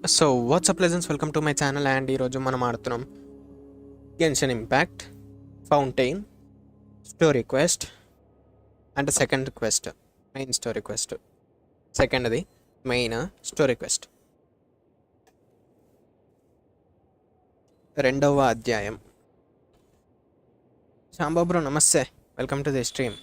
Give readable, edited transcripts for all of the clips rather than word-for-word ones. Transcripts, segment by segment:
So what's up legends, welcome to my channel and ఈరోజు మనం ఆడుతున్నాం Genshin Impact, Fountain, Story Quest and second quest, main story quest. Second అది main story quest. రెండవ అధ్యాయం. Samba bro నమస్తే, welcome to the stream.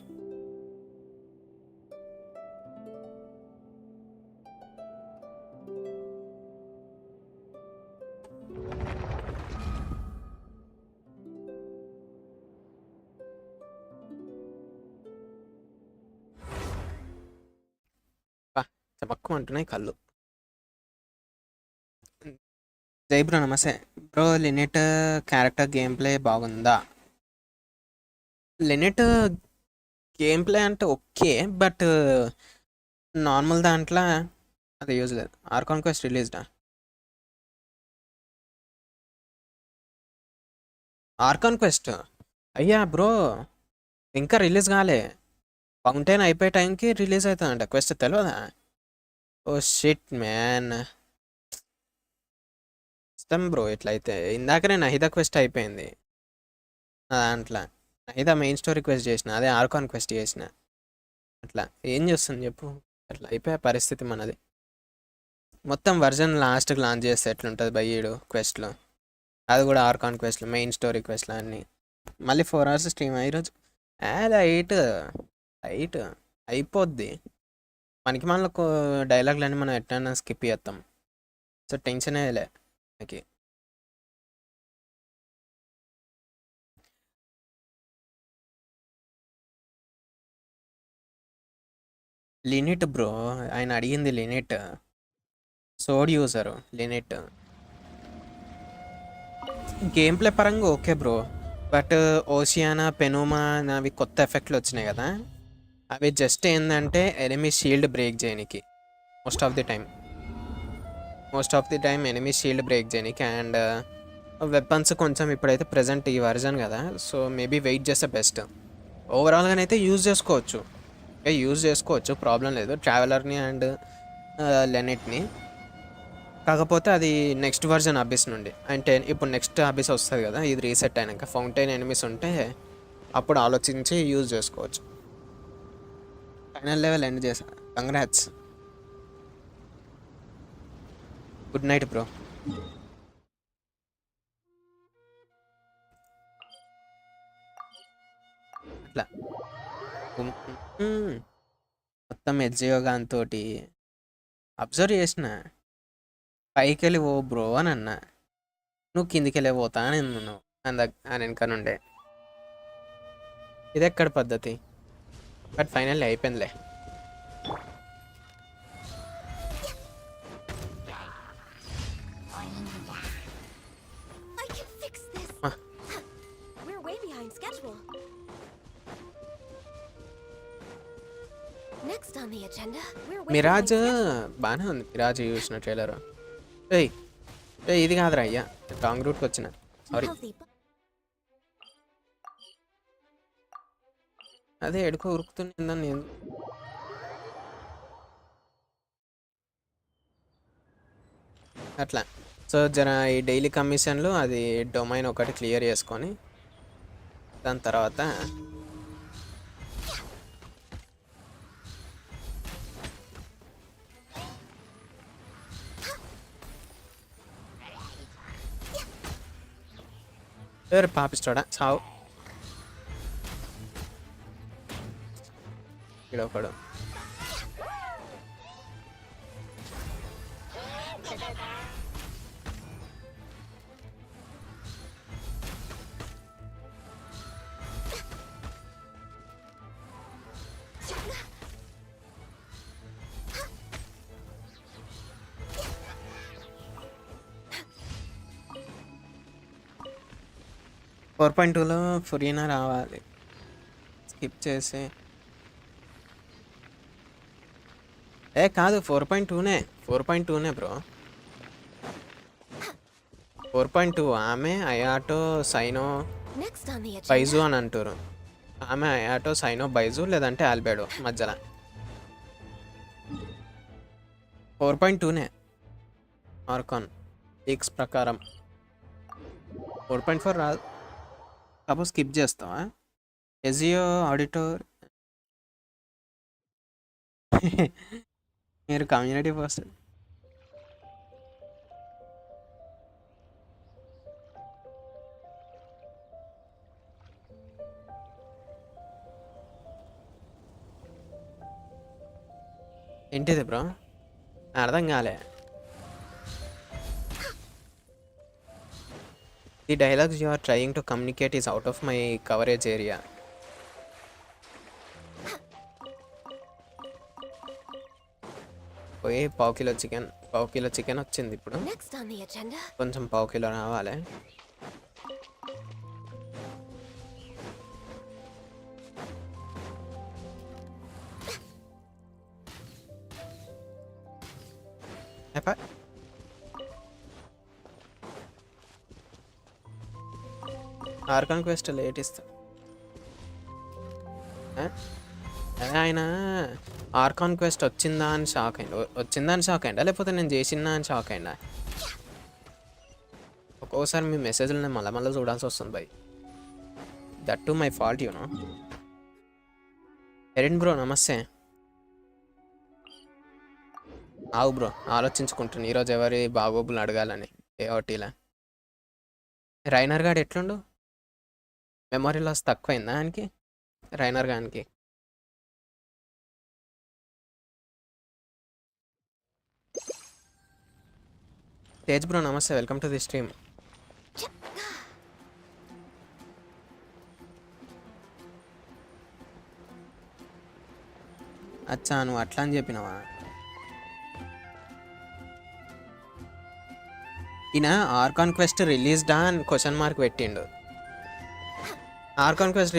చమక్కు అంటున్నాయి కళ్ళు. జై బ్రో నమస్తే bro. Lynette character game play బాగుందా? లినెట్ గేమ్ ప్లే అంటే ఓకే, బట్ నార్మల్ దాంట్లో అది యూజ్ లేదు. ఆర్కాన్ క్వెస్ట్ రిలీజ్డా? ఆర్కాన్ క్వెస్ట్ అయ్యా బ్రో ఇంకా రిలీజ్ కాలే. ఫౌంటైన్ అయిపోయే టైంకి రిలీజ్ అవుతుందంట క్వెస్ట్, తెలియదా? ఓ షిట్ మ్యాన్, ఇష్టం బ్రో ఇట్లయితే. ఇందాకనే నహిదా క్వెస్ట్ అయిపోయింది నా దాంట్లో. నహిదా మెయిన్ స్టోరీ క్వెస్ట్ చేసిన, అదే ఆర్కాన్ క్వెస్ట్ చేసిన. అట్లా ఏం చేస్తుంది చెప్పు, అట్లా అయిపోయే పరిస్థితి మనది. మొత్తం వర్జన్ లాస్ట్కి లాంచ్ చేస్తే ఎట్లుంటుంది బయ్యీడు క్వెస్ట్లో, అది కూడా ఆర్కాన్ క్వెస్ట్లు మెయిన్ స్టోరీ క్వెస్ట్లు అన్నీ. మళ్ళీ 4 hours స్ట్రీమ్ ఈరోజు. లైట్ లైట్ అయిపోద్ది మనకి. మనలో డైలాగ్లన్నీ మనం ఎట్లయినా స్కిప్ చేస్తాం, సో టెన్షనే లే మనకి. లినిట్ బ్రో, ఆయన అడిగింది లినిట్. సోడ్ యూజరు లినిట్. గేమ్ ప్లే పరంగా ఓకే బ్రో, బట్ ఓషియానా పెనోమా అవి కొత్త ఎఫెక్ట్లు వచ్చినాయి కదా, అవి జస్ట్ ఏంటంటే ఎనిమీ షీల్డ్ బ్రేక్ చేయడానికి. Most of the time enemy shield break చేయడానికి. అండ్ వెపన్స్ కొంచెం ఇప్పుడైతే ప్రజెంట్ ఈ వర్జన్ కదా, సో మేబీ వెయిట్ చేస్తే బెస్ట్. ఓవరాల్గానైతే యూజ్ చేసుకోవచ్చు, ప్రాబ్లం లేదు ట్రావెలర్ని అండ్ లెనెట్ని. కాకపోతే అది నెక్స్ట్ వర్జన్ అబిస్ నుండి, అంటే ఇప్పుడు నెక్స్ట్ అబిస్ వస్తుంది కదా, ఇది రీసెట్ అయినాక ఫౌంటైన్ ఎనిమిస్ ఉంటే అప్పుడు ఆలోచించి యూజ్ చేసుకోవచ్చు. ఫైనల్ లెవెల్ ఎండ్ చేసా, కంగ్రాట్స్. Good night bro. అట్లా మొత్తం ఎడ్జియోగాంతో అబ్జర్వ్ చేసిన. పైకి వెళ్ళి ఓ బ్రో అని అన్నా, నువ్వు కిందికి వెళ్ళి పోతా అని నువ్వు అని వెనక నుండే. ఇది ఎక్కడ పద్ధతి? But finally అయిపోయిందిలే. మిరాజ్ బాగానే ఉంది. మిరాజ్ చూసిన ట్రైలర్. ఏయ్ ఇది కాదురా అయ్యా, రాంగ్ రూట్కి వచ్చిన, సారీ. అదే ఎడుకో ఉరుకుతుందని నేను. అట్లా సో జర ఈ డైలీ కమిషన్లు అది డొమైన్ ఒకటి క్లియర్ చేసుకొని దాని తర్వాత ఎవరు పాపిస్తాడా సావు ఇడొకడు. ఫోర్ 4.2లో ఫురీనా రావాలి, స్కిప్ చేసి. కాదు 4.2నే బ్రో. 4.2 ఆమె అయాటో సైనో బైజు అని అంటారు. ఆమె అయాటో సైనో బైజు లేదంటే ఆల్బెడో మధ్యలో. 4.2నే ఆర్కాన్ లీక్స్ ప్రకారం 4.4 రాదు. సపోజ్ స్కిప్ చేస్తావా? ఎజియో ఆడిటర్ మీరు కమ్యూనిటీ పోస్ట్ ఏంటిది బ్రో? అర్థం కాలే. The dialogues you are trying to communicate is out of my coverage area. పోయి పావు కిలో చికెన్ వచ్చింది ఇప్పుడు. కొంచెం పావు కిలో రావాలి. ఆర్కాన్ క్వెస్ట్ లేట్ ఇస్తా. ఆయన ఆర్కాన్ క్వెస్ట్ వచ్చిందా అని షాక్ అయిందా లేకపోతే నేను చేసినా అని షాక్ అయిందా? ఒక్కోసారి మీ మెసేజ్లు నేను మళ్ళీ చూడాల్సి వస్తుంది by. That to my fault you know. Erin bro నమస్తే. ఆవు బ్రో ఆలోచించుకుంటున్నా ఈరోజు ఎవరి బాగోబులు అడగాలని. ఏఓటీలా రైనర్ గాడు ఎట్లుండు? మెమొరీ లాస్ తక్కువైందా ఆయనకి? రైనర్ గానికి తేజ్ బ్రో నమస్తే, వెల్కమ్ టు ది స్ట్రీమ్. అచ్చా నువ్వు అట్లా అని చెప్పినావా? ఈయన ఆర్కాన్ క్వెస్ట్ రిలీజ్డా అని క్వశ్చన్ మార్క్ పెట్టిండు. ఆర్కాన్ క్వెస్ట్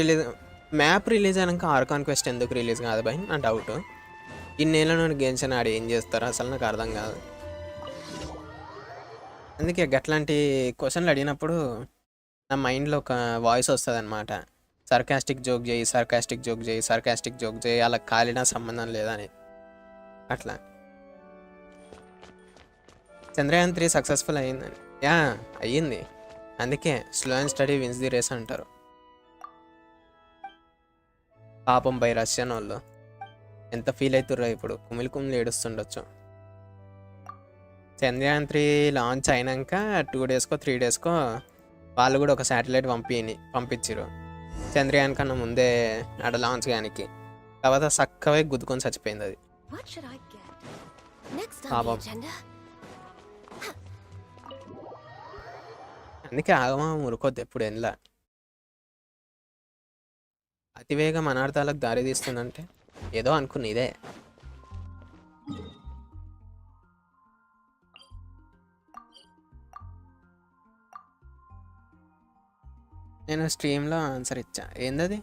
మ్యాప్ రిలీజ్ అయినాక ఆర్కాన్ క్వెస్ట్ ఎందుకు రిలీజ్ కాదు బై నా డౌట్. ఇన్నేళ్ళ నుండి గెన్షన్ ఆడి ఏం చేస్తారో అసలు నాకు అర్థం కాదు. అందుకే గట్లాంటి క్వశ్చన్లు అడిగినప్పుడు నా మైండ్లో ఒక వాయిస్ వస్తుంది అనమాట. సర్కాస్టిక్ జోక్ చేయి అలా కాలినా సంబంధం లేదని. అట్లా చంద్రయాన్ 3 సక్సెస్ఫుల్ అయ్యిందని. అయ్యింది. అందుకే slow and study wins the race అంటారు. పాపం బై రష్యన్ వాళ్ళు ఎంత ఫీల్ అవుతుర్రో ఇప్పుడు, కుమిలి ఏడుస్తుండొచ్చు. చంద్రయాన్ 3 లాంచ్ అయినాక 2 డేస్కో 3 డేస్కో వాళ్ళు కూడా ఒక శాటిలైట్ పంపించారు చంద్రయాన్ కన్నా ముందే ఆడ లాంచ్ గానికి. తర్వాత చక్కగా గుద్దుకొని చచ్చిపోయింది అది. పాపం. అందుకే ఆగమా మురుకోద్దు ఎప్పుడు ఎంలా. అతివేగం అనార్థాలకు దారి తీస్తుందంటే ఏదో అనుకున్న ఇదే. నేను స్ట్రీమ్లో ఆన్సర్ ఇచ్చా. ఏందది?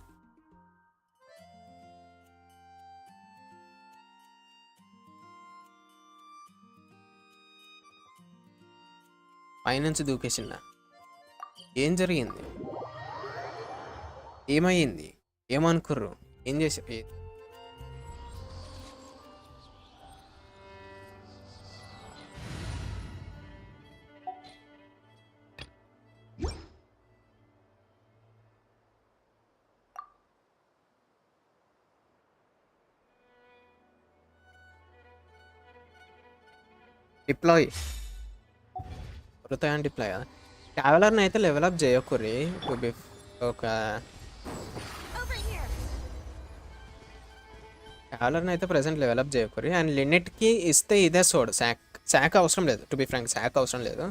పైనుంచి దూకేసిందా? ఏం జరిగింది? ఏమయ్యింది? ఏమనుకుర్రు? ఏం చేసి డిప్లాయ్ వృతాయని డిప్లాయ్ కదా. ట్రావెలర్ని అయితే లెవెలప్ చేయకుర్రి. ఒక ట్రావెలర్ని అయితే ప్రజెంట్ లెవెలప్ చేయకుర్రి. అండ్ లిమిట్కి ఇస్తే ఇదే సోడ్. శాక్ అవసరం లేదు. టు బి ఫ్రాంక్ శాక్ అవసరం లేదు.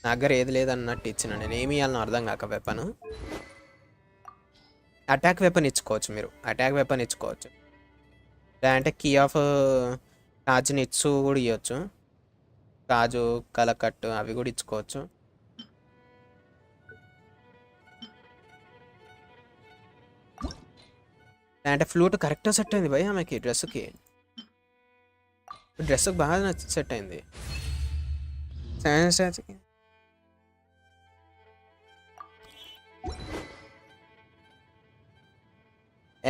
నా దగ్గర ఏది లేదు అన్నట్టు ఇచ్చిన. నేను ఏమి ఇవ్వాలని అర్థం కాక వెపన్. అటాక్ వెపన్ ఇచ్చుకోవచ్చు మీరు. లేదంటే కీ ఆఫ్ రాజుని ఇచ్చు కూడా ఇవ్వచ్చు. రాజు కలకట్టు అవి కూడా ఇచ్చుకోవచ్చు. అంటే ఫ్లూట్ కరెక్ట్గా సెట్ అయింది భయ్ ఆమెకి. డ్రెస్కి బాగా సెట్ అయింది.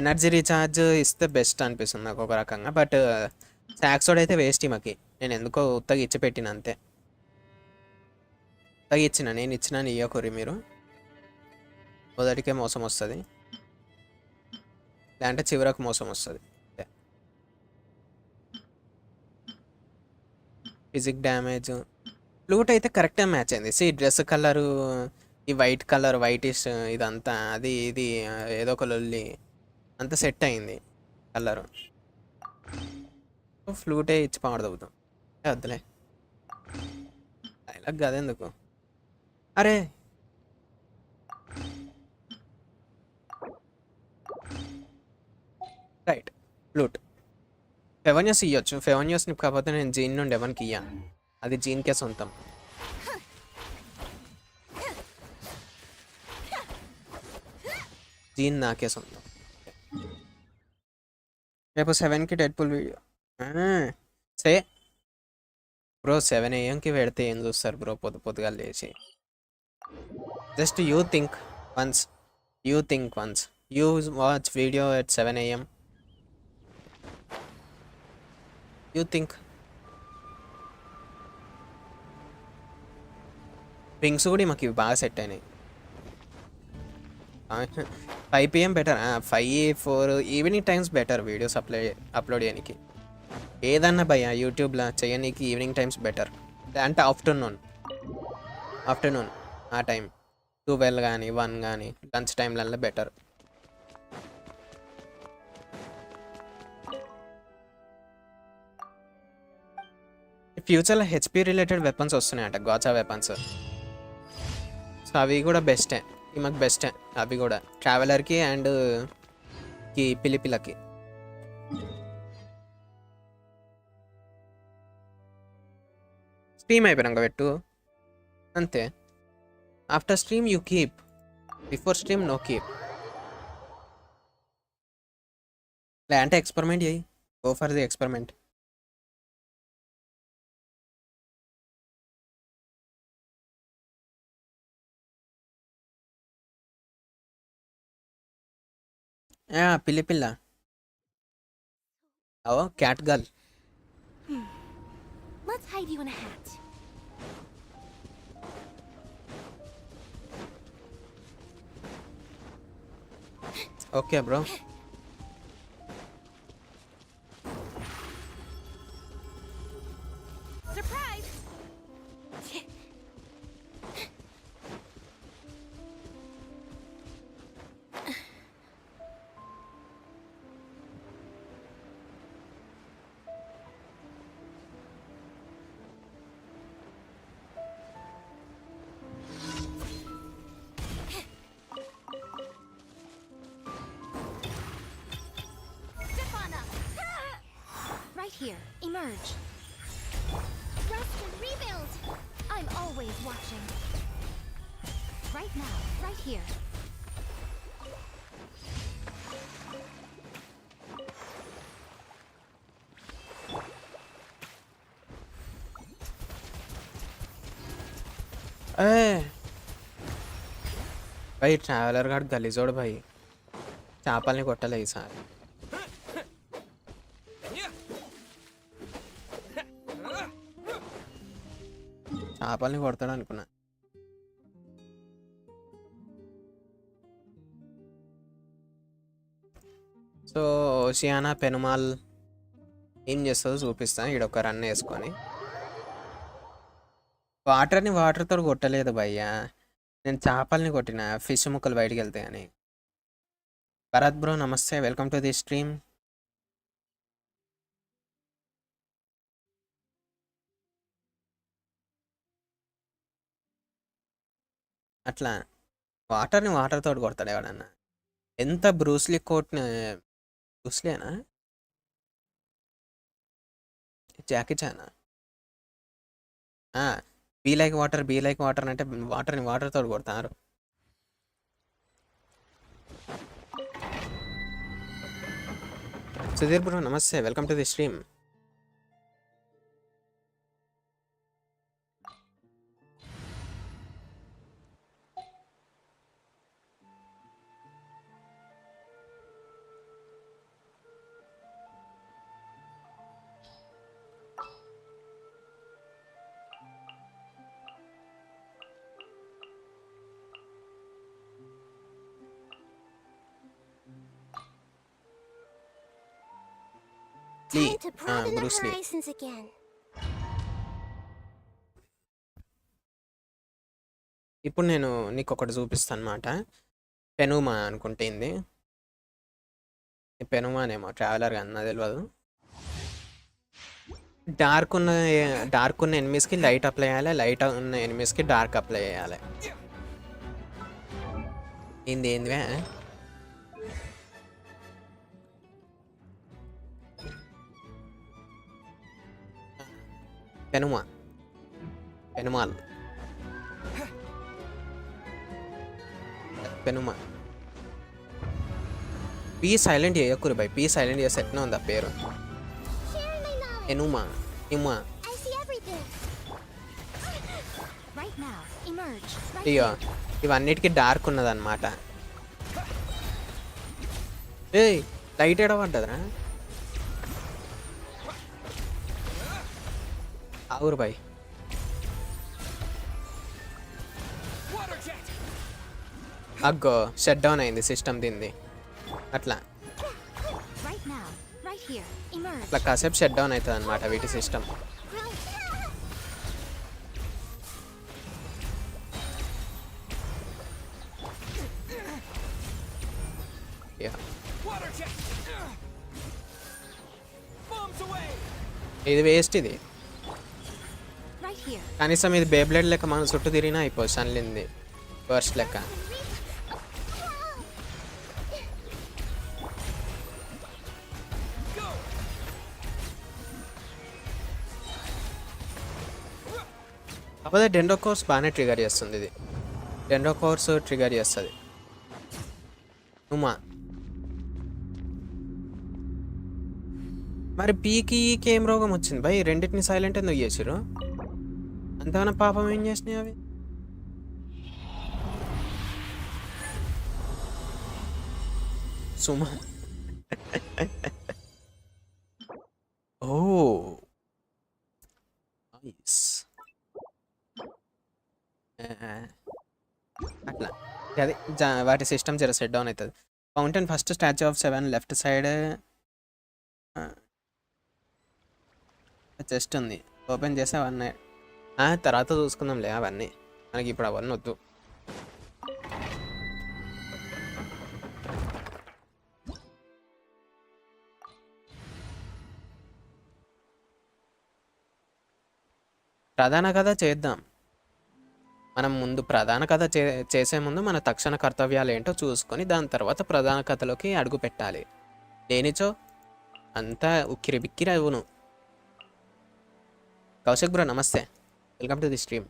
ఎనర్జీ రీఛార్జ్ ఇస్తే బెస్ట్ అనిపిస్తుంది నాకు ఒక రకంగా. బట్ సాక్సోడ్ అయితే వేస్ట్ ఈమెకి. నేను ఎందుకో ఉత్తగా ఇచ్చి పెట్టిన అంతే. తగ్గించిన నేను ఇచ్చిన ఇయ్యకొరి మీరు మొదటికే మోసం వస్తుంది లేదంటే చివరకు మోసం వస్తుంది ఫిజిక్ డ్యామేజ్ ఫ్లూట్ అయితే కరెక్ట్గా మ్యాచ్ అయింది డ్రెస్ కలరు ఈ వైట్ కలర్ వైటిష్ ఇదంతా అది ఇది ఏదో ఒక లొల్లి అంతా సెట్ అయింది కలరు ఫ్లూటే ఇచ్చి పాడదవుతాం వద్దులే డైలాగ్ కదెందుకు అరే రైట్ ఫ్లూట్ ఫెవెన్యూస్ ఇవ్వచ్చు ఫెవెన్యూస్ని కాకపోతే నేను జీన్ నుండి ఎవరికి ఇయ్యా అది జీన్కే సొంతం జీన్ నాకే సొంతం రేపు 7కి Deadpool video say bro 7 AM పెడితే ఏం చూస్తారు బ్రో పొద్దుగా లేచి just you think once you watch video at 7 AM you think pings కూడా మాకు ఇవి బాగా సెట్ అయినాయి 5 PM better 5-4 evening times better videos upload చేయడానికి ఏదన్నా భయ్య యూట్యూబ్లో చేయడానికి ఈవినింగ్ టైమ్స్ బెటర్ అంటే ఆఫ్టర్నూన్ ఆ టైం 12 కానీ 1 కానీ లంచ్ టైంలలో బెటర్ ఫ్యూచర్లో హెచ్పి రిలేటెడ్ వెపన్స్ వస్తున్నాయంట గాచా వెపన్స్ సో అవి కూడా బెస్టే మాకు బెస్టే అవి కూడా ట్రావెలర్కి అండ్ పిలిపిలకి స్ట్రీమ్ అయిపోయినాక పెట్టు అంతే after stream you keep before stream no keep లేదంటే ఎక్స్పెరిమెంట్ చేయి గో ఫర్ ది ఎక్స్పెరిమెంట్ పిల్ల oh cat girl Let's hide you in a hat. Okay, bro. Surprise! Here, emerge. Rest and rebuild. I'm always watching. Right now, right here. भाई traveller guard गलीजोड़ भाई చేపల్ని కొట్టలే ఈసారి చేపల్ని కొడతాడు అనుకున్నా సో ఓషియానా పెనుమాల్ ఏం చేస్తుందో చూపిస్తాను ఈడ ఒక రన్ వేసుకొని వాటర్ని వాటర్తో కొట్టలేదు భయ్యా నేను చేపల్ని కొట్టిన ఫిష్ ముక్కలు బయటికి వెళ్తాయని భరత్ బ్రో నమస్తే వెల్కమ్ టు ది స్ట్రీమ్ అట్లా వాటర్ని వాటర్తో కొడతాడు ఎవడన్నా ఎంత బ్రూస్లీ కోట్ని బ్రూస్లీనా జాకీ చానా బీ లైక్ వాటర్ అంటే వాటర్ని వాటర్తో కొడతారు సుధీర్ బ్రో నమస్తే welcome to the stream Lee Time to broaden the Bruce Lee. horizons again. ఇప్పుడు నేను నీకు ఒకటి చూపిస్తాను అనమాట. పెనుమా అనుకుంటేంది, పెనుమానేమో ట్రావెలర్ కానీ నాకు తెలియదు. డార్క్ ఉన్న ఎనిమీస్కి లైట్ అప్లై చేయాలి, లైట్ ఉన్న ఎనిమీస్కి డార్క్ అప్లై చేయాలి. ఏందివే పెనుమాల్ పెనుమా. పీ సైలెంట్ చేయకురు బై, పీ సైలెంట్ చేస్తే ఎట్లా ఉంది ఆ పేరు. Sharing my knowledge. ఎనుమా ఇమా. I see everything. Right now, emerge. Right ఇగో here. ఇవన్నిటికీ డార్క్ ఉన్నదన్నమాట. ఏయ్ లైట్ ఎడబడ్డదరా ఆగురు బాయ్. అగ్గో షట్ డౌన్ అయింది సిస్టమ్ దీన్ని. అట్లా Right now, right here, emerge. అట్లా కాసేపు షట్ డౌన్ అవుతుంది అనమాట వీటి సిస్టమ్. ఇది వేస్ట్ ఇది. Right here. కనీసం ఇది బేబ్లెడ్ లెక్క మనం చుట్టూ తిరిగినా అయిపోయి సన్లింది వర్స్ట్ లెక్క. కాకపోతే డెండో కోర్స్ బాగానే ట్రిగర్ చేస్తుంది ఇది. డెండో కోర్స్ ట్రిగర్ చేస్తుంది. ఉమా మరి పీకి ఈకి ఏం రోగం వచ్చింది భయ్? రెండింటిని సైలెంట్ ఎందుకు చేసిరు? అంతగానో పాపం ఏం చేసినాయి అవి? సుమా ఓ నైస్. అట్లా అది వాటి సిస్టమ్ జర సెట్ డౌన్ అవుతుంది. Fountain first statue of 7 left side chest ఉంది, ఓపెన్ చేసి అవన్నీ తర్వాత చూసుకుందాంలే. అవన్నీ మనకి ఇప్పుడు అవన్నీ వద్దు. ప్రధాన కథ చేద్దాం మనం. ముందు ప్రధాన కథ చేసే ముందు మన తక్షణ కర్తవ్యాలు ఏంటో చూసుకొని దాని తర్వాత ప్రధాన కథలోకి అడుగు పెట్టాలి. లేనిచో అంతా ఉక్కిరి బిక్కిరి అవును. కౌశిక్ బ్రో నమస్తే, వెల్కమ్ టు ది స్ట్రీమ్.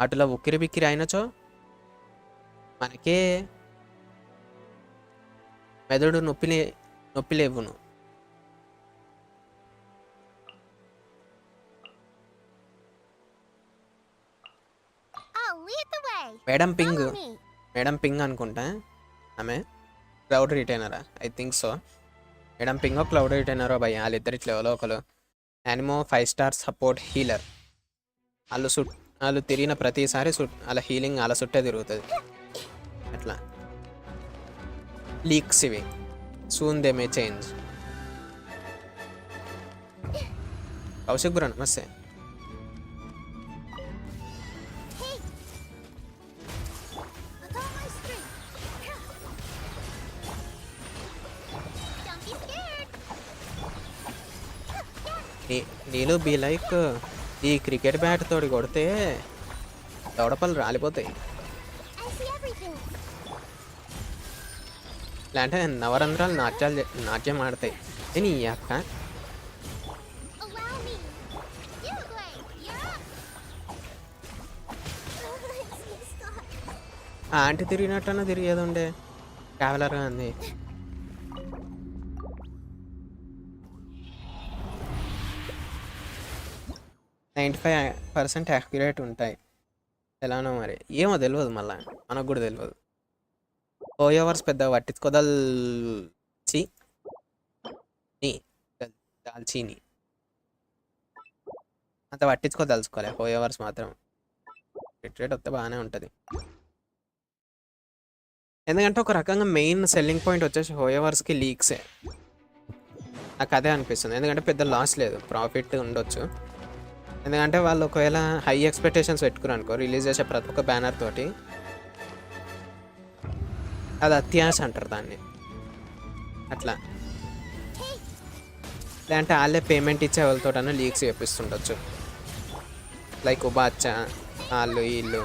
అటులో ఉక్కిరి బిక్కిరి అయినచో మనకే మెదడు నొప్పి లేవును. I'll lead the way. Madam ping అనుకుంటా ఆమె. క్లౌడ్ రిటైనరా? I think so. మేడం పింగో క్లౌడ్ రిటైనరో భయ, వాళ్ళిద్దరిట్లో ఎవరో ఒకరు. యానిమో 5 స్టార్ సపోర్ట్ హీలర్. వాళ్ళు తిరిగిన ప్రతిసారి వాళ్ళ హీలింగ్ వాళ్ళ చుట్టే తిరుగుతుంది. అట్లా లీక్స్ ఇవి. Soon they may change. Kaushik bro నమస్తే. With all my strength. Don't be scared. నేను బీ లైక్ ఈ క్రికెట్ బ్యాట్ తోటి కొడితే దవడపళ్ళు రాలిపోతాయి. I see everything. ఇలాంటి నవరంధ్రాలు నాట్యం ఆడతాయి. నీ అక్క Allow me. You play. You're up. Stop. Aunty తిరిగినట్టన్నా తిరిగేది ఉండే ట్రావెలర్గా అంది. %95 యాక్యురేట్ ఉంటాయి. ఎలానో మరి ఏమో తెలియదు, మళ్ళీ మనకు కూడా తెలియదు. 4 అవర్స్ పెద్దగా పట్టించుకోదల్చి దాల్చీని అంత పట్టించుకోదలుచుకోలే. 4 అవర్స్ మాత్రం రిట్రేట్ వస్తే బాగానే ఉంటుంది. ఎందుకంటే ఒక రకంగా మెయిన్ సెల్లింగ్ పాయింట్ వచ్చేసి 4 అవర్స్కి లీక్సే. నాకు అదే అనిపిస్తుంది. ఎందుకంటే పెద్ద లాస్ లేదు, ప్రాఫిట్ ఉండొచ్చు. ఎందుకంటే వాళ్ళు ఒకవేళ హై ఎక్స్పెక్టేషన్స్ పెట్టుకున్నారు అనుకో రిలీజ్ చేసే ప్రతి ఒక్క బ్యానర్ తోటి, అది అత్యాశ అంటారు దాన్ని. అట్లా లేదంటే వాళ్ళే పేమెంట్ ఇచ్చే వాళ్ళతోటన్నా లీక్స్ చేపిస్తుండొచ్చు, లైక్ బాచ్చా వాళ్ళు వీళ్ళు.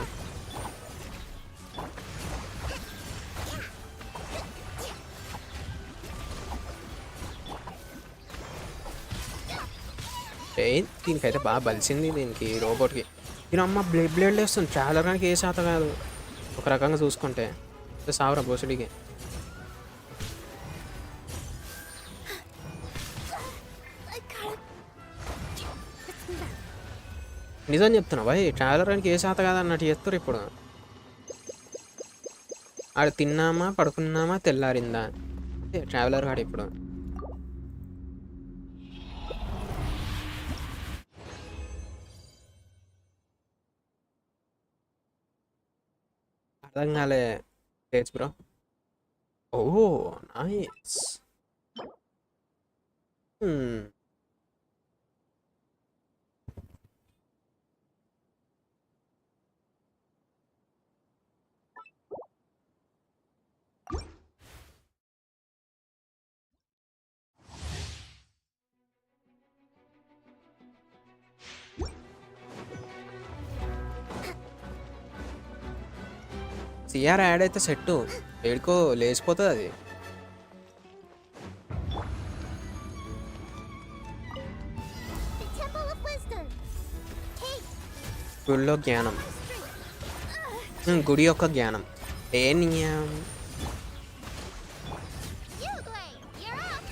దీనికైతే బాగా బలిసింది, దీనికి రోబోట్కి. దీని అమ్మ బ్లేడ్ వేస్తుంది, ట్రావెలర్ కానీ ఏ శాతం కాదు ఒక రకంగా చూసుకుంటే. సావరా బోసుడికి. నిజం చెప్తున్నా భయ్, ట్రావెలర్ అని ఏ శాతం కాదు అన్నట్టు చేస్తారు ఇప్పుడు. ఆడ తిన్నామా పడుకున్నామా తెల్లారిందా ట్రావెలర్ కాడు ఇప్పుడు. అర్థం కాలే తేజ్ బ్రో. ఓ నైస్. సిఆర్ యాడ్ అయితే సెట్ ఏడుకో లేచిపోతుంది అది. The Temple of Wisdom. Take. గుడిలో జ్ఞానం. గుడి యొక్క జ్ఞానం. ఏ నియం Uglay, you're up.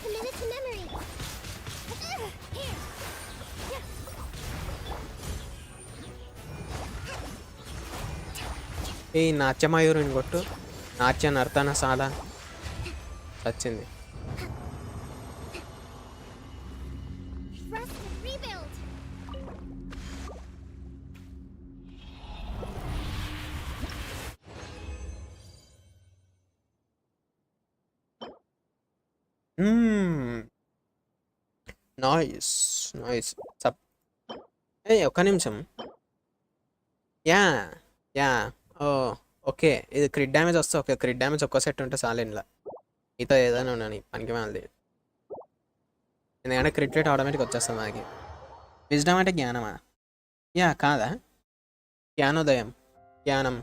Committed to memory. Here. ఈ నాట్యమయూరిని కొట్టు. నాట్య నర్తన సాధ వచ్చింది. Rest and rebuild. Noise noise. ఒక్క నిమిషం. యా యా ఓ ఓకే. ఇది క్రిట్ డ్యామేజ్ వస్తే ఓకే, క్రిట్ డ్యామేజ్ ఒక్క సెట్ ఉంటే చాలు ఇంట్లో. మీతో ఏదైనా ఉన్నాను పనికి వాళ్ళది. ఎందుకంటే క్రిట్ రేట్ ఆటోమేటిక్ వచ్చేస్తుంది మనకి. విజ్డమ్ అంటే జ్ఞానమా? యా కాదా, జ్ఞానోదయం, జ్ఞానం.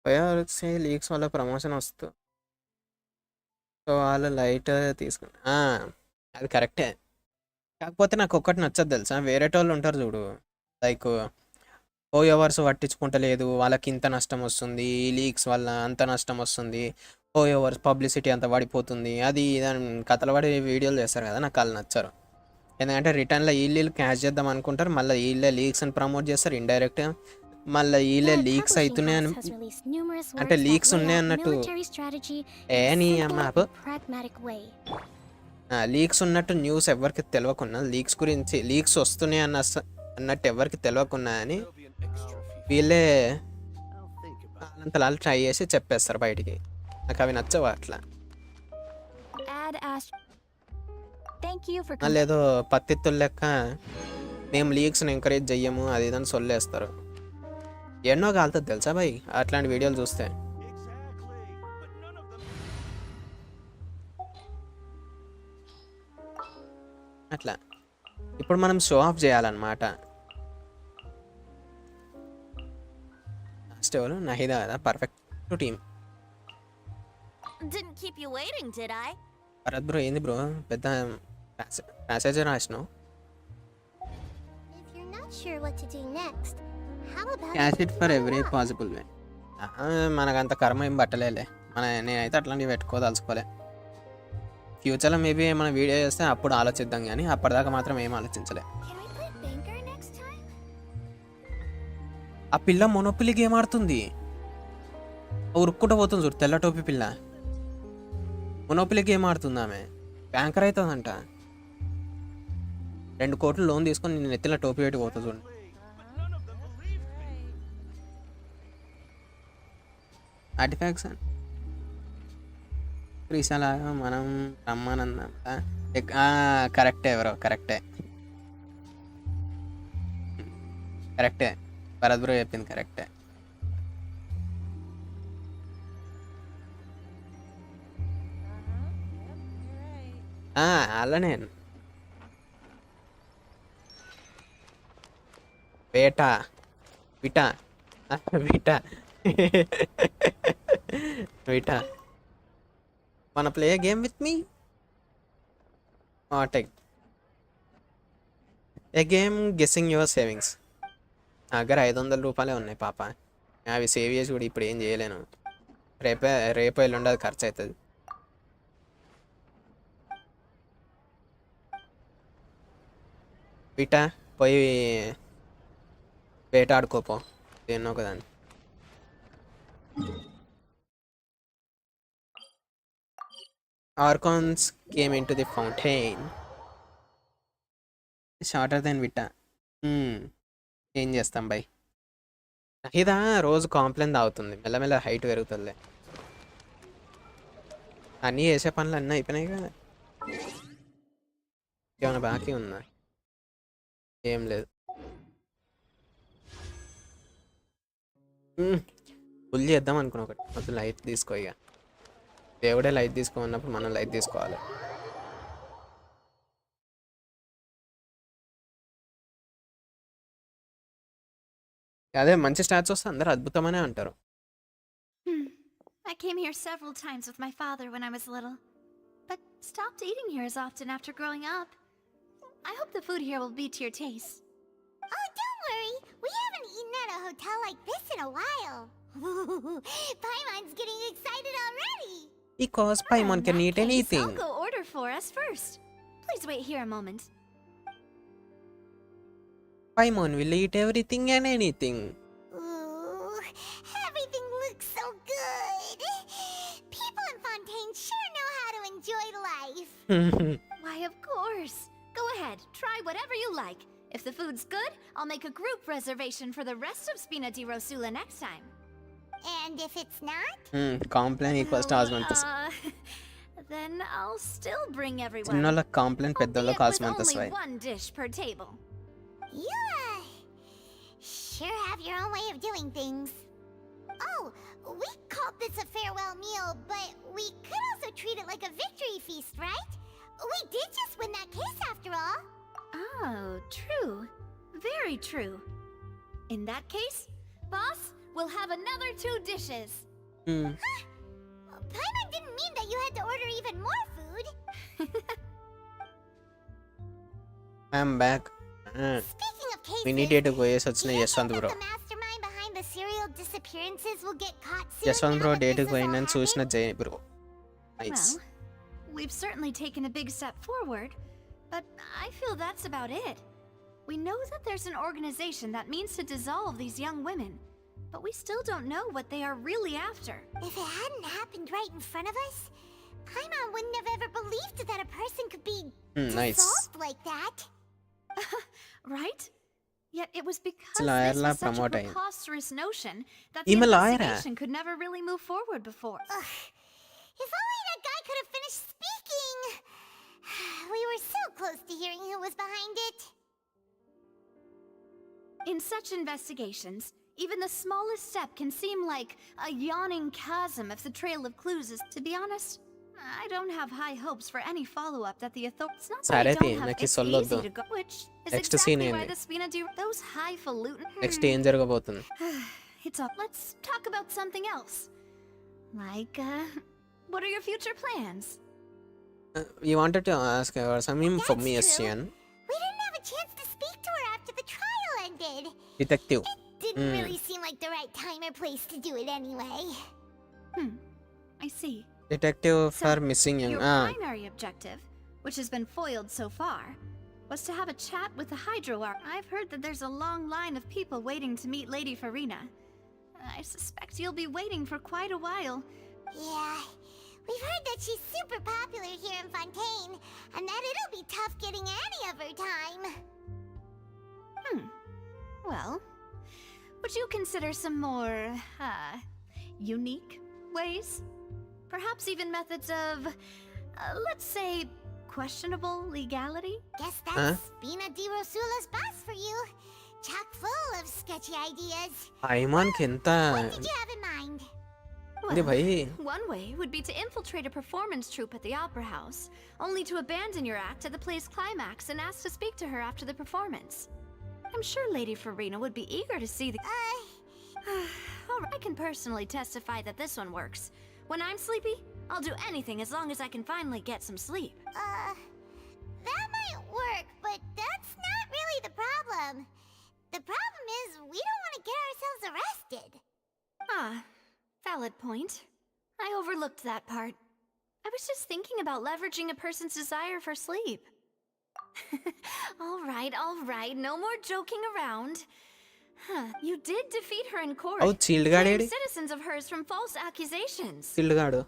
పోయే లీక్స్ వల్ల ప్రమోషన్ వస్తుంది, సో వాళ్ళు లైట్ తీసుకుని అది కరెక్టే. కాకపోతే నాకు ఒక్కటి నచ్చదు తెలుసా, వేరే వాళ్ళు ఉంటారు చూడు, లైక్ ఓవర్స్ పట్టించుకుంటలేదు, వాళ్ళకి ఇంత నష్టం వస్తుంది, ఈ లీక్స్ వల్ల అంత నష్టం వస్తుంది, ఓవర్స్ పబ్లిసిటీ అంత పడిపోతుంది, అది దాని కథలు పడి వీడియోలు చేస్తారు కదా, నాకు వాళ్ళు నచ్చరు. ఎందుకంటే రిటర్న్లో వీళ్ళు క్యాష్ చేద్దాం అనుకుంటారు, మళ్ళీ వీళ్ళే లీక్స్ని ప్రమోట్ చేస్తారు ఇండైరెక్ట్గా, మళ్ళీ వీళ్ళే Red లీక్స్ Publishing అవుతున్నాయి House అని. has released numerous అంటే works లీక్స్ that lay ఉన్నాయి out అన్నట్టు military strategy A in a నీ simple అమ్మ and ఆపు. pragmatic way. లీక్స్ ఉన్నట్టు న్యూస్ ఎవరికి తెలియకున్నా, లీక్స్ గురించి లీక్స్ వస్తున్నాయి అన్నట్టు ఎవరికి తెలియకున్నా అని వీళ్ళే అంతలా ట్రై చేసి చెప్పేస్తారు బయటికి. నాకు అవి నచ్చవు అట్లా. Thank you for మళ్ళీ ఏదో పత్తిత్తులు లెక్క మేము లీక్స్ని ఎంకరేజ్ చెయ్యము అది ఇదని సొల్లేస్తారు. ఎన్నో కాలుతుంది తెలుసా భయ్ అట్లాంటి వీడియోలు చూస్తే. అట్లా ఇప్పుడు మనం షో ఆఫ్ చేయాలన్నమాట. లాస్ట్ ఎవరు? నహిదా కదా, perfect team. Didn't keep you waiting, did I? Bharat bro ఏంది బ్రో పెద్ద passage రాసినావు? If you're not sure what to do next, how about cash it for every possible way. మనకంత కర్మ ఏం పట్టలేలే, నేనైతే అట్లాంటివి పెట్టుకోదలుచుకోలే. ఫ్యూచర్లో మేబీ ఏమైనా వీడియో చేస్తే అప్పుడు ఆలోచిద్దాం, కానీ అప్పటిదాకా మాత్రం ఏం ఆలోచించలే. Can I play banker next time? ఆ పిల్ల మొనోపిలి గేమ్ ఆడుతుంది, ఉరుక్కుంటూ పోతుంది చూడు, తెల్ల టోపీ పిల్ల. మొనోపిలి గేమ్ ఆడుతుంది ఆమె, బ్యాంకర్ అవుతుందంట. 2 కోట్లు లోన్ తీసుకొని నేను నెత్తిన టోపీ పెట్టి పోతుంది చూడండి. ఆర్టిఫాక్ట్స్ క్రీసాలాగా మనం రమ్మనందంట. కరెక్టే ఎవరో, కరెక్టే భరత్ బ్రో చెప్పింది కరెక్టే. అలానే వేటా విటా విటా విటా మన play game with me what a game guessing your savings. నా దగ్గర 500 రూపాయలే ఉన్నాయి పాప, అవి సేవ్ చేసి కూడా ఇప్పుడు ఏం చేయలేను. రేపు ఎల్లుండి అది ఖర్చు అవుతుంది. విటా పోయి వేట ఆడుకోపో దేన్నో ఒకదాన్ని. Archons came in to the fountain shorter then విటా. ఏం చేస్తాం బై. ఇదా రోజు కాంప్లైంట్ తాగుతుంది, మెల్లమెల్ల హైట్ పెరుగుతుంది. అన్నీ చేసే పనులు అన్నీ అయిపోయినాయి కదా, ఏమైనా బాకీ ఉందా? ఏం లేదు. ఫుల్ చేద్దాం అనుకున్నా ఒకటి, మొత్తం లైట్ తీసుకో. ఇక దేవుడే లైట్ తీసుకోమన్నప్పుడు మనం లైట్ తీసుకోవాలి. అదే మంచి స్టాట్స్ వస్తే అందరూ అద్భుతమనే అంటారు. I came here several times with my father when I was little, but stopped eating here as often after growing up. I hope the food here will be to your taste. Oh, don't worry. We haven't eaten at a hotel like this in a while. Paimon's getting excited already. Because Paimon can eat anything. I'll go order for us first. Please wait here a moment. Paimon will eat everything and anything. Ooh, everything looks so good. People in Fontaine sure know how to enjoy life. Why, of course. Go ahead, try whatever you like. If the food's good, I'll make a group reservation for the rest of Spina di Rosula next time. And if it's not? Complaint equals to osmanthus. Then I'll still bring everyone. చిన్నోళ్ళ complaint పెద్దోళ్ళకి osmanthus only one dish per table. You sure have your own way of doing things. Oh, we called this a farewell meal, but we could also treat it like a victory feast, right? We did just win that case after all. Oh, true. Very true. In that case, boss, we'll have another 2 dishes. Huh? Paimon didn't mean that you had to order even more food. I'm back. Speaking of cases, We needed to go వచ్చిన Yashwant bro. the mastermind behind the serial disappearances will get caught soon. Yashwant bro now that date this is all పోయిందని చూసిన happened? జై bro. Nice. Well, we've certainly taken a big step forward, but I feel that's about it. We know that there's an organization that means to dissolve these young women, but we still don't know what they are really after. If it hadn't happened right in front of us, Paimon wouldn't have ever believed that a person could be nice. dissolved like that. Right? Yet it was because lawyer this la was such a promote అయ్యింది. preposterous notion that the ఈమె lawyer ఆ? investigation could never really move forward before. If only that guy could have finished speaking. We were so close to hearing who was behind it. In such investigations, even the smallest step can seem like a yawning chasm if the trail of clues is, to be honest, I don't have high hopes for any follow-up that the authorities... Not that I సరే don't have... నాకు It's సొల్లొద్దు. easy to go, which is Next exactly scene why ఏంది? the Spina di... Those highfalutin... next ఏం జరగబోతుంది? It's all... Let's talk about something else. Like, what are your future plans? You wanted to ask her something for me, That's true. Asian We didn't have a chance to speak to her after the trial ended. detective. Didn't really seem like the right time or place to do it anyway. I see. Detective So, for missing young. your primary objective, which has been foiled so far, was to have a chat with the Hydro Arc. I've heard that there's a long line of people waiting to meet Lady Farina. I suspect you'll be waiting for quite a while. Yeah, we've heard that she's super popular here in Fontaine, and that it'll be tough getting any of her time. Well, would you consider some more, unique ways? Perhaps even methods of, let's say, questionable legality? Guess that's Spina di Rosula's boss for you. Chock full of sketchy ideas. ఐమాన్కి ఎంత What did you have in mind? ఇది భయ్. One way would be to infiltrate a performance troupe at the Opera House, only to abandon your act at the play's climax and ask to speak to her after the performance. I'm sure Lady Farina would be eager to see the... I can personally testify that this one works. When I'm sleepy, I'll do anything as long as I can finally get some sleep. That might work, but that's not really the problem. The problem is we don't want to get ourselves arrested. Valid point. I overlooked that part. I was just thinking about leveraging a person's desire for sleep. All right, no more joking around. You did defeat her in court. Oh, chilled గాడు freeing AD? citizens of hers from false accusations. Chilled గాడు.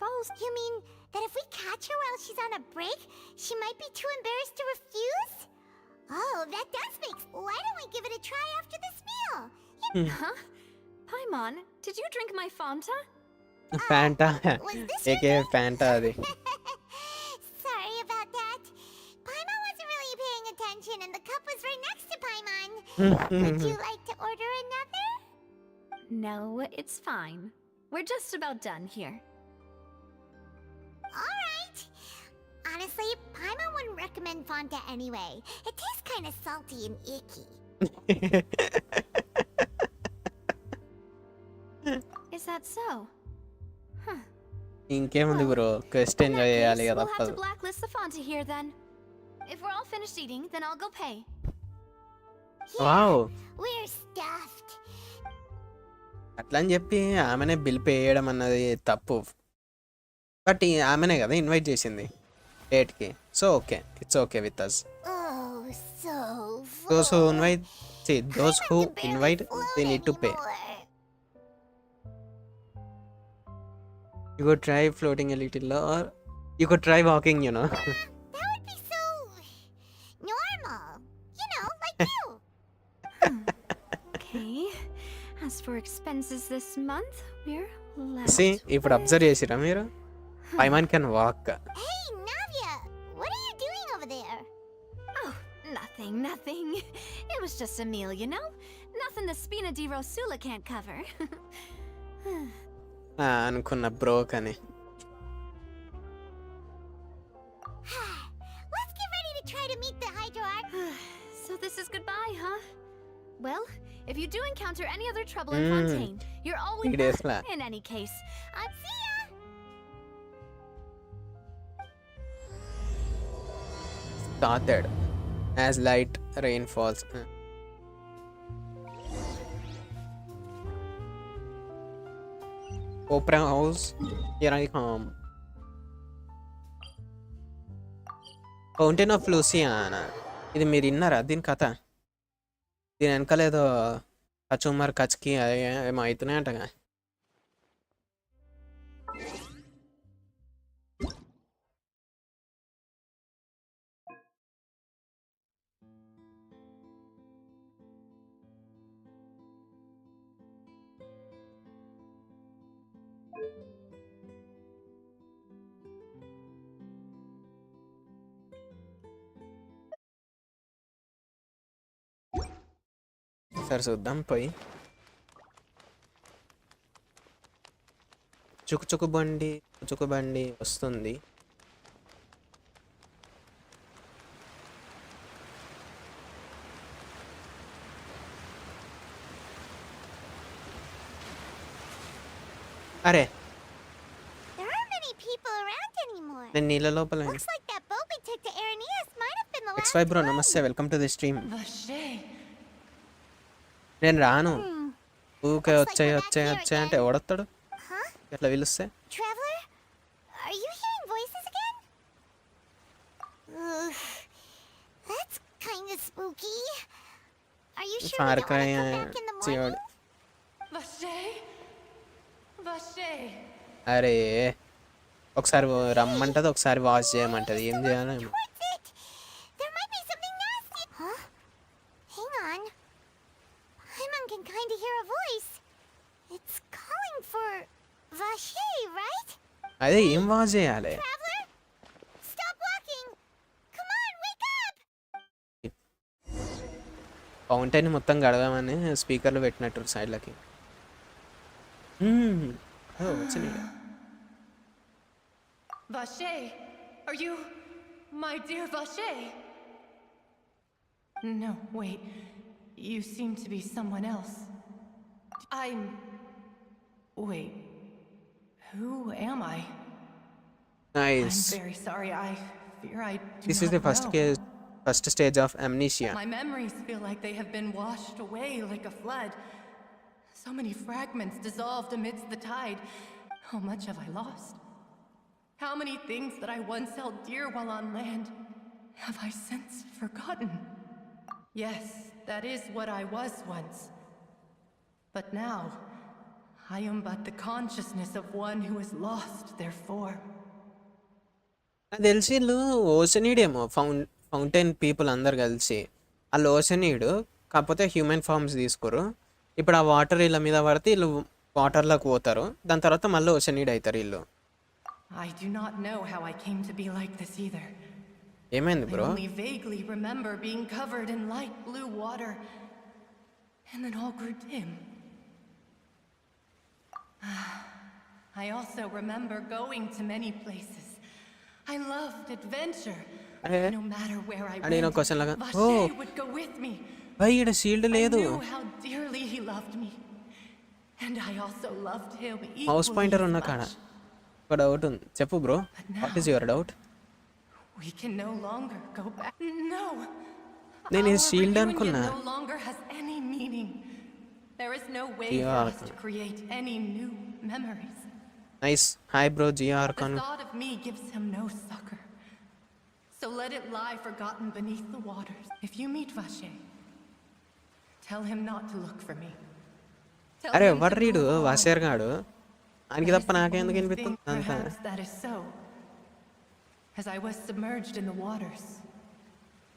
False? You mean that if we catch her while she's on a break, she might be too embarrassed to refuse? Oh, that does make sense. Why don't we give it a try after this meal? Huh? Paimon, did you drink my Fanta? Fanta Was this AK Fanta అది. Sorry about that. Paimon wasn't really paying attention and the cup was right next to Paimon. Would you like to order another? No, it's fine. We're just about done here. Alright. Honestly, Paimon wouldn't recommend Fanta anyway. It tastes kind of salty and icky. Is that so? ఇంకేముంది bro, quest In that enjoy చేయాలి case, కదా we'll have to తప్పదు. blacklist the Fanta here then. If we're all finished eating, then I'll go pay. Wow, We're stuffed. అట్లా అని చెప్పి ఆమెనే bill pay చేయడం అన్నది తప్పు. బట్ ఆమెనే కదా ఇన్వైట్ చేసింది డేట్కి. So okay, it's okay with us. Oh, so full. Those who invite, see, those I'm who not barely invite, they need to pay. anymore. You could try floating a little, or you could try walking, you know. That would be so normal. You know, like you. Okay. As for expenses this month, we're left. See, ఇప్పుడు observe చేసిరా మీరు, ఐమాన్ can walk. Hey, Navia, what are you doing over there? Oh, nothing. It was just a meal, you know? Nothing the Spina di Rosula can't cover. అనుకున్న broke అని. Let's get ready to try to meet the Hydro Arc. So this is goodbye, huh? Well, if you do encounter any other trouble in Fontaine, you're always... 3 days la. In any case, I'll see ya. Started as light rain falls. Opera house, here I come. Fountain of Louisiana, ఇది మీరు విన్నారా దీని కథ? దీని వెనకాల ఏదో కచుమర్ కచ్కి ఏమో అవుతున్నాయంటగా. సరే చూద్దాం పోయి. చుకు బండి వస్తుంది. అరే There aren't many people around anymore. నేను నీళ్ళ లోపల. Looks like that boat we took to Araneas might have been the last XY bro one. నమస్తే, వెల్కమ్ టు ది స్ట్రీమ్. నేను రాను, ఊకే వచ్చాయి అంటే ఎవడొస్తాడు Huh? ఎట్లా పిలుస్తే? Traveler? spooky. Are you sure Far we don't want Cry to come back in the morning? Vache? Vache? అరే ఒకసారి రమ్మంటది, ఒకసారి వాష్ చేయమంటది. ఏం చేయాలో ఏమో. Towards it! There might be something nasty. Huh? Hang on. Paimon can kind of hear a voice. It's calling for Vache, right? అదే ఏం wash చేయాలి? Traveler? Stop walking! Come on, wake up! Fountain మొత్తం గడవమని స్పీకర్లు పెట్టినట్టు సైడ్లకి. వచ్చినాయి. Vache, are you my dear Vache? No, wait. You seem to be someone else. Wait. Who am I? Nice. I'm very sorry. I fear I do This is not the know. first stage of amnesia. My memories feel like they have been washed away like a flood. So many fragments dissolved amidst the tide. How much have I lost? How many things that I once held dear while on land have I since forgotten? Yes, that is what I was once. But now, I am but the consciousness of one who is lost, therefore. నాకు తెలిసి వీళ్ళు ఓషనీడ్ ఏమో, fountain people అందరు కలిసి వాళ్ళు ఓషనీడు, కాకపోతే human forms తీసుకోరు. ఇప్పుడు ఆ వాటర్ వీళ్ళ మీద పడితే వీళ్ళు వాటర్లోకి పోతారు, దాని తర్వాత మళ్ళీ ఓషనీడ్ అవుతారు వీళ్ళు. I do not know how I came to be like this either. ఏమైంది I bro? only vaguely remember being covered in light blue water, and then all grew dim. I also remember going to many places. I loved adventure. అరే No matter where I అడిగిన went, question లాగా, ఓ Vache would go with me. భయ్ ఈడ shield I లేదు. knew how dearly he loved me, and I also loved him mouse equally pointer as ఉన్న కాడ much. ఒక doubt ఉంది, చెప్పు bro. What is your doubt? We can no longer go back. No. నేను Our ఇది shield reunion అనుకున్నా. no longer has any meaning. There is no way for Yeah. us to create any new memories. Nice. Hi bro జిఆర్ The కాను. thought of me gives him no succor. So let it lie forgotten beneath the waters. If you meet Vache, tell him not to look for me. Tell అరే him to ఎవరు read move on. వాసేర్ గాడు, ఆయనకి That తప్ప is the నాకెందుకు only వినిపిస్తుంది thing, అంతా? perhaps that is so. As I was submerged in the waters,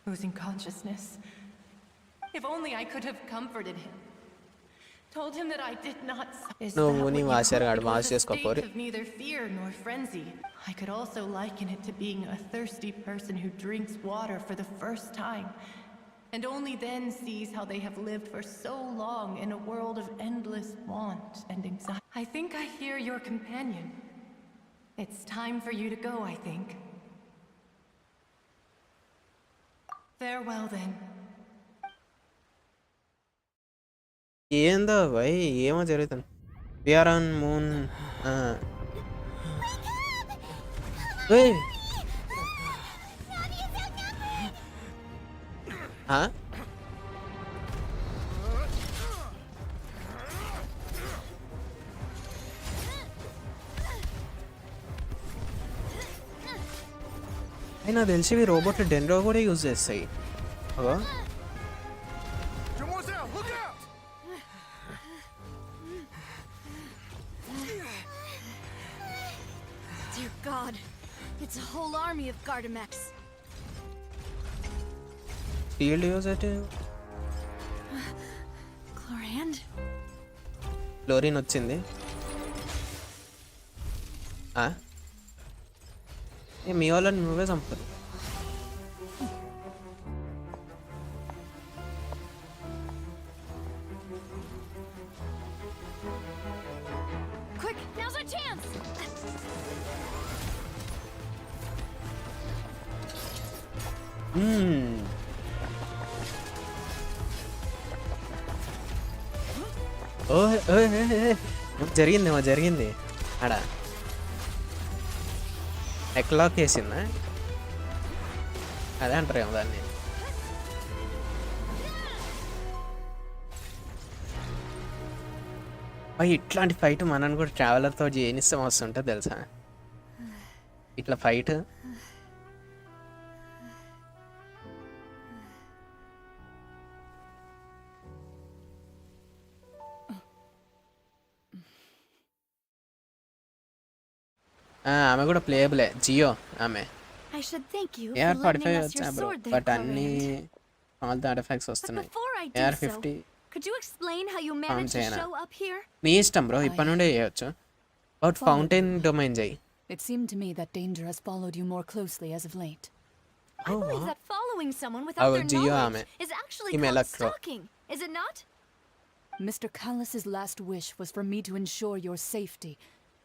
losing consciousness. If only I could have comforted him. Told him that I did not. Is No, that what నీ you వాసేర్ call- గాడు it was wash a చేసుకోపోరి. state of neither fear nor frenzy. I could also liken it to being a thirsty person who drinks water for the first time, and only then sees how they have lived for so long in a world of endless want and anxiety. I think I hear your companion. It's time for you to go, I think. Farewell then. ఏందో భయ్, ఏమో జరుగుతుంది. We are on moon. అయినా తెలిసి ఇవి రోబోట్లు డెన్రో కూడా use చేస్తాయి. అగో Dear God, it's a whole army of Gardamex. Field use అయితే Chlorand? క్లోరిన్ వచ్చింది. మీ వాళ్ళని నువ్వే చంపుతారు. Quick, now's our chance! జరిగింది ఆడ ఎక్లాక్ వేసిందా, అదే అంటారేమో దాన్ని. ఇట్లాంటి ఫైట్ మనని కూడా ట్రావెలర్తో చేయనిస్తే వస్తుంటుంది తెలుసా, ఇట్లా ఫైట్. ఆమె కూడా ప్లేయబులే జియో ఆమె. I should thank you for AR 45 lending us వచ్చా your bro, sword there, but అన్ని Clorand. All the artefacts But వస్తున్నాయి. before I AR do so, 50 could you explain how you managed to చేయనా? show up here? నీ ఇష్టం bro, ఇప్పటి నుండే చేయొచ్చు. But fountain domain చేయి. It seemed to me that danger has followed you more closely as of late. I believe that following someone without their Gio knowledge ame. is actually Ime called electro. stalking, is it not? Mr. Callus's last wish was for me to ensure your safety,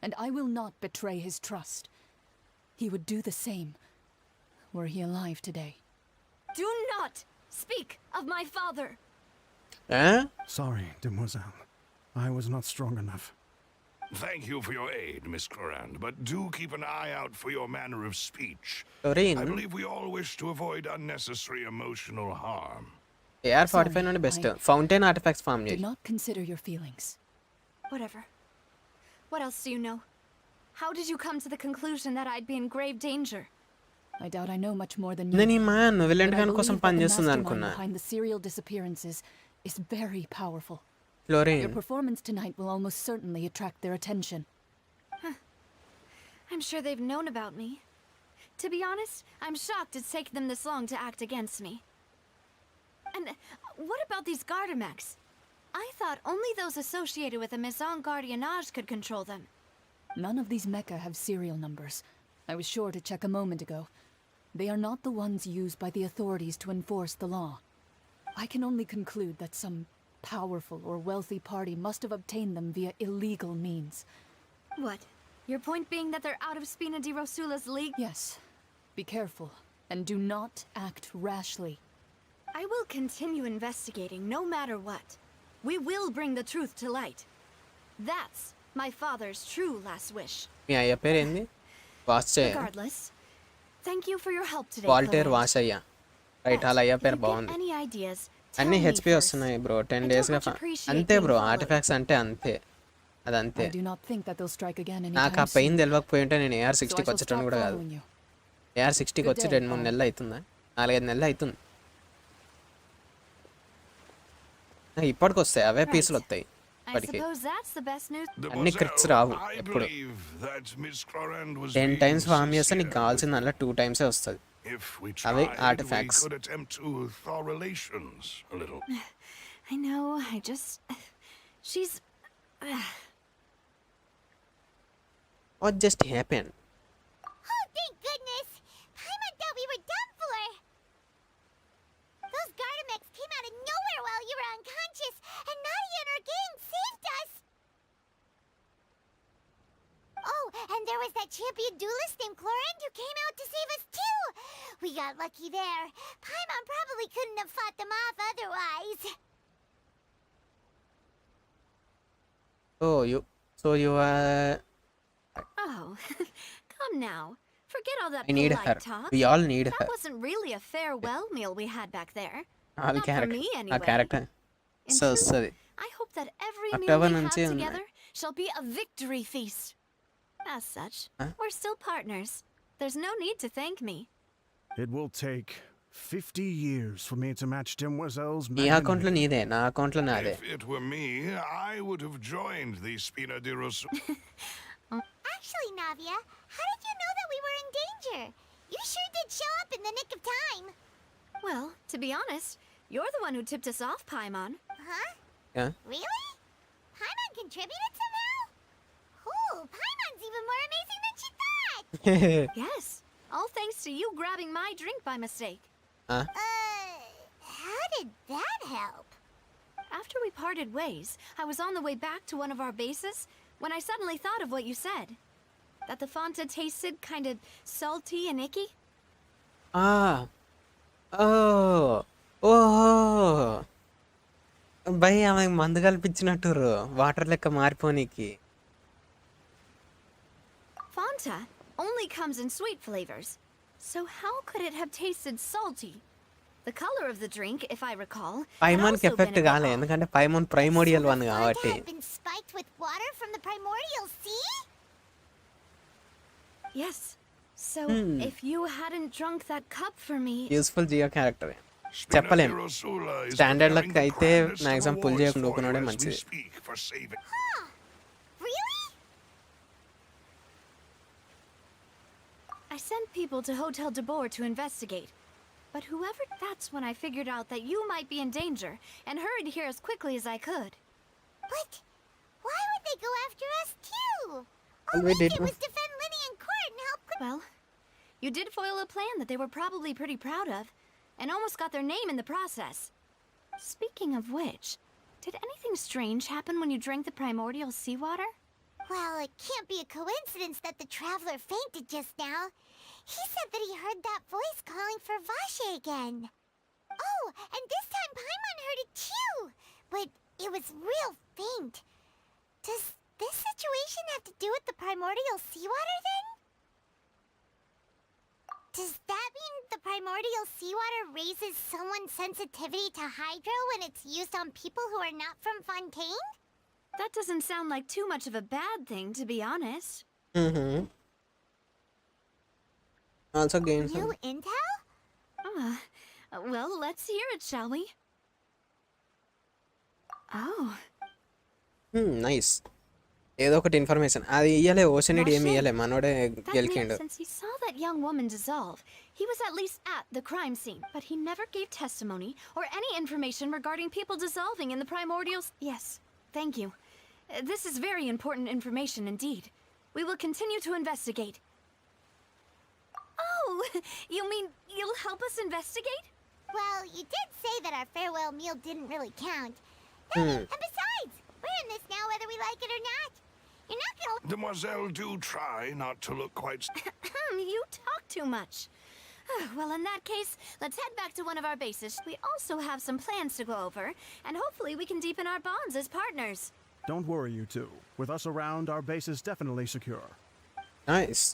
and I will not betray his trust. He would do the same, were he alive today. Do not speak of my father. Sorry, demoiselle. I was not strong enough. Thank you for your aid, Miss Clorand, but do keep an eye out for your manner of speech. Doreen, I believe we all wish to avoid unnecessary emotional harm. AR 45 నుండి best. Fountain artifacts farm Did చేయి. not consider your feelings. Whatever. What else do you know? How did you come to the conclusion that I'd be in grave danger? I doubt I know much more than you. నేను ఈ man విలెంట్ but I గాని కోసం believe that పని the చేస్తుంది mastermind అనుకున్నా. behind the serial disappearances is very powerful. Your fluorine performance tonight will almost certainly attract their attention. I'm sure they've known about me. To be honest, I'm shocked it's taken them this long to act against me. And what about these Gardamex? I thought only those associated with the Maison Gardiennage could control them. None of these mecha have serial numbers. I was sure to check a moment ago. They are not the ones used by the authorities to enforce the law. I can only conclude that some powerful or wealthy party must have obtained them via illegal means. What? Your point being that they're out of Spina di Rosula's league? Yes. Be careful and do not act rashly. I will continue investigating no matter what. We will bring the truth to light. That's my father's true last wish. మీ అయ్య పేరు ఏంది? Vasayya. Regardless, thank you for your help today. Walter Clorand. Vasayya. Right, వాళ్ళ అయ్య If పేరు you get బాగుంది. any ideas, అన్ని tell me HP first. వస్తున్నాయి బ్రో. 10 I days don't గా much appreciate అంతే being బ్రో, followed. ఆర్టిఫాక్ట్స్ అంటే అంతే. అదంతే. I do not think that they'll strike again నాకు ఆ anytime పెయిన్ soon. తెలియకపోయి ఉంటే నేను AR So I 60కి shall వచ్చేటోని stop కూడా కాదు. following you. AR 60కి వచ్చి Good day, 2-3 Paul. నెలలు అవుతుందా? 4-5 నెలలు అవుతుంది. ఇప్పటికి వస్తాయి అవే పీసులు వస్తాయి I ఇప్పటికి. suppose that's the best news. అన్ని క్రిప్స్ Demoiselle, రావు I ఎప్పుడు. believe that Miss Clorand was 10 being times form చేస్తే నీకు sincere. కావాల్సిన దాంట్లో 2 times వస్తుంది. If we అవి tried, artifacts. we could attempt to thaw relations a little. I know, she's... What just happened? Oh, thank goodness! Paimon thought we were done for! Those Gardamex came out of nowhere while you were unconscious, and Nadia and her gang saved us! Oh, and there was that champion duelist named Clorand who came out to save us too! We got lucky there. Paimon probably couldn't have fought them off otherwise. So you are... Oh, come now. Forget all that I need polite her. talk. We all need her. That wasn't really a farewell meal we had back there. All Not for character. me, ఆ anyway. Character In so truth, వస్తుంది. I hope that every meal October we have నుంచి ఉన్నాయి. together shall be a victory feast. As such, Huh? we're still partners. There's no need to thank me. It will take 50 years for me to match Demoiselle's నీ అకౌంట్లో magnanimity. నీదే, నా అకౌంట్లో నాదే. If it were me, I would have joined the Spina di Rosula. Actually, Navia, how did you know that we were in danger? You sure did show up in the nick of time. Well, to be honest, you're the one who tipped us off, Paimon. Huh? Yeah. Really? Paimon contributed somehow? Ooh, Paimon's even more amazing than she thought! Yes, all thanks to you grabbing my drink by mistake. How did that help? After we parted ways, I was on the way back to one of our bases when I suddenly thought of what you said. That the Fanta tasted kind of salty and icky. ఓహో భయ్ ఆమె మందు కల్పించినట్టు water లెక్క మారిపోనీకి. Fanta only comes in sweet flavors. So how could it have tasted salty? The color of the drink, if I recall, had పైమాన్కి also been effect a bit కాలే, off. ఎందుకంటే పైమాన్ primordial one Fanta కాబట్టి. had been spiked with water from the primordial sea? Yes. So if you hadn't drunk that cup for me, useful geo character. Spina చెప్పలేం. di Rosula is Standard preparing లెక్క the అయితే grandest of maximum pull awards చేయకుండా for ఊరుకున్నాడే you as we మంచిది. speak for saving. Really? I sent people to Hotel de Boer to investigate. But whoever... That's when I figured out that you might be in danger, and hurried here as quickly as I could. But why would they go after us too? All Well, we we did. did was defend Linny in court and help. Well, you did foil a plan that they were probably pretty proud of, and almost got their name in the process. Speaking of which, did anything strange happen when you drank the primordial seawater? Well, it can't be a coincidence that the traveler fainted just now. He said that he heard that voice calling for Vache again. Oh, and this time Paimon heard it too, but it was real faint. Does this situation have to do with the primordial seawater then? Does that mean the primordial seawater raises someone's sensitivity to hydro when it's used on people who are not from Fontaine? That doesn't sound like too much of a bad thing, to be honest. Mm-hmm. Also gained New some. intel? Well, let's hear it, shall we? Oh, nice ఏదో ఒకటి information అది ఇయ్యలే ఓషనిడ్ ఏమి ఇయ్యలే మనోడే that గెలికిండు means since he saw that young woman dissolve, he was at least at the crime scene, but he never gave testimony or any information regarding people dissolving in the primordials. Yes, thank you. This is very important information indeed. We will continue to investigate. Oh, you mean you'll help us investigate? Well, you did say that our farewell meal didn't really count. And besides, we're in this now whether we like it or not. You're not gonna... Demoiselle, do try not to look quite... You talk too much. Well, in that case, let's head back to one of our bases. We also have some plans to go over, and hopefully we can deepen our bonds as partners. Don't worry, you two. With us around, our base is definitely secure. Nice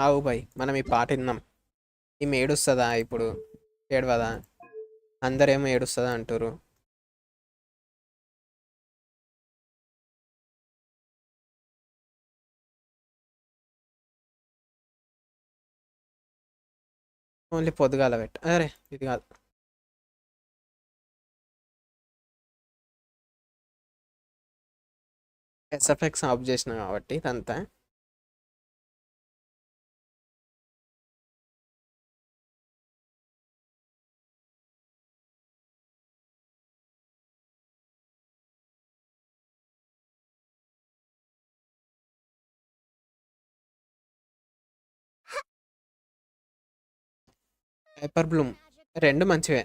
ఆవు bye మనం ఈ పాట విన్నాం ఈమె ఏడుస్తుందా ఇప్పుడు ఏడవదా అందరేమో ఏడుస్తుందా అంటారు only పొద్దుగాల పెట్ట అరే ఇది కాదు ఎస్ఎఫ్ఎక్స్ ఆఫ్ చేసిన కాబట్టి ఇదంతా హైపర్ బ్లూమ్ రెండు మంచివే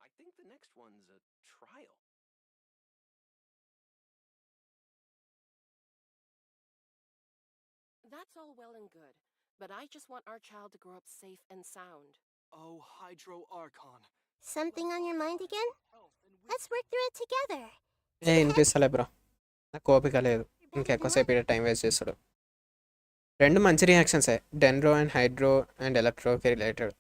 I think the next one's a trial. That's all well and good, but I just want our child to grow up safe and sound. Oh, Hydro Archon. Something on your mind again? Let's work through it together. ఏ వినిపిస్తలే bro నాకు ఓపిక లేదు ఇంకెక్కువసేపు ఇక్కడ time waste చేస్తాడు రెండు మంచి రియాక్షన్సే డెన్రో అండ్ హైడ్రో అండ్ ఎలక్ట్రోకి రిలేటెడ్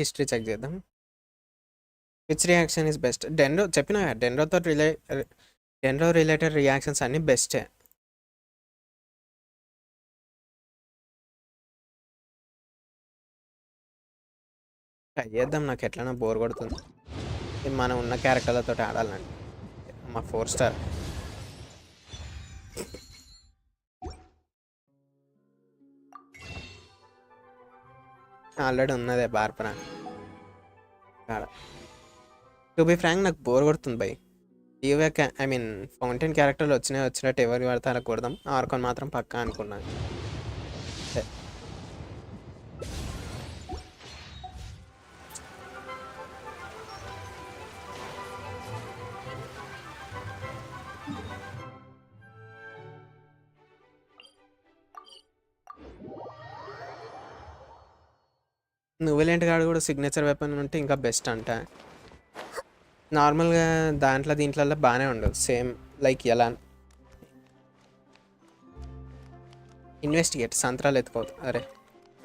హిస్టరీ చెక్ చేద్దాం which reaction is best dendro చెప్పిన డెన్రో రిలేటెడ్ రియాక్షన్స్ అన్నీ బెస్టే ట్రై చేద్దాం నాకు ఎట్లైనా బోర్ కొడుతుంది ఇది మనం ఉన్న క్యారెక్టర్లతో ఆడాలండి మా 4 స్టార్ ఆల్రెడీ ఉన్నదే బార్పరా ఆడ టు బి ఫ్రాంక్ నాకు బోర్ కొడుతుంది బై ఇవే ఐ మీన్ ఫౌంటైన్ క్యారెక్టర్లు వచ్చినట్టు ఎవరికి పడితే అలా కొడదాం ఆర్కాన్ మాత్రం పక్కా అనుకున్నాను నువ్వులేంటి కాడ కూడా సిగ్నేచర్ వెపన్ ఉంటే ఇంకా బెస్ట్ అంట. నార్మల్గా దీంట్లో బాగానే ఉండదు, సేమ్ లైక్ ఎలా ఇన్వెస్టిగేట్ సంత్రాలు ఎత్తుకోవద్దు. అరే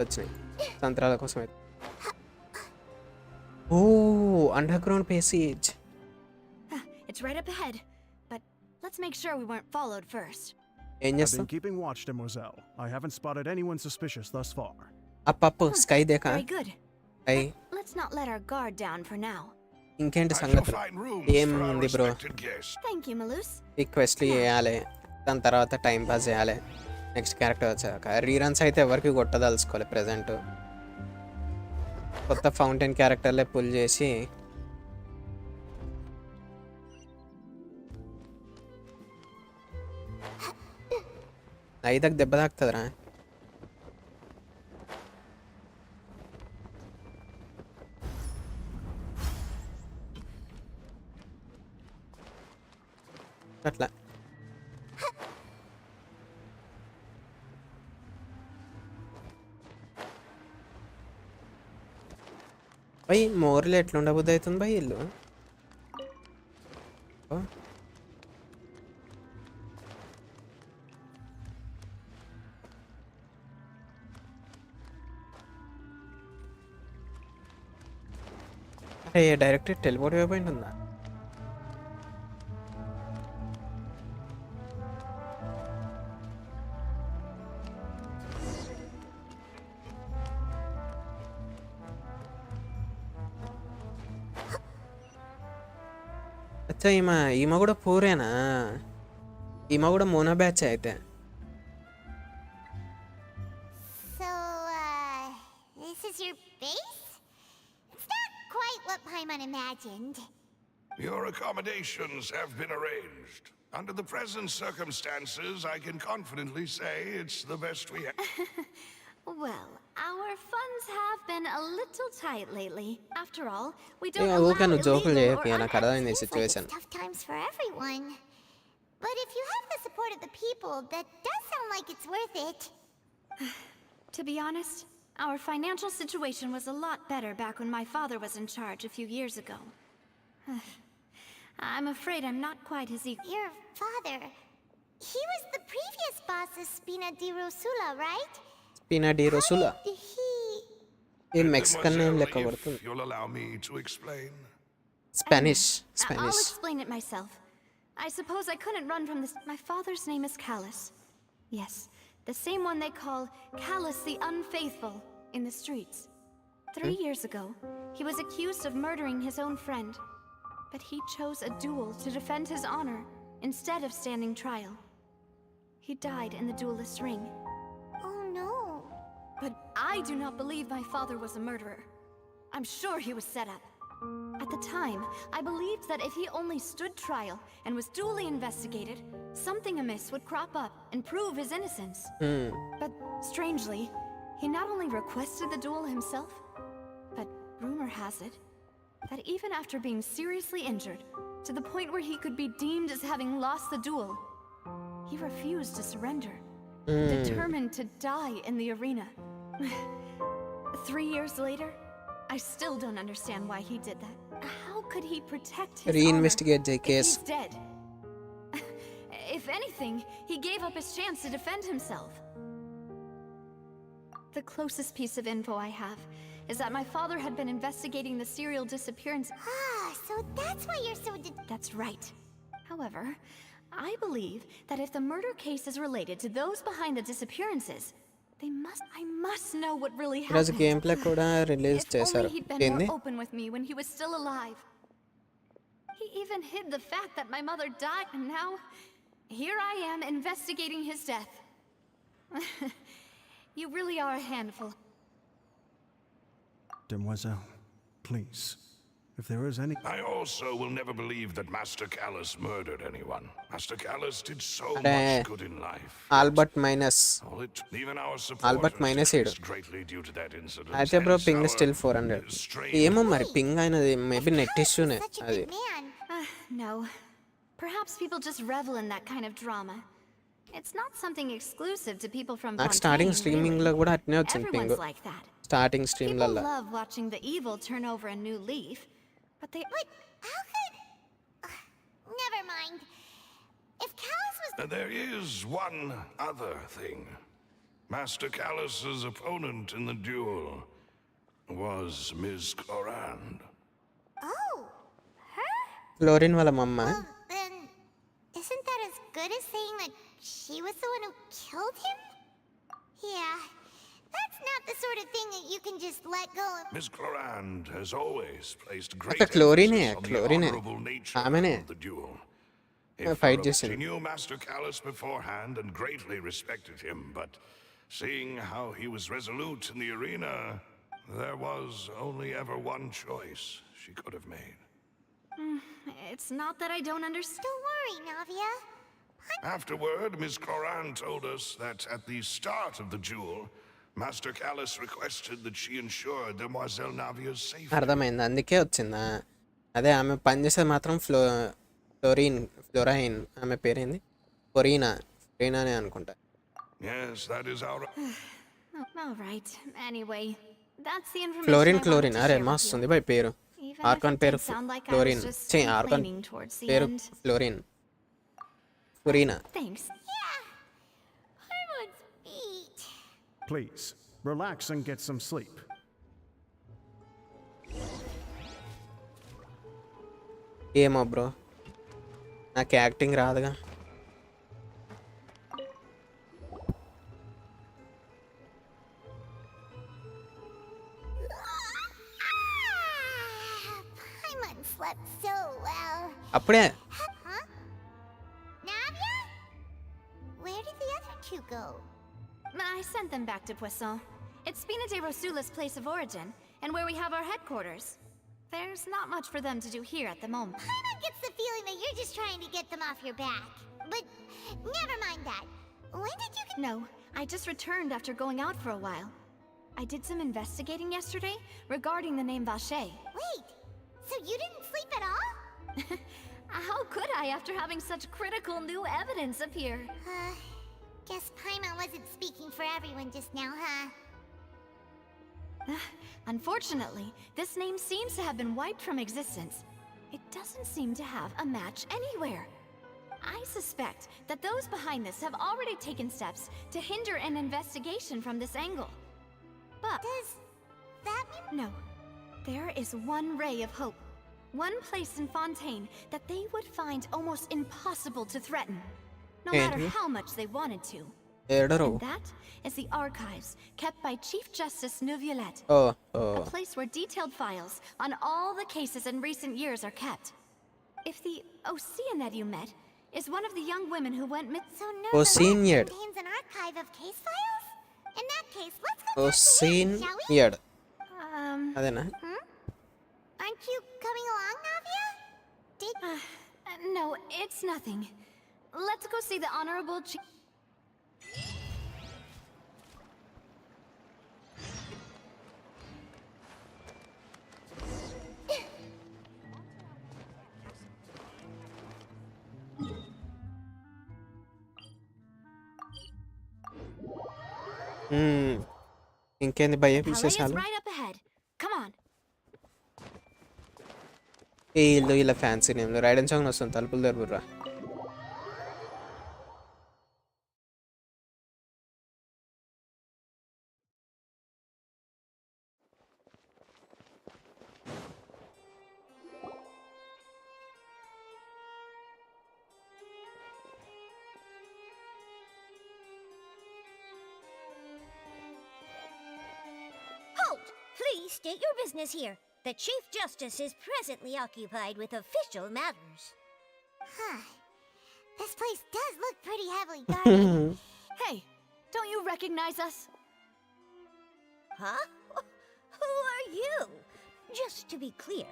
వచ్చినాయి సంత్రాల కోసం ఓ underground passage. It's right up ahead, but let's make sure we weren't followed first. ఏం I've చేస్తాం? been keeping watch, Demoiselle. I haven't spotted anyone suspicious thus far. అప్పప్పు స్కై దేకా Very good. అయ్ Let's not let our guard down for now. ఇంకేంటి I shall సంగతులు? find rooms ఏం for our ఉంది bro? respected guest. Thank you, Malus. ఈ క్వెస్ట్లు చేయాలి, దాని తర్వాత టైం పాస్ చేయాలి. నెక్స్ట్ క్యారెక్టర్ వచ్చాక రీరన్స్ అయితే ఎవరికి కొట్టదలుచుకోవాలి. ప్రజెంట్ కొత్త ఫౌంటైన్ క్యారెక్టర్లే పుల్ చేసి ఐదకు దెబ్బ తాకుతుందిరా. అట్లా భయ్ మోర్లు ఎట్లా ఉండబుద్ధి అవుతుంది భయ్ ఇల్లు. ఓ. అరే డైరెక్ట్ టెలిపోర్ట్ అయిపోయింది ఉందా? అచ్చా ఈమె కూడా పూరేనా? ఈమె కూడా మోనా బ్యాచ్ అయితే. So, this is your base? It's not quite what Paimon imagined. Your accommodations have been arranged. Under the present circumstances, I can confidently say it's the best we have. Well, our funds have been a little tight lately. After all, we Yeah, don't who allow can joke illegal with or you? unethical. in this Seems like situation. it's tough times for everyone. But if you have the support of the people, that does sound like it's worth it. To be honest, our financial situation was a lot better back when my father was in charge a few years ago. I'm afraid I'm not quite his equal. Your father, he was the previous boss of Spina di Rosula, right? Spina di Rosula. How did he... ఈ Mexican name లెక్క Mademoiselle, కొడుతుంది. if you'll allow me to explain. Spanish I'll Spanish. explain it myself. I suppose I couldn't run from this. My father's name is Callus. Yes, the same one they call Callus the Unfaithful in the streets. 3 years ago, he was accused of murdering his own friend. But he chose a duel to defend his honor instead of standing trial. He died in the duelist's ring. Oh no. But I do not believe my father was a murderer. I'm sure he was set up. At the time, I believed that if he only stood trial and was duly investigated, something amiss would crop up and prove his innocence. But strangely, he not only requested the duel himself, but rumor has it that even after being seriously injured, to the point where he could be deemed as having lost the duel, he refused to surrender, determined to die in the arena. 3 years later, I still don't understand why he did that. How could he protect his Reinvestigate the honor if case. he's dead? If anything, he gave up his chance to defend himself. The closest piece of info I have is that my father had been investigating the serial disappearance. Ah, so that's why you're so That's right. However, I believe that if the murder case is related to those behind the disappearances, I must know what really ఈరోజు happened. Game play కూడా release If చేశారు. only he'd been ఏంది? more open with me when he was still alive. He even hid the fact that my mother died, and now here I am investigating his death. You really are a handful. Demoiselle, please, if there is any... I also will never believe that Master Callus murdered anyone. Master Callus did so Are- much good in life. Albert minus. Even our Albert supporters minus decreased greatly due to that incident. అయితే bro Hence ping our still 400. strange- ఏమో మరి ping అయినది maybe net ఇష్యూనే such a అది. good man. No. Perhaps people just revel in that kind of drama. It's not something exclusive to people from నాకు starting Fontaine, streaming really. లో కూడా అట్నే వచ్చింది ping. Everyone's like that. Starting People స్ట్రీమ్లల్లో. love watching the evil turn over a new leaf, but they. But how could... never mind. If Callus was... There is one other thing. Master Callus's opponent in the duel was Ms. Clorand. Oh, her? Fluorine వాళ్ళ మమ్మ. Well, then, isn't that as good as saying that she was the one who killed him? Yeah, that's not the sort of thing that you can just let go of. Ms. Clorand has always placed great అక్క క్లోరినే emphasis on the క్లోరినే honorable nature ఆమెనే of the duel. Fight She చేసింది. knew Master Callus beforehand and greatly respected him, but seeing how he was resolute in the arena, there was only ever one choice she could have made. It's not that I don't understand. Don't worry, Navia. Afterward, Ms. Clorand told us that at the start of the duel, Master Callus requested that she ensure Demoiselle Navia's safety. అర్థమైంది, అందుకే వచ్చిందా. అదే ఆమె పనిచేసేది మాత్రం fluorine. ఆమె పేరేంది? ఫొరీనానే అనుకుంటా. Yes, that is our... All right. Anyway, that's the information Florin I wanted to అరే share with మస్తుంది you. బై పేరు. Even if ఆర్కాన్ it పేరు did sound like I Florin. was just Archon complaining towards the పేరు end. Florin. ఫొరీనా. Thanks. Yeah, Paimon's beat. Please, relax and get some sleep. ఏమో bro, నాకు acting రాదుగా. Paimon slept so well. అప్పుడే Huh? Navia? Where did the other two go? I sent them back to Poisson. It's Spina de Rosula's place of origin, and where we have our headquarters. There's not much for them to do here at the moment. Paimon gets the feeling that you're just trying to get them off your back. But never mind that. When did you get... No, I just returned after going out for a while. I did some investigating yesterday regarding the name Vache. Wait, so you didn't sleep at all? How could I after having such critical new evidence appear? Guess Paimon wasn't speaking for everyone just now, huh? Unfortunately, this name seems to have been wiped from existence. It doesn't seem to have a match anywhere. I suspect that those behind this have already taken steps to hinder an investigation from this angle. But Does that mean... no, there is one ray of hope. One place in Fontaine that they would find almost impossible to threaten, no matter Andrew? how much they wanted to. ఏడరు. And that is the archives kept by Chief Justice Neuvillette. Oh A place where detailed files on all the cases in recent years are kept. If the Oceanid you met is one of the young women who went So Oceanid. contains an archive of case files? In that case, let's go oh talk to him, సీన్ shall we? ఇయడ్ అదేనా? Aren't you coming along, Navia? Did... no, it's nothing. Let's go see the Honorable Chief. ఇంకేంది భయ్య Palais is విశేషాలు? right up ahead. Come on. ఏ ఇల్లు ఇలా fancy నేమ్లు రైడన్ song వస్తుంది, తలుపులు తెరుపురా. Halt! Please state your business here. The Chief Justice is presently occupied with official matters. Huh. This place does look pretty heavily guarded. Hey, don't you recognize us? Huh? Who are you? Just to be clear,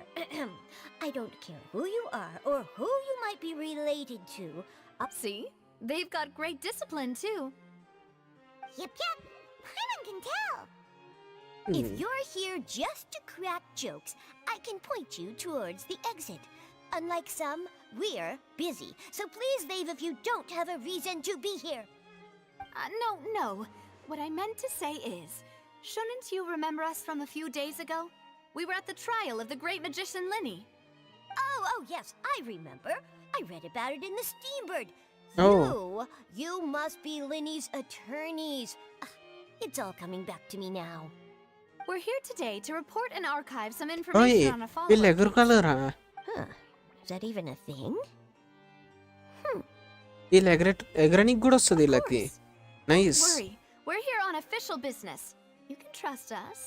I don't care who you are or who you might be related to. See? They've got great discipline, too. Yep. Paimon can tell. If you're here just to crack jokes, I can point you towards the exit. Unlike some, we're busy, so please leave if you don't have a reason to be here. No. What I meant to say is, Shouldn't you remember us from a few days ago? We were at the trial of the great magician Linny. Oh, yes, I remember. I read about it in the Steambird. Oh. You must be Linny's attorneys. It's all coming back to me now. We're here today to report and archive some ఓయ్ information on a వీళ్ళు follow-up. ఎగురుకోలేరా? Huh. Is that even a thing? వీళ్ళు ఎగరనికి కూడా వస్తుంది Of వీళ్ళకి. course. Nice. Worry. We're here on official business. You can trust us.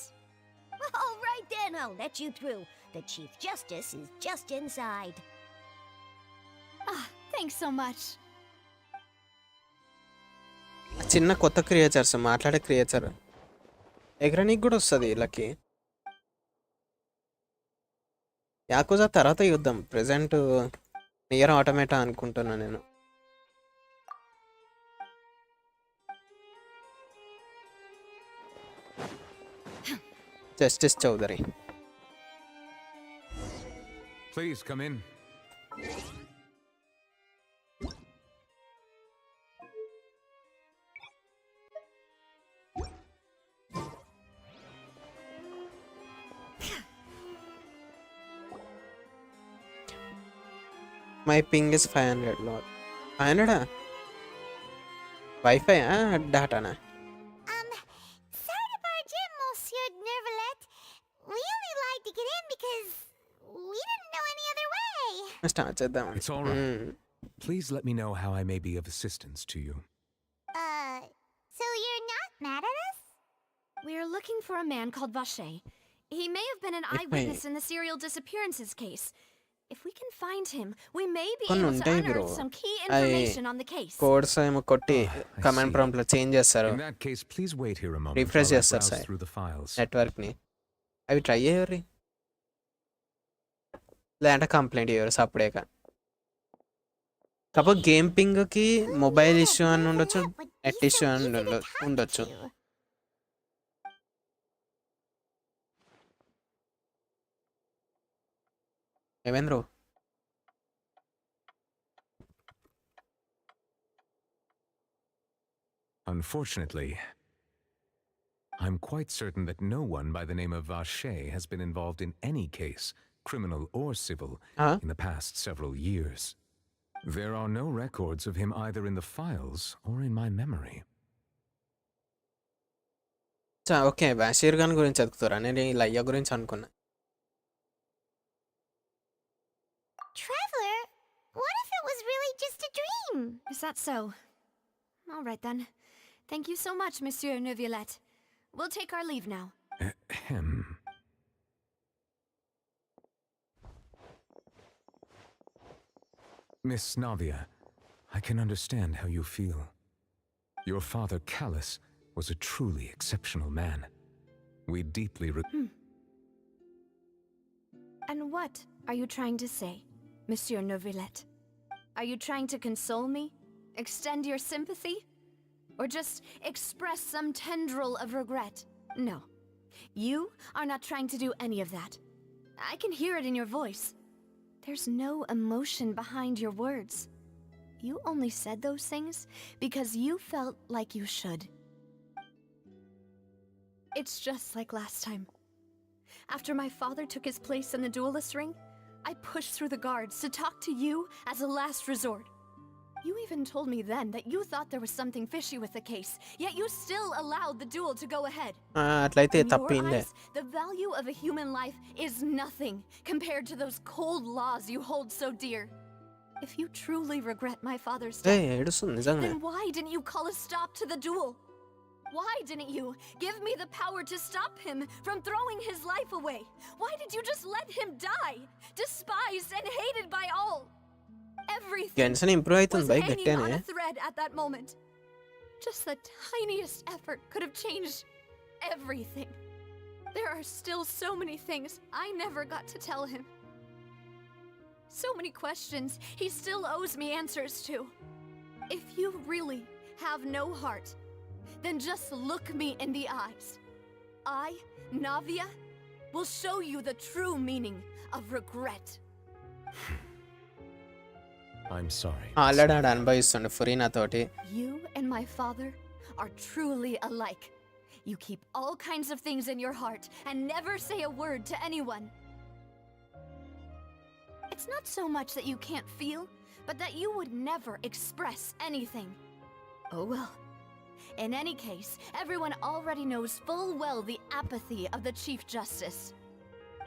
All right then, I'll let you through. The Chief Justice is just inside. Thanks so much. చిన్న కొత్త creatures మాట్లాడే creature ఎగరనికి కూడా వస్తుంది వీళ్ళకి. యాకుజా తర్వాత యుద్ధం present near Automata అనుకుంటున్నా నేను. Justice Chaudhary. Please come in. My ping is 500 లాట్. 500 వైఫై డాటానా? Sorry to barge in, Monsieur Nervalet. We only like to get in because we didn't know any other way. Start చేద్దాం. It's all right. Please let me know how I may be of assistance to you. So you're not mad at us? We're looking for a man called Vache. He may have been an eyewitness in the serial disappearances case. If we can find him, we may be కొన్ని able to ఉంటాయి bro. unearth some key information on the case. Codes ఏమో కొట్టి I command see. Prompt లో change చేస్తారు In that case, please wait here a moment Refresh while I చేస్తారు browse sir through the files. Network ని. అవి try చేయరు లేదంటే complaint చేయరు సపరేట్గా. కాకపోతే గేమ్ పింగ్ కి మొబైల్ ఇష్యూ అని ఉండొచ్చు, నెట్ ఇష్యూ అని ఉండొచ్చు. ఏమేంద్రు? Unfortunately, I'm quite certain that no one by the name of Vache has been involved in any case, criminal or civil, in the past several years. There are no records of him either in the files or in my memory. Okay Basheer Khan గురించి చదువుతారా? నేను ఈ లయ్య గురించి అనుకున్నా. Traveler, what if it was really just a dream? Is that so? All right then. Thank you so much, Monsieur Neuvillette. We'll take our leave now. Ahem. Miss Navia, I can understand how you feel. Your father, Callus, was a truly exceptional man. We deeply And what are you trying to say, Monsieur Neuvillette? Are you trying to console me? Extend your sympathy? Or just express some tendril of regret? No. You are not trying to do any of that. I can hear it in your voice. There's no emotion behind your words. You only said those things because you felt like you should. It's just like last time. After my father took his place in the duelist ring, I pushed through the guards to talk to you as a last resort. You even told me then that you thought there was something fishy with the case, yet you still allowed the duel to go ahead. అట్లయితే In తప్పు your ఏంలే. eyes, the value of a human life is nothing compared to those cold laws you hold so dear. If you truly regret my father's death, ఏడుస్తుంది నిజంగా. then why didn't you call a stop to the duel? Why didn't you give me the power to stop him from throwing his life away? Why did you just let him die, despised and hated by all? Everything Genshin improve was అవుతుంది by hanging on గట్టిగానే. a thread at that moment. Just the tiniest effort could have changed everything. There are still so many things I never got to tell him. So many questions he still owes me answers to. If you really have no heart, then just look me in the eyes. I, Navia, will show you the true meaning of regret. I'm sorry. Already ఆడ అనుభవిస్తుండే ఫురీనా తోటి. You and my father are truly alike. You keep all kinds of things in your heart and never say a word to anyone. It's not so much that you can't feel, but that you would never express anything. Oh well. In any case, everyone already knows full well the apathy of the Chief Justice.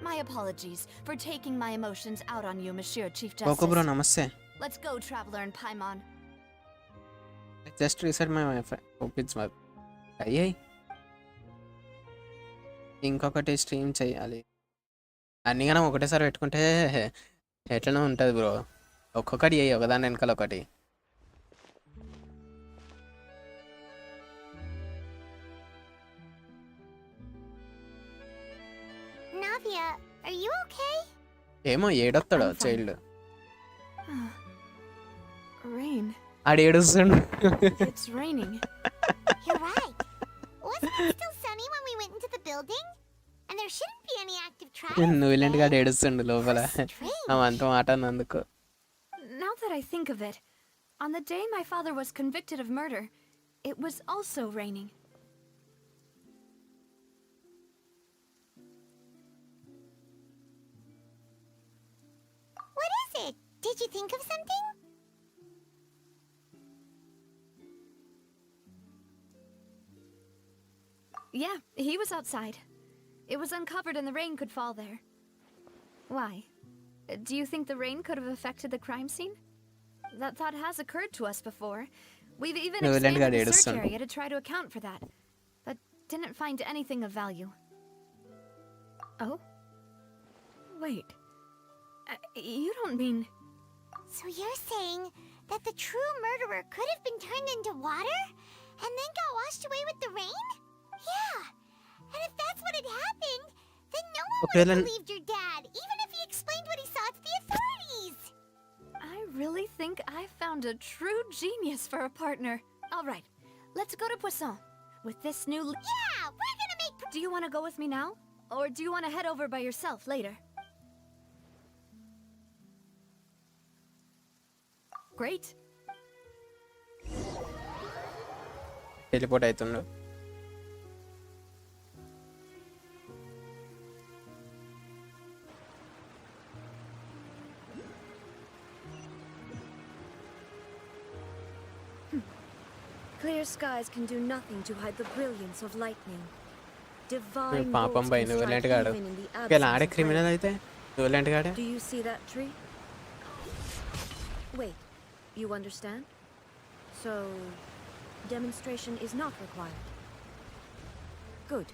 My apologies for taking my emotions out on you, Monsieur Chief okay Justice. Bro నమస్తే. Let's go, Traveler and Paimon. Just reset my wifi. ఓపిట్స్ మై అయ్యాయి. ఇంకొకటి stream చేయాలి. అన్నీ మనం ఒకటేసారి పెట్టుకుంటే ఎట్లనే ఉంటుంది బ్రో. ఒక్కొక్కటి అయ్యి ఒకదాని వెనకాల ఒకటి. Navia, are you okay? ఏమో ఏడొస్తాడు I'm fine. చైల్డ్. Rain. ఆడు ఏడుస్తుండు. It's raining. You're right. Wasn't it still sunny when we went into the building? And there shouldn't be any active traffic. నువ్వు ఇలాంటి కాదు ఏడుస్తుండు లోపల. Strange. అంత మాట అన్నందుకు. Now that I think of it, on the day my father was convicted of murder, it was also raining. What is it? Did you think of something? Yeah, he was outside. It was uncovered and the rain could fall there. Why? Do you think the rain could have affected the crime scene? That thought has occurred to us before. We've even No, expanded Lenga the search Edison. area to try to account for that, but didn't find anything of value. Oh? Wait. You don't mean... So you're saying that the true murderer could have been turned into water and then got washed away with the rain? Yeah. And if that's what had happened, then no one Okay, would have then- believed your dad, even if he explained what he saw to the authorities. I really think I found a true genius for a partner. All right, let's go to Poisson. With this new... Yeah, we're gonna make... Do you want to go with me now? Or do you want to head over by yourself later? Great. Teleport అవుతుండు. Clear skies can do nothing to hide the brilliance of lightning. Divine పాపం bolts pi can నువ్వు strike వెళ్ళేంటి గాడు. even in the ఇలా ఆడే absence of criminal rain. అయితే నువ్వు వెళ్ళేంటి గాడే. Do you see that tree? Wait, you understand? So, demonstration is not required. Good.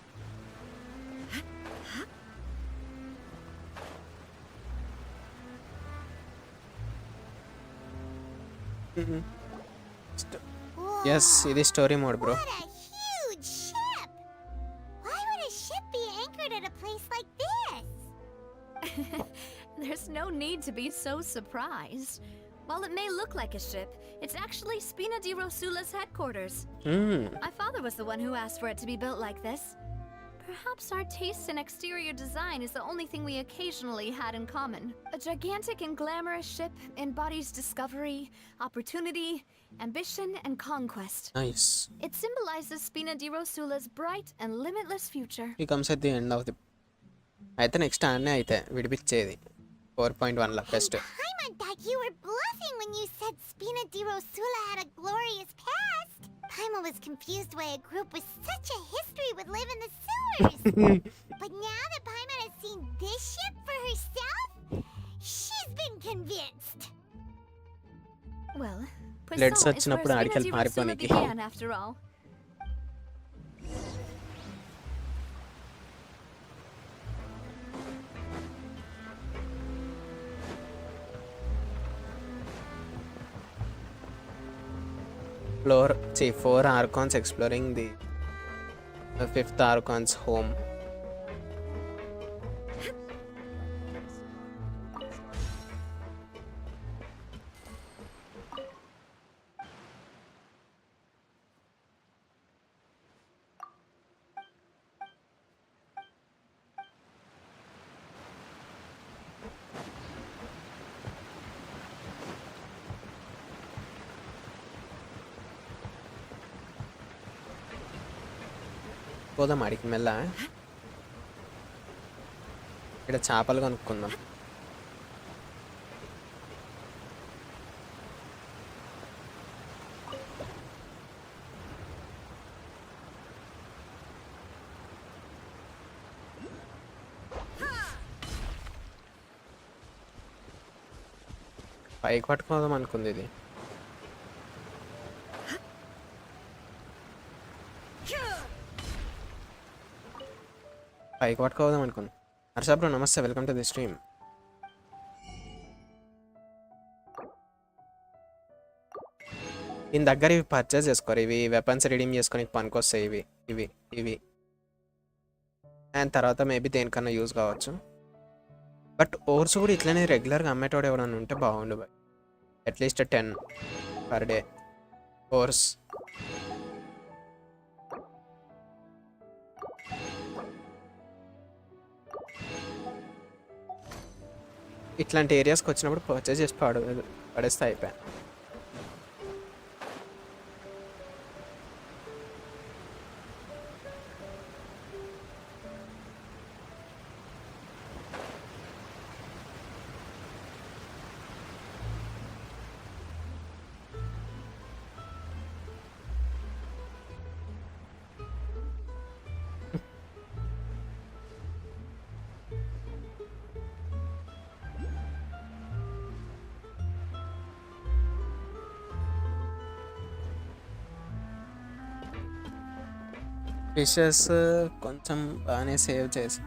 Yes ఇది story mode bro. What a huge ship! Why would a ship be anchored at a place like this? There's no need to be so surprised. While it may look like a ship, it's actually Spina di Rosula's headquarters. My father was the one who asked for it to be built like this. Perhaps our taste in exterior design is the only thing we occasionally had in common. A gigantic and glamorous ship embodies discovery, opportunity, ambition, and conquest. Nice. It symbolizes Spina di Rosula's bright and limitless future. He comes at the end of the. అయితే next ఆడనే అయితే విడిపించేది 4.1 best. Paimon thought you were bluffing when you said Spina di Rosula had a glorious past. Paimon was confused why a group with such a history would live in the sewers. But now that Paimon has seen this ship for herself, she's been convinced. Well, Let's Poisson search is where ఉన్నప్పుడు Spina ఆడికెళ్ళి di Rosula పారిపోనీకి. began, after all. Four Archons exploring the fifth Archon's home. పోదాం అడిగి మెల్ల. ఇక్కడ చేపలు కొనుక్కుందాం. పైకి పట్టుకోదాం అనుకుంది ఇది. పైకి పట్టుకోదాం అనుకుంది. హర్ష బ్రో నమస్తే, వెల్కమ్ టు ది స్ట్రీమ్. దీని దగ్గర ఇవి పర్చేస్ చేసుకోరు. ఇవి వెపన్స్ రిడీమ్ చేసుకొని పనికొస్తాయి. ఇవి ఇవి ఇవి అండ్ తర్వాత మేబీ దేనికన్నా యూజ్ కావచ్చు. బట్ ఓర్స్ కూడా ఇట్లనే రెగ్యులర్గా అమ్మేటోడు ఎవడన్నా ఉంటే బాగుండు బాయ్. At least 10 per day ఓర్స్. ఇట్లాంటి ఏరియాస్కి వచ్చినప్పుడు పర్చేస్ చేసి పడేస్తే అయిపోయా. ఫిషెస్ కొంచెం బాగానే సేవ్ చేసి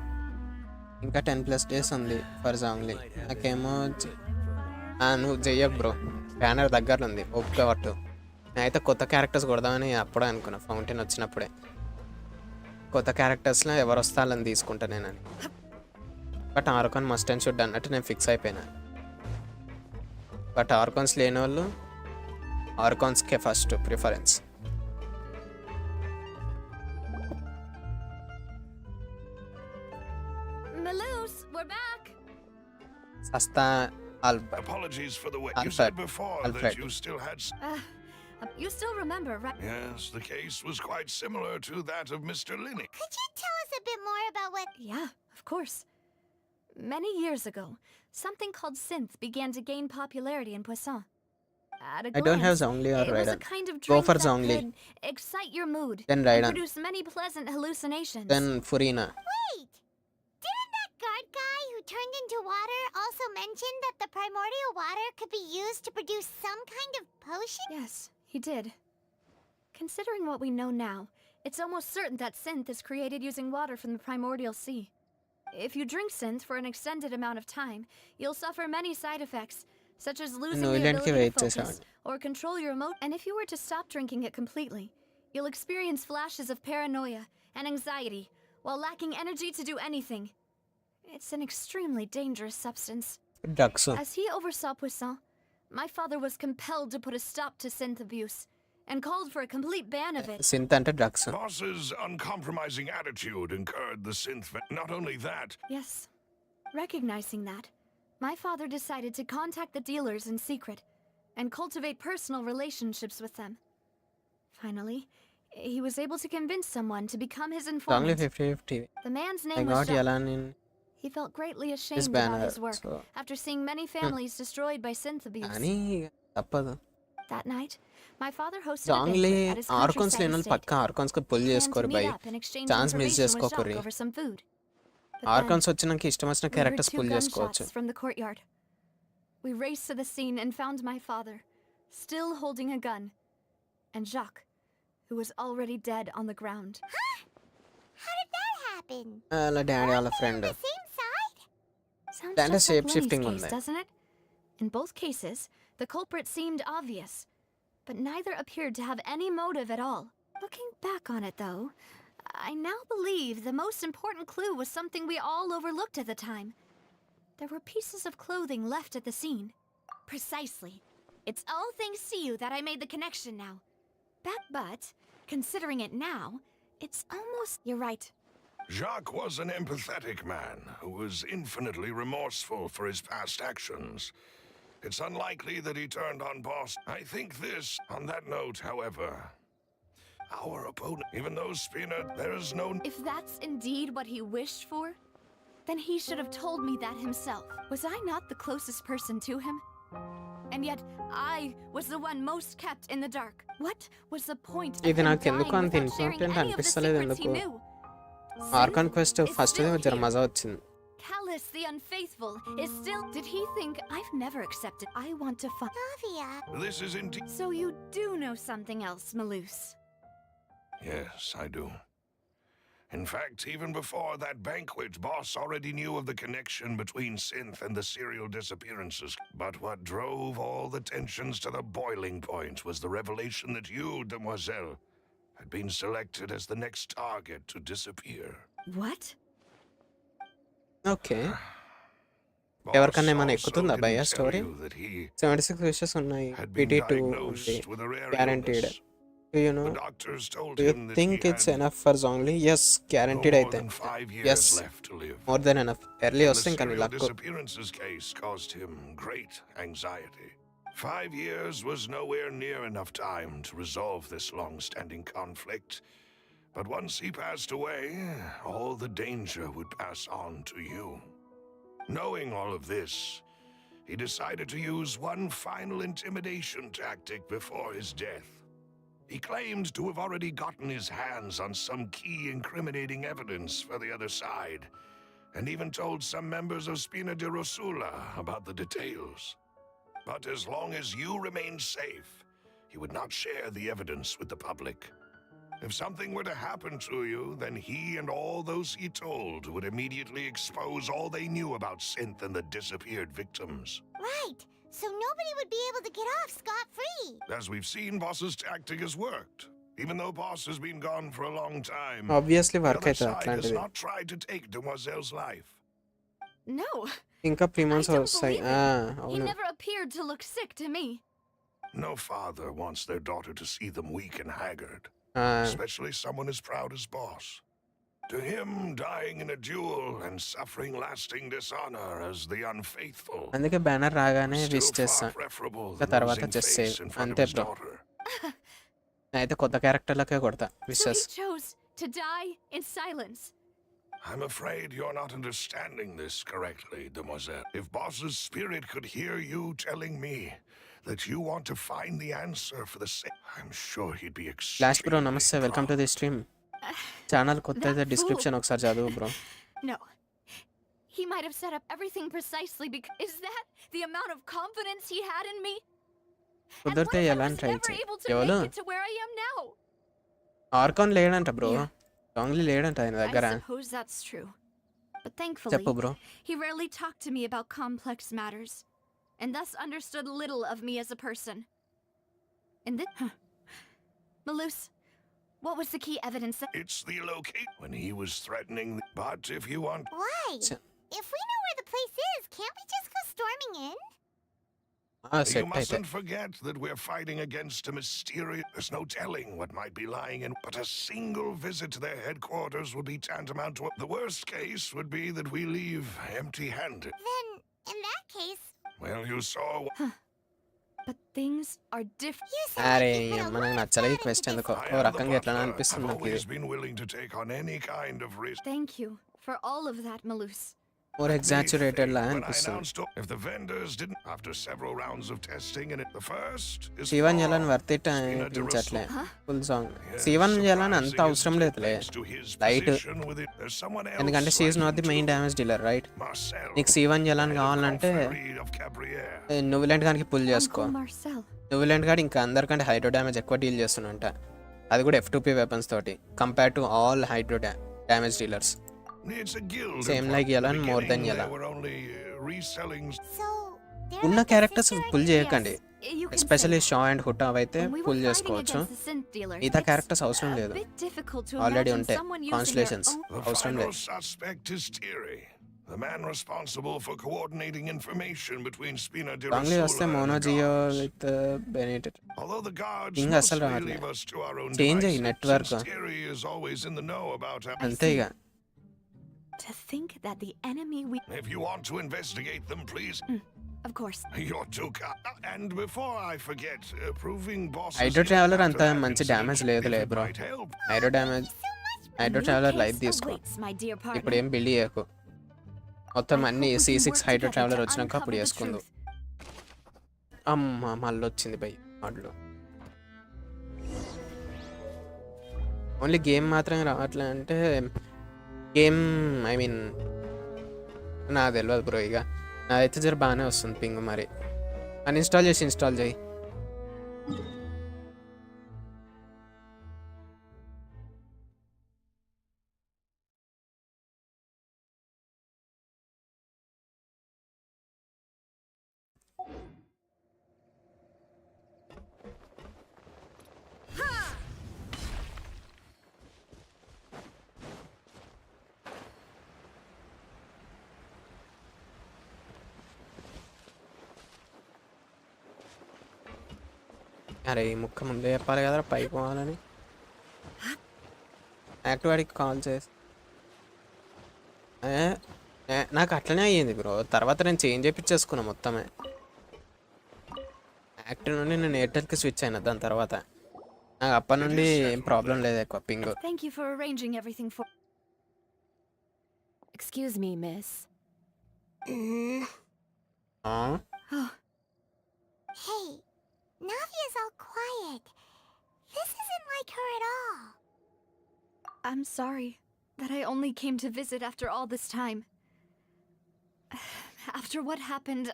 ఇంకా 10+ డేస్ ఉంది ఫర్ జాంగ్లీ. నాకేమో నువ్వు చెయ్యకు బ్రో, బ్యానర్ దగ్గర ఉంది ఒప్పుకోవట్టు. నేనైతే కొత్త క్యారెక్టర్స్ కొడదామని అప్పుడే అనుకున్నా, ఫౌంటైన్ వచ్చినప్పుడే. కొత్త క్యారెక్టర్స్లో ఎవరు వస్తారని తీసుకుంటా నేనని. But Archon must and should అన్నట్టు నేను ఫిక్స్ అయిపోయినా. బట్ ఆర్కాన్స్ లేని వాళ్ళు ఆర్కాన్స్కే first preference. We're back. Sasta Albert. Apologies for the way you Alfred. said before Alfred. that you still had. You still remember, right? Yes, the case was quite similar to that of Mr. Linney. Could you tell us a bit more about what... Yeah, of course. Many years ago, something called synth began to gain popularity in Poisson. At a I don't have glance, Zongli or it was a Raiden. kind of Go drink for that Zongli. could excite your mood Then and Raiden. produce many pleasant hallucinations. Then Furina. Wait! Didn't that guard guy who turned into water also mention that the primordial water could be used to produce some kind of potion? Yes, he did. Considering what we know now, it's almost certain that synth is created using water from the primordial sea. If you drink synth for an extended amount of time, you'll suffer many side effects, such as losing the ability to focus or control your emotions. And if you were to stop drinking it completely, you'll experience flashes of paranoia and anxiety while lacking energy to do anything. It's an extremely dangerous substance. Drugs. As he oversaw Poisson, my father was compelled to put a stop to synth abuse and called for a complete ban of it. Synth ante drugs. Boss's uncompromising attitude incurred the synth. Not only that. Yes. Recognizing that, my father decided to contact the dealers in secret and cultivate personal relationships with them. Finally, he was able to convince someone to become his informant. Only 50-50. The man's I name was got Jacques. Yalan in He felt greatly this ashamed banner. about his work So, after seeing many families destroyed by synth abuse. ani tappadu. That night, my father hosted a Zongli banquet at his Arcons countryside lenol estate. pakka Arcons ko pull Planned to cheskoru meet bhai. up and exchange Chance miss information with Jacques cheskokurri. over some food. But Arcons then, వచ్చినాక ఇష్టం వచ్చిన we heard characters 2 pull చేసుకోవచ్చు. gunshots from the courtyard. We raced to the scene and found my father, still holding a gun, and Jacques, who was already dead on the ground. How did that happen? వాళ్ళ daddy వాళ్ళ friend. The same side? Sounds That is just like shape Lenny's shifting case, ఉంది. doesn't it? In both cases, the culprit seemed obvious, but neither appeared to have any motive at all. Looking back on it, though, I now believe the most important clue was something we all overlooked at the time. There were pieces of clothing left at the scene. Precisely. It's all thanks to you that I made the connection now. But considering it now, it's almost... You're right. Jacques was an empathetic man who was infinitely remorseful for his past actions. It's unlikely that he turned on Boss. I think this, on that note, however, our opponent. Even though Spina, there is no... If that's indeed what he wished for, then he should have told me that himself. Was I not the closest person to him? And yet, I was the one most kept in the dark. What was the point of ఇది him నాకు dying ఎందుకు అంత without sharing important any of the అనిపిస్తలేదు secrets he ఎందుకు knew? Archon quest Sin is first still జర here. మజా వచ్చింది. Callus the unfaithful is still... Did he think I've never accepted? I want to find... Navia. This is indeed... So you do know something else, Malus. Yes, I do. In fact, even before that banquet, Boss already knew of the connection between Synth and the serial disappearances. But what drove all the tensions to the boiling point was the revelation that you, Demoiselle, had been selected as the next target to disappear. What? Okay Boss ఎవరికన్నా ఏమైనా also ఎక్కుతుందా didn't భయ్యా tell story? you that he 76 wishes ఉన్నాయి, had been PT2 ఉంది, diagnosed with a rare guaranteed. illness. You know The doctors told Do you him that think he it's had enough for Zhongli? Yes, no guaranteed more అయితే. than 5 Yes, years left to live. more than enough. Early And the వస్తే ఇంకా నీ serial luck. disappearances case caused him great anxiety. 5 years was nowhere near enough time to resolve this long-standing conflict. But once he passed away, all the danger would pass on to you. Knowing all of this, he decided to use one final intimidation tactic before his death. He claimed to have already gotten his hands on some key incriminating evidence for the other side, and even told some members of Spina de Rosula about the details. But as long as you remained safe, he would not share the evidence with the public. If something were to happen to you, then he and all those he told would immediately expose all they knew about Synth and the disappeared victims. Right. So nobody would be able to get off scot-free. As we've seen, Boss's tactic has worked. Even though Boss has been gone for a long time, obviously the work other అవుతుంది side has అట్లాంటిది. not tried to take Demoiselle's life. No. ఇంకా 3 I months don't వస్తాయి. believe it. He అవును. never appeared to look sick to me. No father wants their daughter to see them weak and haggard, ఆ, especially someone as proud as Boss. To him, dying in a duel and suffering lasting dishonor as the unfaithful అందుకే banner రాగానే is wish still చేస్తా. far preferable ఇంకా than తర్వాత losing just face save. in front of అంతే his bro. daughter. అయితే కొత్త క్యారెక్టర్లకే కొడతా So he wishes. chose to die in silence. I'm afraid you're not understanding this correctly, Demoiselle. If Boss's spirit could hear you telling me that you want to find the answer for the same, I'm sure he'd be flash bro extremely నమస్తే, welcome to proud. The stream. Channel కొత్త అయితే That description ఒకసారి చదువు bro. No. He might have set up everything precisely because... Is that the amount of confidence he had in me? And what కుదిరితే if I ఎలా was try never చేయి. able to ఎవరు? make it to where I am now? Archon లేడంట bro. Yeah. Zhongli లేడంట ఆయన దగ్గర. I suppose that's true. But thankfully, చెప్పు bro. he rarely talked to me about complex matters, and thus understood little of me as a person. And this... Malus, what was the key evidence that... It's the location when he was threatening. But if you want, Why? Ch- If we know where the place is, can't we just go storming in? ఆ, you set అయితే. mustn't forget that we're fighting against a mysterious. There's no telling what might be lying in. But a single visit to their headquarters would be tantamount to. The worst case would be that we leave empty-handed. Then, in that case, Well, you saw. But things are different. you sound అరే like you put a అమ్మ, నాకు lot of నచ్చలే ఈ thought quest into ఎందుకో. this. I ఓ am the రకంగా ఎట్లా butler. అనిపిస్తుంది I've నాకు ఇది. always been willing to take on any kind of risk. Thank you for all of that, Malus. More exaggerated లా When I అనిపిస్తుంది. announced if the vendors didn't, after several rounds of testing, and the first is Shivan far Jalan worth it Spina de అనిపించట్లే Rosula. Full song. Yes, Shivan Jalan అంత surprising, అవసరం isn't it? లేదులే. Thanks to his Light. position with it, there's someone else ఎందుకంటే she's like not the him main too. Damage dealer right. Marcel, నీకు Sivan Jalan head of కావాలంటే confrérie of Cabriere. Uncle నువ్వులెంట్ గానికి pull చేసుకో. Marcel. నువ్వులెంట్ గాడు ఇంకా అందరికంటే hydro damage ఎక్కువ deal చేస్తున్నంట. అది కూడా F2P వెపన్స్ తోటి compare to all hydro damage dealers. It's a guild. Same apart. like In the Yalan, more than beginning, Yalan. They were only reselling. So, they're ఉన్న like the characters sister pull and చేయకండి. You can especially say Xiao and Hu Tao అయితే when we were pull fighting చేసుకోవచ్చు. against the synth dealer, మిగతా it's characters అవసరం a లేదు. bit difficult to already imagine ఉంటాయి someone using their constellations own... The అవసరం final లేదు. suspect is Thierry, the man responsible for coordinating information between Spina de Zhongli వస్తే Rosula and the మోనోజియో guards. With బెనిటెడ్. Although the guards ఇంకా అసలు mostly రావట్లే. leave us to our own change అయ్యి devices, network since Thierry is always in the know about our... అంతే ఇక. To think that the enemy we... If you want to investigate them, please. Of course. You're too and before I forget, proving bosses hydro here traveller after అంత that మంచి incident, damage లేదులే if it bro. might help. Hydro damage hydro traveller light తీసుకో. awaits, my dear ఇప్పుడు partner. ఏం build చేయకు. మొత్తం I అన్ని hope we can C6 work hydro together traveller to వచ్చినాక అప్పుడు uncover the చేసుకుందు. truth. అమ్మ మళ్ళీ వచ్చింది బై వాటిలో. ఓన్లీ గేమ్ మాత్రమే రావట్లే అంటే గేమ్ ఐ మీన్ నాకు తెలియదు బ్రో. ఇక నాదైతే జర బాగానే వస్తుంది పింగ్. మరి అన్ఇన్స్టాల్ చేసి ఇన్స్టాల్ చేయి. అరే ఈ ముక్క ముందే చెప్పాలి కదరా పైకి పోవాలని. యాక్టివ్ వాడికి కాల్ చేసి నాకు అట్లనే అయ్యింది బ్రో. తర్వాత నేను చేంజ్ చేయించేసుకున్నా మొత్తమే. యాక్టివ్ నుండి నేను ఎయిర్టెల్కి స్విచ్ అయినా. దాని తర్వాత నాకు అప్పటి నుండి ఏం ప్రాబ్లం లేదు ఎక్కువ ping. Thank you for arranging everything for. Excuse me, miss. Hey, Navia's all quiet. This isn't like her at all. I'm sorry that I only came to visit after all this time. After what happened,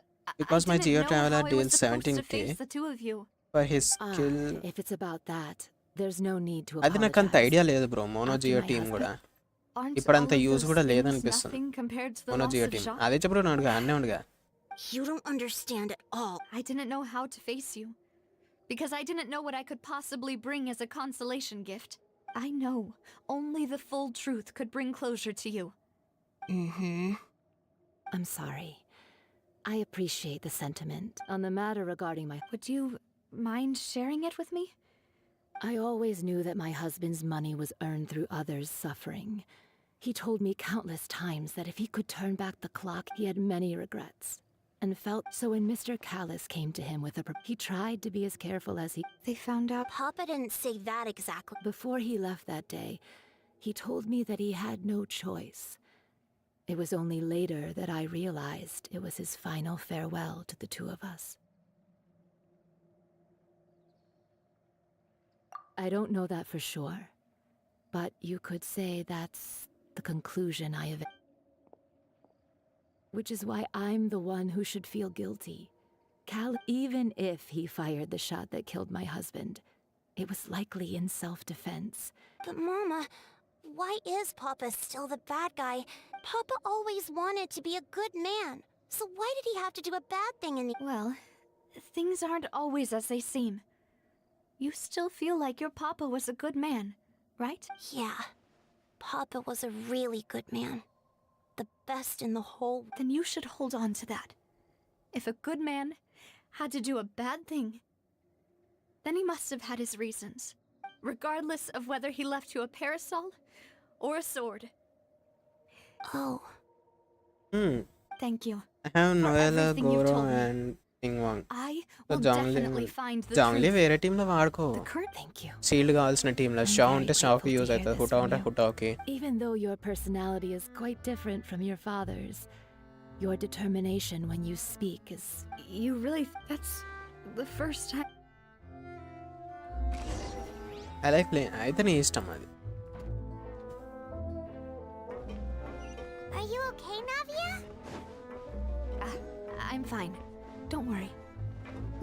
Because I my didn't Geo know Traveler how I was deals supposed to 17K face the two of you. for his skill. If it's about that, there's no need to అది నాకు అంత apologize. Idea లేదు bro. Mono After జియో my team కూడా Aren't ఇప్పుడు all అంత of use those కూడా things లేదనిపిస్తుంది. nothing compared to the mono loss జియో of టీం Jacques? అదే చెప్పు నాడుగా అన్నే ఉండగా. You don't understand at all. I didn't know how to face you. Because I didn't know what I could possibly bring as a consolation gift. I know only the full truth could bring closure to you. I'm sorry. I appreciate the sentiment. On the matter regarding my... Would you mind sharing it with me? I always knew that my husband's money was earned through others' suffering. He told me countless times that if he could turn back the clock, he had many regrets. And felt so when Mr. Callis came to him with he tried to be as careful as he... They found out. Papa didn't say that exactly. Before he left that day, he told me that he had no choice. It was only later that I realized it was his final farewell to the two of us. I don't know that for sure, but you could say that's the conclusion I have. Which is why I'm the one who should feel guilty. Even if he fired the shot that killed my husband, it was likely in self-defense. But Mama, why is Papa still the bad guy? Papa always wanted to be a good man. So why did he have to do a bad thing in the... Well, things aren't always as they seem. You still feel like your papa was a good man, right? Yeah. Papa was a really good man. The best in the whole... Then you should hold on to that. If a good man had to do a bad thing, then he must have had his reasons, regardless of whether he left you a parasol or a sword. Oh. Thank you. I have Noella, everything you've Goro told me. and Pingwang. I will Zhongli definitely find the జాంగ్లీ truth. వేరే టీంలో వాడుకో. The current. Thank you. Shield కావాల్సిన టీంలో I'm Shah very ఉంటే షాకి grateful use to hear అవుతుంది. this హుటా from ఉంటే you. హుటాకి. Even though your personality is quite different from your father's, your determination when you speak is... You really. That's the first time. I like play. అయితే నీ ఇష్టం అది. Are you okay, Navia? I'm fine. Don't worry.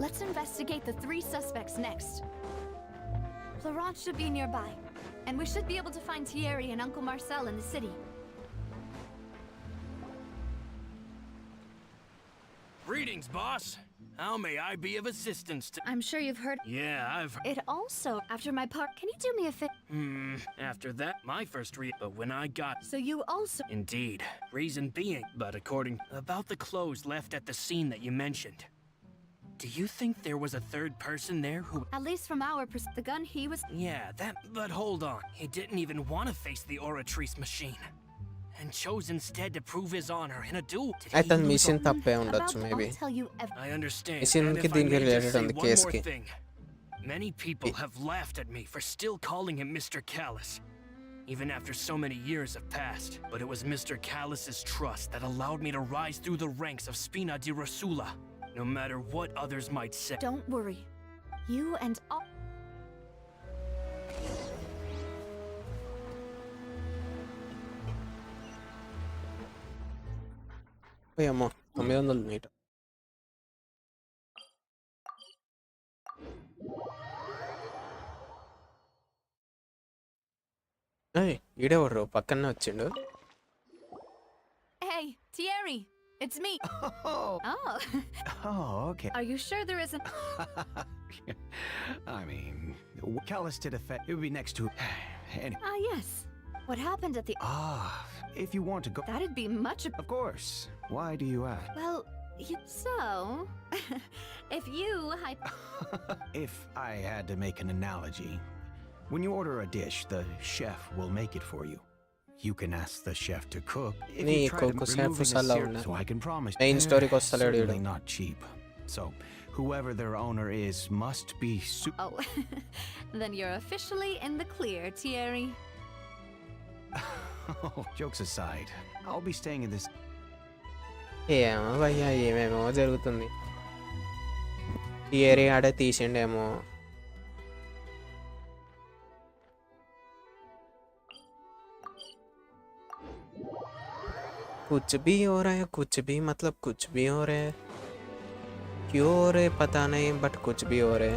Let's investigate the 3 suspects next. Florence should be nearby, and we should be able to find Thierry and Uncle Marcel in the city. Greetings, boss. How may I be of assistance to... I'm sure you've heard. Yeah, I've... It also, after my part, can you do me a favor? After that, my first but when I got... So you also... Indeed. Reason being, but according... About the clothes left at the scene that you mentioned. Do you think there was a third person there who... At least from our perspective, the gun he was... Yeah, that... But hold on. He didn't even want to face the Oratrice machine. and chose instead to prove his honor in a duel. Did అయితే he lose mission all- తప్పే ఉండొచ్చు I'll maybe. tell you I understand. Mission And కి if I దీనికి may just related say ఉంది one case more కి. thing. Many people have laughed at me for still calling him Mr. Callus, even after so many years have passed. But it was Mr. Callus's trust that allowed me to rise through the ranks of Spina di Rosula, no matter what others might say. Don't worry. You and all. అమ్మో 900 metre. ఈడే వాడు పక్కనే వచ్చిండు. Hey, Thierry, it's me. Oh. Oh. Oh, okay. Are you sure there isn't? I mean, callous to the it would be next to. Anyway. Ah, yes. What happened at the. If you want to go. That'd be much. Of course. Why do you ask? Well, so. If you. If I had to make an analogy, when you order a dish, the chef will make it for you. You can ask the chef to cook. If you try to remove the syrup, so I can promise main story they're certainly not cheap. So, whoever their owner is must be Oh, then you're officially in the clear, Thierry. Jokes aside, I'll be staying in this. ఏమో భయ్యా ఏమేమో జరుగుతుంది. ఈ area ఆడే తీసిండేమో. कुछ भी हो रहा है, कुछ भी मतलब कुछ भी हो रहा है, क्यों हो रहे पता नहीं, बट कुछ भी हो रहे.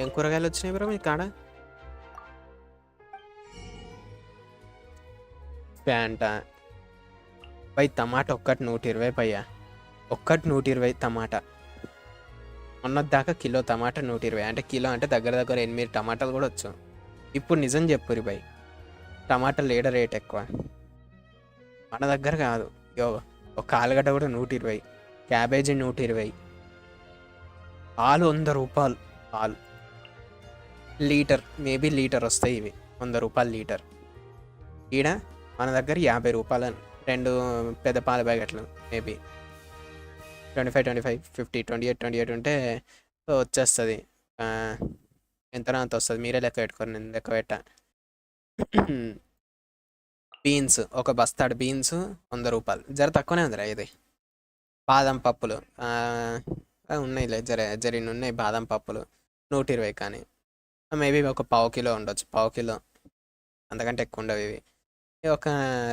ఏం కూరగాయలు వచ్చినాయి బ్రో మీ కాడ? ప్యాంట పై టమాటా ఒక్కటి 120 పయ్యా, ఒక్కటి 120 టమాటా. మొన్నదాకా కిలో టమాటా 120, అంటే కిలో అంటే దగ్గర దగ్గర 8 టమాటాలు కూడా వచ్చు. ఇప్పుడు నిజం చెప్పురి భయ్, టమాటాలు ఏడ రేట్ ఎక్కువ మన దగ్గర కాదు. ఒక ఆలుగడ్డ కూడా 120, క్యాబేజీ 120, పాలు 100 రూపాయలు. పాలు లీటర్, మేబీ లీటర్ వస్తాయి ఇవి 100 రూపాయలు లీటర్. ఈడ మన దగ్గర 50 రూపాయలు 2 పెద్ద పాల ప్యాకెట్లు, మేబీ 25, 50, 28 ఉంటే వచ్చేస్తుంది. ఎంతనా అంత వస్తుంది, మీరే లెక్క పెట్టుకోరు, నేను లెక్క పెట్టా. బీన్స్, ఒక బస్తాడు బీన్స్ 100 రూపాయలు, జర తక్కువనే ఉందిరా ఇది. బాదం పప్పులు ఉన్నాయిలే, జరిగిన ఉన్నాయి బాదం పప్పులు 120, కానీ మేబీ ఒక పావు కిలో ఉండొచ్చు, పావు కిలో, అంతకంటే ఎక్కువ ఉండవు ఇవి. ఒక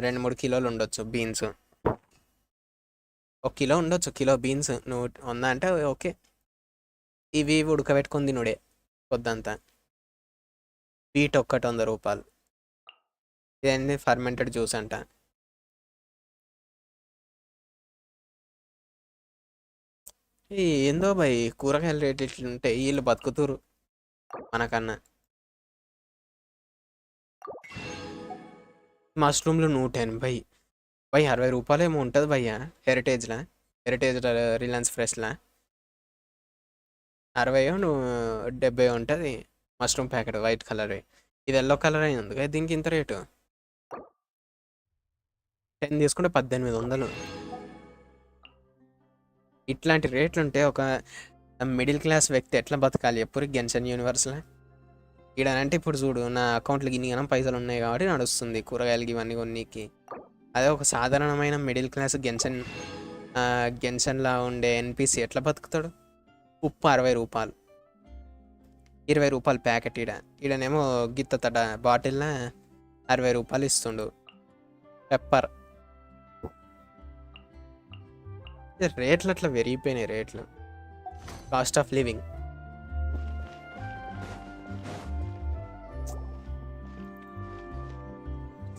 2-3 కిలోలు ఉండొచ్చు బీన్స్, 1 కిలో ఉండొచ్చు. కిలో బీన్స్ నువ్వు ఉందా అంటే ఓకే. ఇవి ఉడకబెట్టుకుని తినుడే పొద్దంతా. బీట్ ఒక్కటి 100 రూపాయలు. ఇదేంటి ఫర్మెంటెడ్ జ్యూస్ అంట. ఏందో భయ్ కూరగాయల రేట్ ఇట్లుంటే వీళ్ళు బతుకుతురు మనకన్నా. మష్రూమ్లు 180 భయ్, 60 రూపాయలు ఏమో ఉంటుంది భయ్యా. హెరిటేజ్ రిలయన్స్ ఫ్రెష్లా 60-70 ఉంటుంది మష్రూమ్ ప్యాకెట్, వైట్ కలర్. ఇది ఎల్లో కలర్ అయి ఉంది కదా, దీనికి ఇంత రేటు. 10 తీసుకుంటే 1800. ఇట్లాంటి రేట్లు ఉంటే ఒక మిడిల్ క్లాస్ వ్యక్తి ఎట్లా బతకాలి ఎప్పుడు గెన్షన్ యూనివర్స్లో? ఈడనంటే ఇప్పుడు చూడు, నా అకౌంట్లో ఇన్ని గనం పైసలు ఉన్నాయి కాబట్టి నడుస్తుంది కూరగాయలకి ఇవన్నీ కొన్నికి. అదే ఒక సాధారణమైన మిడిల్ క్లాస్ గెన్షన్లా ఉండే ఎన్పిసి ఎట్లా బతుకుతాడు? ఉప్పు 60 రూపాయలు, 20 రూపాయలు ప్యాకెట్. ఈడనేమో గిత్త తట బాటిల్న 60 రూపాయలు ఇస్తుండు. పెప్పర్ రేట్లు అట్లా పెరిగిపోయినాయి రేట్లు. Cost of living.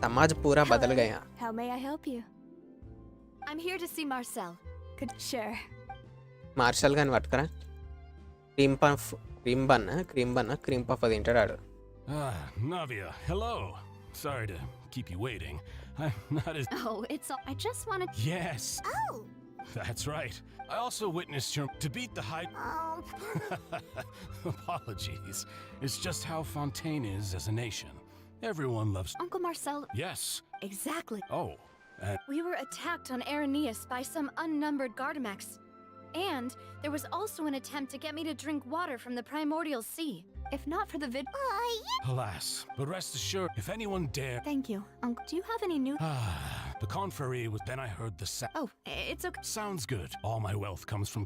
समाज पूरा बदल गया. How may I help you? I'm here to see Marcel. Could share. Marshal గాని పట్టుకరా. క్రీమ్ పఫ్ అది తింటాడు. Navia, hello. Sorry to keep you waiting. I'm not as... Oh, it's all... I just wanted... Yes. Oh, That's right. I also witnessed your to beat the high. Apologies. It's just how Fontaine is as a nation. Everyone loves. Uncle Marcel. Yes. Exactly. Oh. We were attacked on Aeneas by some unnumbered Gardamex. And there was also an attempt to get me to drink water from the primordial sea. If not for the Alas, but rest assured, if anyone dare. Thank you, Uncle. Do you have any new? The confrérie was. Then I heard the sound. Oh, it's okay. Sounds good. All my wealth comes from.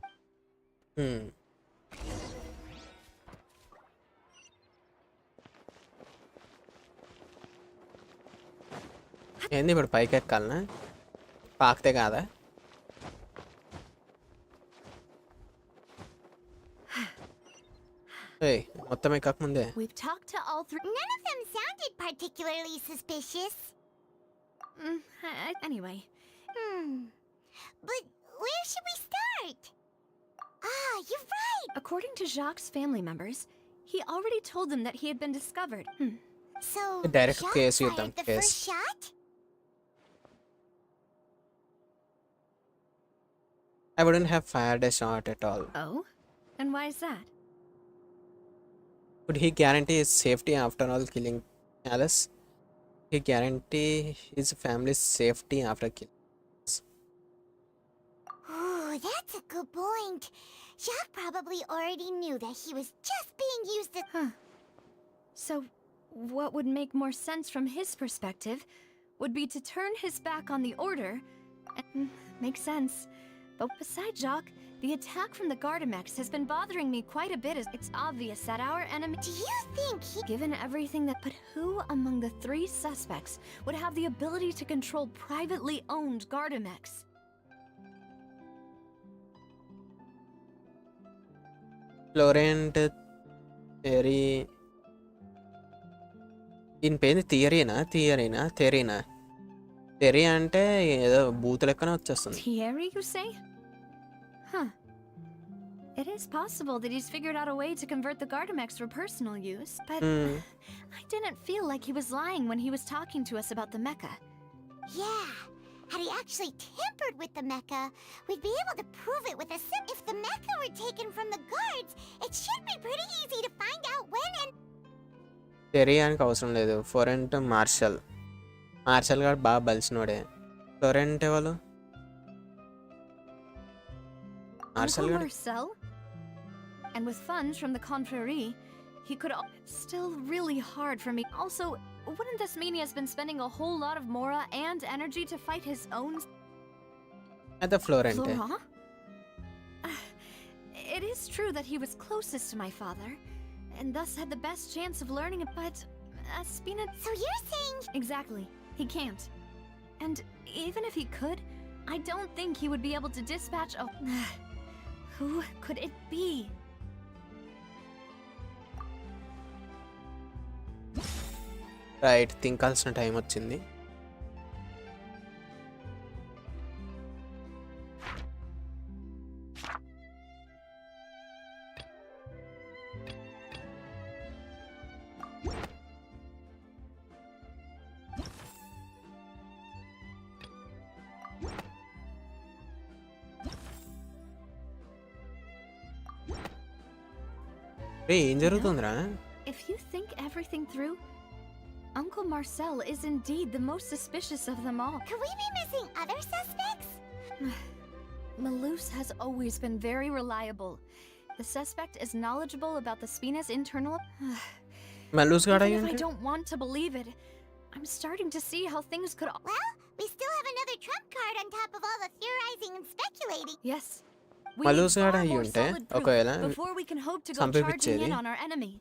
ఏంది ఇప్పుడు పైకి ఎక్కాలనా? పాకితే కాదా? మొత్తం ఎక్కక ముందే. We've talked to all three. None of them sounded particularly suspicious. Anyway. But where should we start? You're right. According to Jacques' family members, he already told them that he had been discovered. So Direct Jacques case fired yuddam, the case. first shot? I wouldn't have fired a shot at all. Oh? And why is that? Could he guarantee his safety after all killing Alice? He guarantee his family's safety after killing. Ooh, that's a good point. Jacques probably already knew that he was just being used as... So, what would make more sense from his perspective would be to turn his back on the Order. Makes sense. But besides Jacques, the attack from the Gardamex has been bothering me quite a bit as it's obvious that our enemy... Do you think he... Given everything that... But who among the three suspects would have the ability to control privately owned Gardamex? Florent theory... దీని పేరు థియరీనా theory అంటే ఏదో booth లెక్కనే వచ్చేస్తుంది. Thierry, you say? Huh. It is possible that he's figured out a way to convert the Gardamex for personal use, but I didn't feel like he was lying when he was talking to us about the mecha. Yeah. Had he actually tampered with the mecha, we'd be able to prove it with a sim. If the mecha were taken from the guards, it should be pretty easy to find out when and... theory అని అవసరం లేదు. ఫోరెంట్ martial గారు బాగా బలిసినోడే. Florent ఎవరు? Marcel? And with funds from the confrérie, he could... Still really hard for me. Also, wouldn't this mean he has been spending a whole lot of mora and energy to fight his own... At the Florent. It is true that he was closest to my father, and thus had the best chance of learning it, but... Spina... So you're saying... Exactly. He can't. And even if he could, I don't think he would be able to dispatch a... Who could it be? Right, థింకాల్సిన time వచ్చింది. ఏం జరుగుతుందిరా? If you think everything through, Uncle Marcel is indeed the most suspicious of them all. Could we be missing other suspects? Malus has always been very reliable. The suspect is knowledgeable about the Spina's internal... Malus got Even if I don't want to believe it, I'm starting to see how things could... Well, we still have another trump card on top of all the theorizing and speculating. Yes. Malus got ఒకవేళ before we can hope to go charging in on our enemy.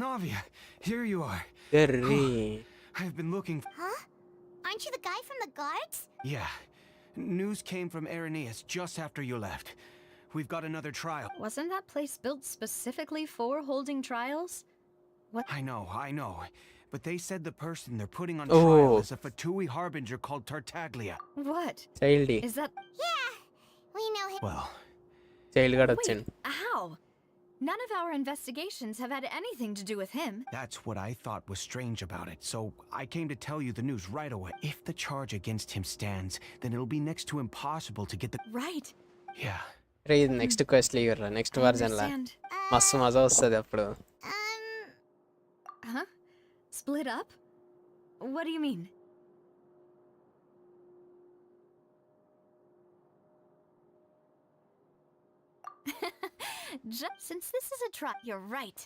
Navia, here you are. I've been looking... Huh? Aren't you the guy from the guards? Yeah. News came from Aeneas just after you left. We've got another trial. Wasn't that place built specifically for holding trials? What? I know. But they said the person they're putting on trial is a Fatui harbinger called Tartaglia. What? Is that... Yeah, we know him. Well... Wait, how? None of our investigations have had anything to do with him. That's what I thought was strange about it, so I came to tell you the news right away. If the charge against him stands, then it'll be next to impossible to get the... Right. Yeah. రే ఇది next quest లీవర్రా next వర్జన్లా మస్తు మజా వస్తుంది అప్పుడు. Huh? Split up? What do you mean? Since this is a trial, you're right.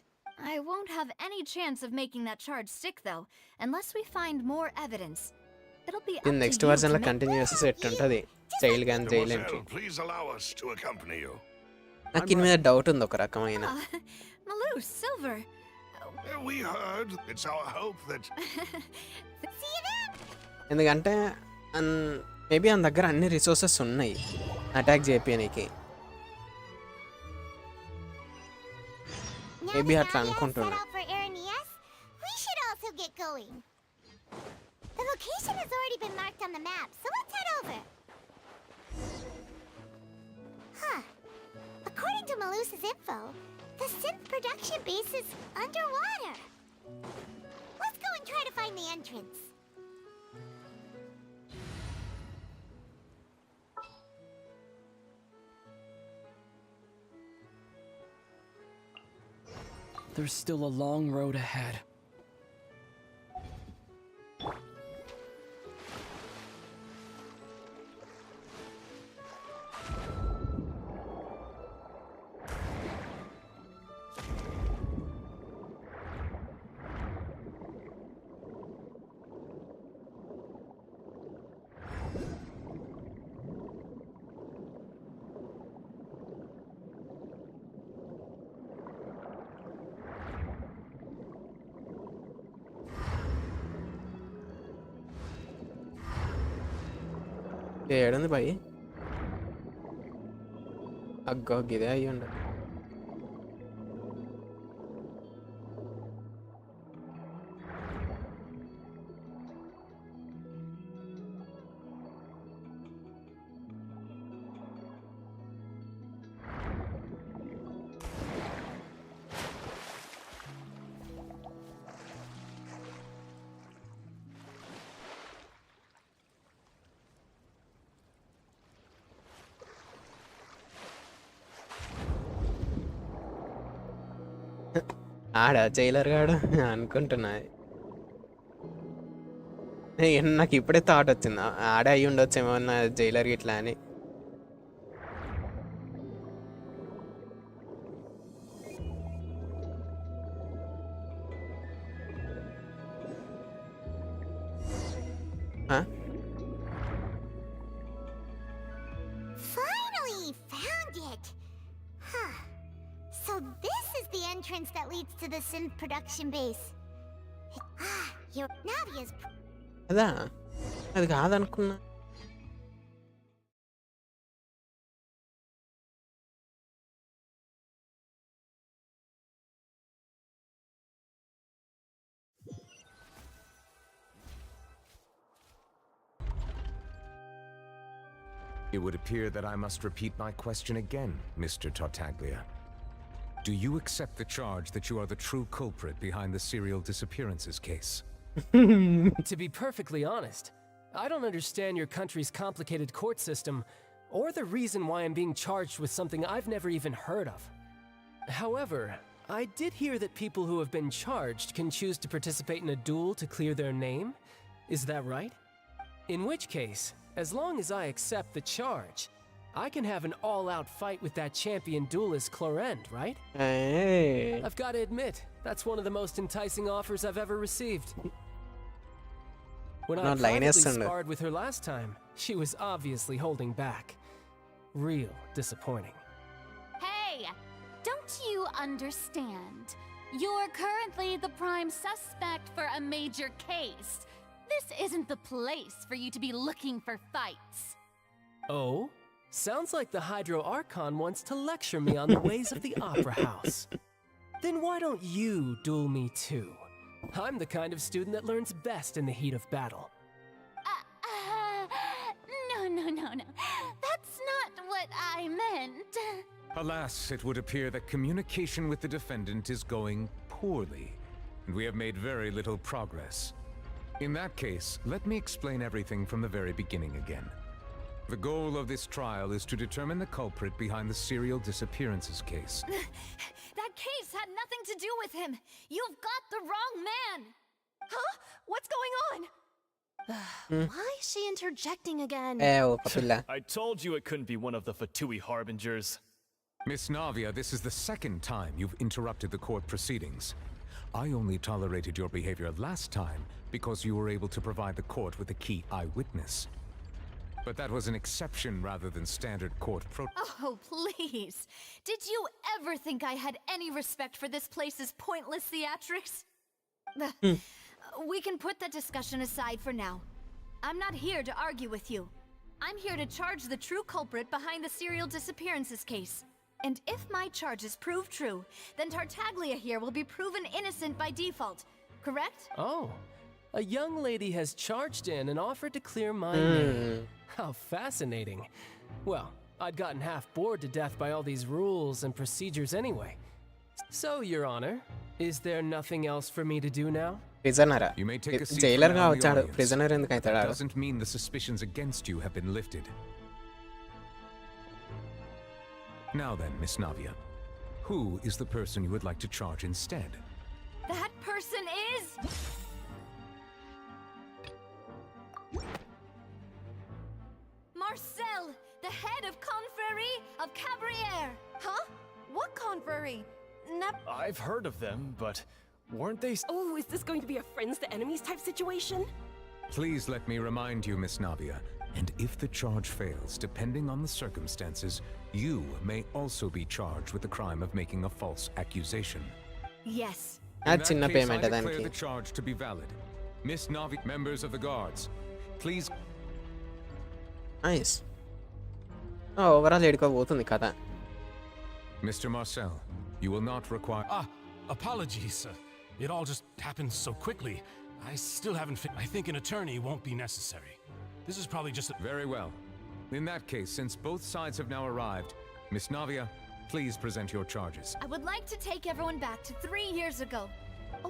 I won't have any chance of making that charge stick, though, unless we find more evidence. It'll be up ఇది to next you to వర్జన్లో make... continues set ఉంటుంది jail gone jail entry. Please allow us to accompany you. నాకు దీని మీద doubt ఉంది ఒక రకమైన. Malou, Silver. We heard. It's our hope that... See you then. ఎందుకంటే మేబీ ఆయన దగ్గర అన్ని రిసోర్సెస్ ఉన్నాయి అటాక్ చేయడానికి. మేబీ అట్లా అనుకుంటున్నా. We should also get going. The location has already been marked on the map, so let's head over. Huh. According to Malus's info, the synth production base is underwater. Let's go and try to find the entrance. There's still a long road ahead. ఏడుంది భయ్ అగ్గో గిదే అయ్యండి. ఆడా Jailer గాడు అనుకుంటున్నా. నాకు ఇప్పుడే thought వచ్చింది ఆడే అయ్యి ఉండొచ్చు ఏమన్నా జైలర్ ఇట్లా అని. Finally found it. Huh. So this is the entrance that leads to the synth production base. Your Navia's... అదా అది కాదనుకున్నా. It would appear that I must repeat my question again, Mr. Tartaglia. Do you accept the charge that you are the true culprit behind the serial disappearances case? To be perfectly honest, I don't understand your country's complicated court system or the reason why I'm being charged with something I've never even heard of. However, I did hear that people who have been charged can choose to participate in a duel to clear their name. Is that right? In which case, as long as I accept the charge, I can have an all-out fight with that champion duelist Clorend, right? Hey. I've got to admit, that's one of the most enticing offers I've ever received. When I privately sparred with her last time, she was obviously holding back. Real disappointing. Hey! Don't you understand? You're currently the prime suspect for a major case. This isn't the place for you to be looking for fights. Oh? Sounds like the Hydro Archon wants to lecture me on the ways of the Opera House. Then why don't you duel me too? I'm the kind of student that learns best in the heat of battle. No. That's not what I meant. Alas, it would appear that communication with the defendant is going poorly, and we have made very little progress. In that case, let me explain everything from the very beginning again. The goal of this trial is to determine the culprit behind the serial disappearances case. That case had nothing to do with him. You've got the wrong man. Huh? What's going on? Why is she interjecting again? I told you it couldn't be one of the Fatui harbingers. Miss Navia, this is the second time you've interrupted the court proceedings. I only tolerated your behavior last time because you were able to provide the court with a key eyewitness. But that was an exception rather than standard court Oh, please. Did you ever think I had any respect for this place's pointless theatrics? We can put that discussion aside for now. I'm not here to argue with you. I'm here to charge the true culprit behind the serial disappearances case. And if my charges prove true, then Tartaglia here will be proven innocent by default, correct? Oh, a young lady has charged in and offered to clear my name. How fascinating. Well, I'd gotten half bored to death by all these rules and procedures anyway. So, Your Honor, is there nothing else for me to do now? Prisoner. You may take a seat Jailer for ga now in the vachadu. audience. Prisoner enduku That aitadu? doesn't mean the suspicions against you have been lifted. Now then, Miss Navia, who is the person you would like to charge instead? That person is... Marcel, the head of Confrérie of Cabrières. Huh? What confrérie? I've heard of them, but weren't they... Oh, is this going to be a friends to enemies type situation? Please let me remind you, Miss Navia, and if the charge fails, depending on the circumstances, you may also be charged with the crime of making a false accusation. Yes. In that చిన్న case, payment I declare దానికి. the charge to be valid. Miss Navia, members of the guards, please... nice. Overall ఏడుకోబోతుంది కథ. Mr. Marcel, you will not require... Apologies. It all just happened so quickly. I still haven't I think an attorney won't be necessary. This is probably just Very well. In that case, since both sides have now arrived, Miss Navia, please present your charges. I would like to take everyone back to 3 years ago.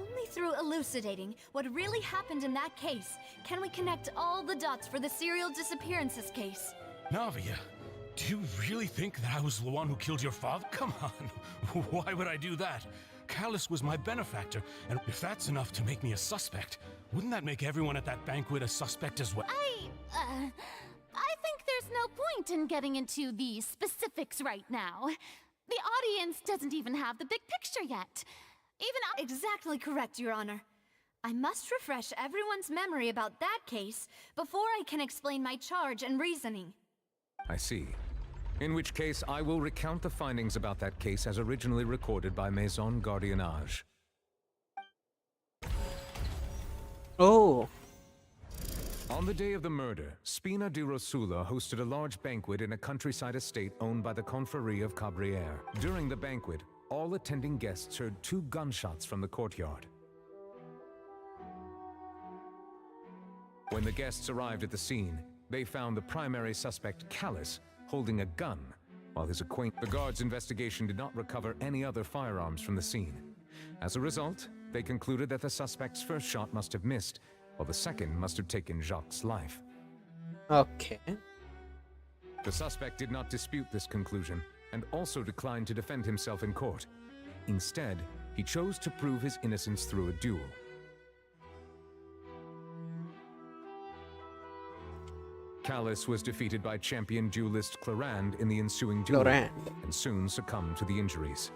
Only through elucidating what really happened in that case can we connect all the dots for the serial disappearances case. Navia, do you really think that I was the one who killed your father? Come on. Why would I do that? Callus was my benefactor, and if that's enough to make me a suspect, wouldn't that make everyone at that banquet a suspect as well? I think there's no point in getting into the specifics right now. The audience doesn't even have the big picture yet. Even exactly correct, Your Honor. I must refresh everyone's memory about that case before I can explain my charge and reasoning. I see. In which case, I will recount the findings about that case as originally recorded by Maison Gardiennage. Oh. On the day of the murder, Spina di Rosula hosted a large banquet in a countryside estate owned by the Confrérie of Cabrières. During the banquet, all attending guests heard 2 gunshots from the courtyard. When the guests arrived at the scene, they found the primary suspect, Callus, holding a gun, while his acquaintance... The guards' investigation did not recover any other firearms from the scene. As a result, they concluded that the suspect's first shot must have missed, while the second must have taken Jacques' life. Okay. The suspect did not dispute this conclusion, and also declined to defend himself in court. Instead, he chose to prove his innocence through a duel. Callus was defeated by champion duelist Clorand in the ensuing duel, and soon succumbed to the injuries.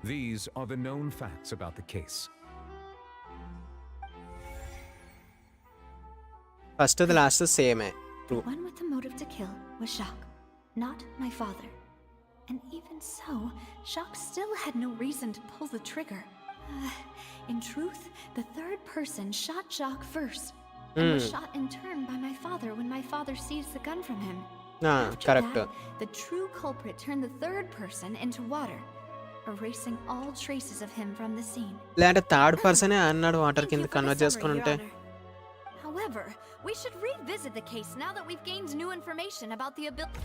These are the known facts about the case. First to the last is same. The one with the motive to kill was Jacques, not my father. And even so, Jacques still had no reason to pull the trigger. In truth, the third person shot Jacques first, and was shot in turn by my father when my father seized the gun from him. Correct. That, the true culprit turned the third person into water, erasing all traces of him from the scene. లేదంటే third పర్సనే అన్నాడు water కింద convert చేసుకుని ఉంటే. How However, we should revisit the case now that we've gained new information about the ability.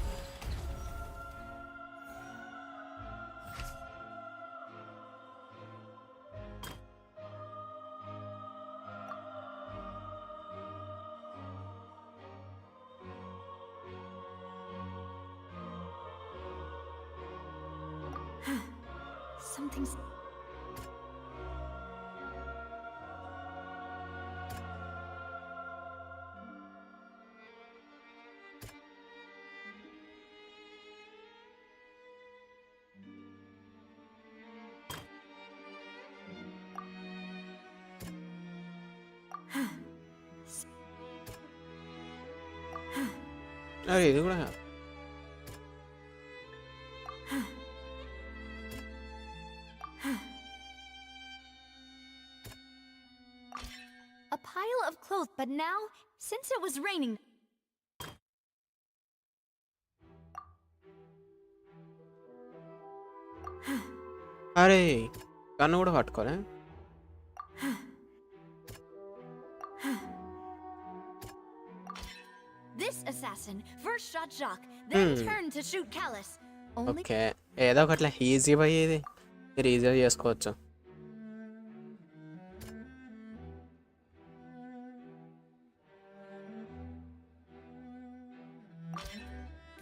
Something's... అరే ఇది కూడా కాదు. A pile of clothes, but now, since it was raining... అరే కన్ను కూడా పట్టుకోలే. This assassin first shot Jacques, then turned to shoot Callus. Only... okay ఏదో ఒకట్లా easy పోయేది మీరు ఈజీగా చేసుకోవచ్చు.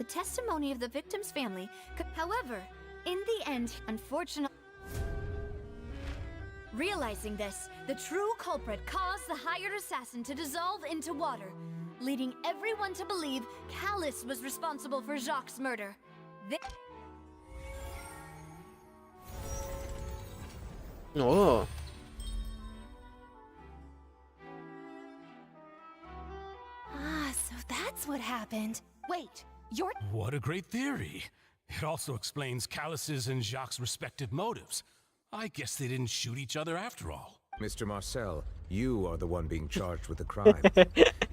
The testimony of the victim's family could... However, in the end, unfortunately... Realizing this, the true culprit caused the hired assassin to dissolve into water, leading everyone to believe Callus was responsible for Jacques' murder. Oh. Ah, so that's what happened. Wait, you're... What a great theory. It also explains Callus's and Jacques' respective motives. I guess they didn't shoot each other after all. Mr. Marcel, you are the one being charged with the crime.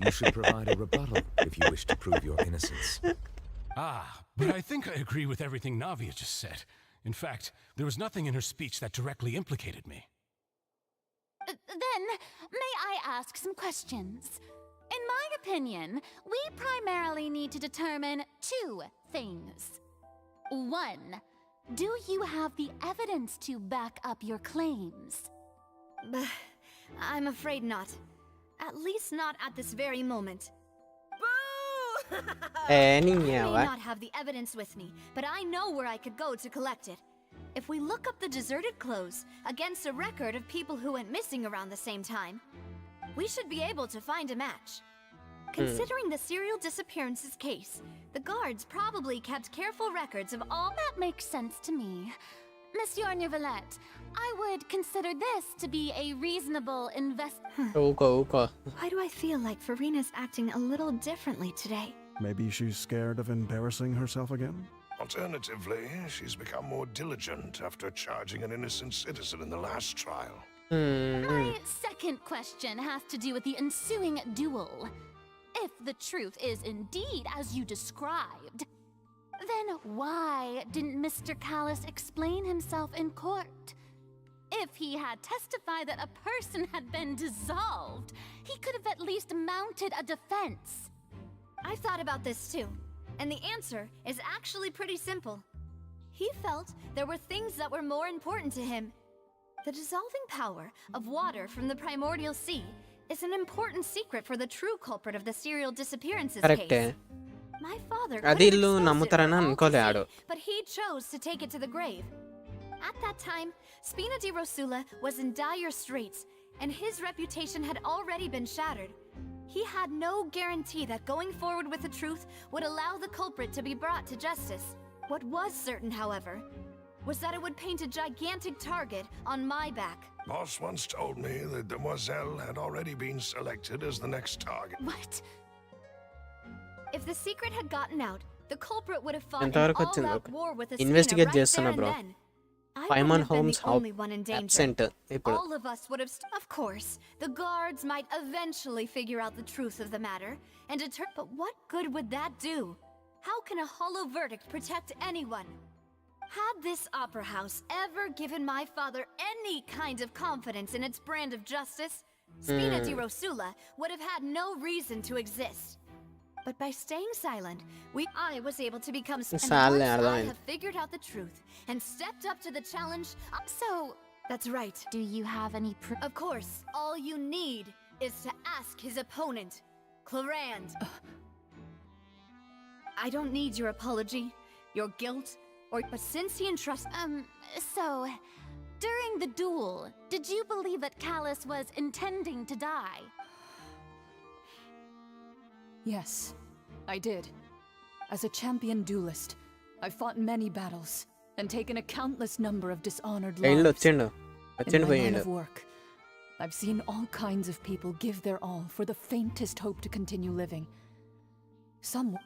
You should provide a rebuttal if you wish to prove your innocence. Ah, but I think I agree with everything Navia just said. In fact, there was nothing in her speech that directly implicated me. Then, may I ask some questions? In my opinion, we primarily need to determine two things. One, do you have the evidence to back up your claims? I'm afraid not. At least not at this very moment. I may not have the evidence with me, but I know where I could go to collect it. If we look up the deserted clothes against a record of people who went missing around the same time, we should be able to find a match. Considering the serial disappearances case, the guards probably kept careful records of all... That makes sense to me. Monsieur Neuvillette, I would consider this to be a reasonable Why do I feel like Farina's acting a little differently today? Maybe she's scared of embarrassing herself again? Alternatively, she's become more diligent after charging an innocent citizen in the last trial. My second question has to do with the ensuing duel. If the truth is indeed as you described, then why didn't Mr. Callus explain himself in court? If he had testified that a person had been dissolved, he could have at least mounted a defense. I've thought about this too, and the answer is actually pretty simple. He felt there were things that were more important to him. The dissolving power of water from the primordial sea is an important secret for the true culprit of the serial disappearances case. My father could have exposed it for all to see, but he chose to take it to the grave. At that time, Spina di Rosula was in dire straits, and his reputation had already been shattered. He had no guarantee that going forward with the truth would allow the culprit to be brought to justice. What was certain, however, was that it would paint a gigantic target on my back. Boss once told me that Demoiselle had already been selected as the next target. What? If the secret had gotten out, the culprit would have fought an all-out war with Athena Investigate right there చేస్తున్నా and bro. then. I Paimon wouldn't have been Holmes the only one in danger. absent ఇప్పుడు. All of us would have... Of course, the guards might eventually figure out the truth of the matter and deter... But what good would that do? How can a hollow verdict protect anyone? Had this opera house ever given my father any kind of confidence in its brand of justice, Spina di Rosula would have had no reason to exist. But by staying silent, I was able to become and once I have figured out the truth and stepped up to the challenge. So that's right. Do you have any proof? Of course, all you need is to ask his opponent, Clarand. I don't need your apology, your guilt, but since he entrusts So during the duel, did you believe that Callus was intending to die? Yes, I did. As a champion duelist, I've fought many battles and taken a countless number of dishonored lives. In my line of work, I've seen all kinds of people give their all for the faintest hope to continue living.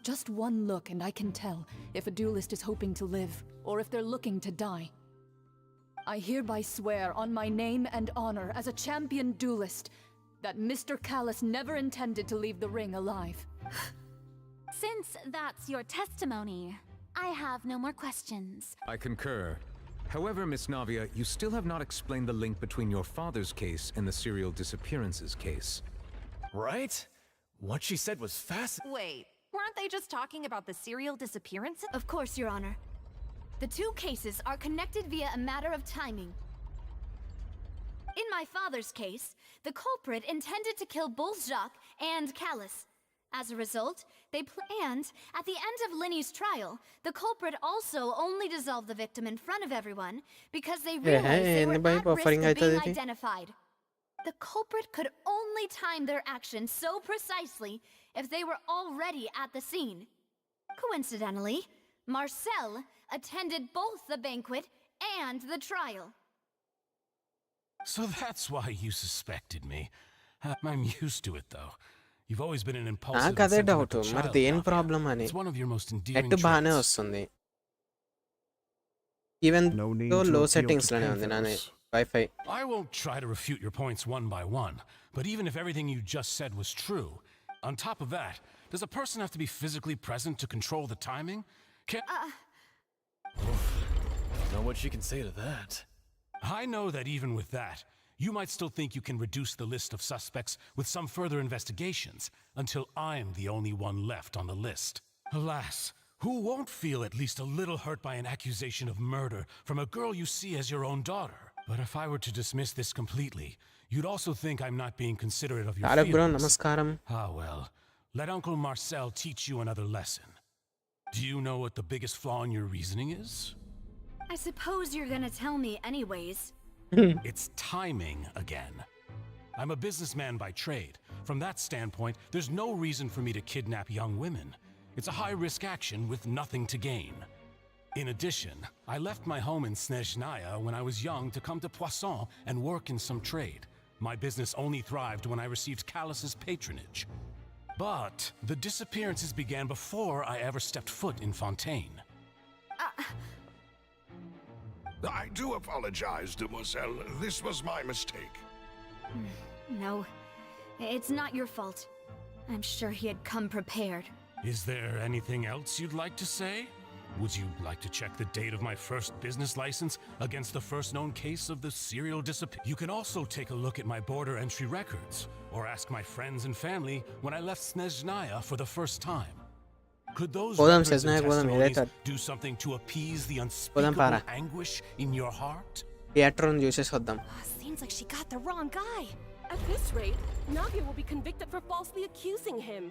Just one look and I can tell if a duelist is hoping to live or if they're looking to die. I hereby swear on my name and honor as a champion duelist that Mr. Callus never intended to leave the ring alive. Since that's your testimony, I have no more questions. I concur. However, Miss Navia, you still have not explained the link between your father's case and the serial disappearances case. Right? What she said was fascinating. Wait, weren't they just talking about the serial disappearances? Of course, Your Honor. The two cases are connected via a matter of timing. In my father's case, the culprit intended to kill both Jacques and Callus. As a result, and at the end of Linny's trial, the culprit also only dissolved the victim in front of everyone because they realized they were at risk of being identified. The culprit could only time their actions so precisely if they were already at the scene. Coincidentally, Marcel attended both the banquet and the trial. So that's why you suspected me. I'm used to it, though. You've always been an impulsive and sentimental child, Navia. It's one of your most endearing traits. Even though low settings lane undi nane Wi-Fi. I won't try to refute your points one by one, but even if everything you just said was true, on top of that, does a person have to be physically present to control the timing? Don't know what you can say to that. I know that even with that, you might still think you can reduce the list of suspects with some further investigations until I'm the only one left on the list. Alas, who won't feel at least a little hurt by an accusation of murder from a girl you see as your own daughter? But if I were to dismiss this completely, you'd also think I'm not being considerate of your feelings. Ah well, let Uncle Marcel teach you another lesson. Do you know what the biggest flaw in your reasoning is? I suppose you're gonna tell me anyways. It's timing again. I'm a businessman by trade. From that standpoint, there's no reason for me to kidnap young women. It's a high-risk action with nothing to gain. In addition, I left my home in Snezhnaya when I was young to come to Poisson and work in some trade. My business only thrived when I received Callus's patronage. But the disappearances began before I ever stepped foot in Fontaine. I do apologize, demoiselle. This was my mistake. No, it's not your fault. I'm sure he had come prepared. Is there anything else you'd like to say? Would you like to check the date of my first business license against the first known case of the serial disappearance? You can also take a look at my border entry records, or ask my friends and family when I left Snezhnaya for the first time. Could those records and testimonies do something to appease the unspeakable anguish in your heart? Seems like she got the wrong guy. At this rate, Navia will be convicted for falsely accusing him.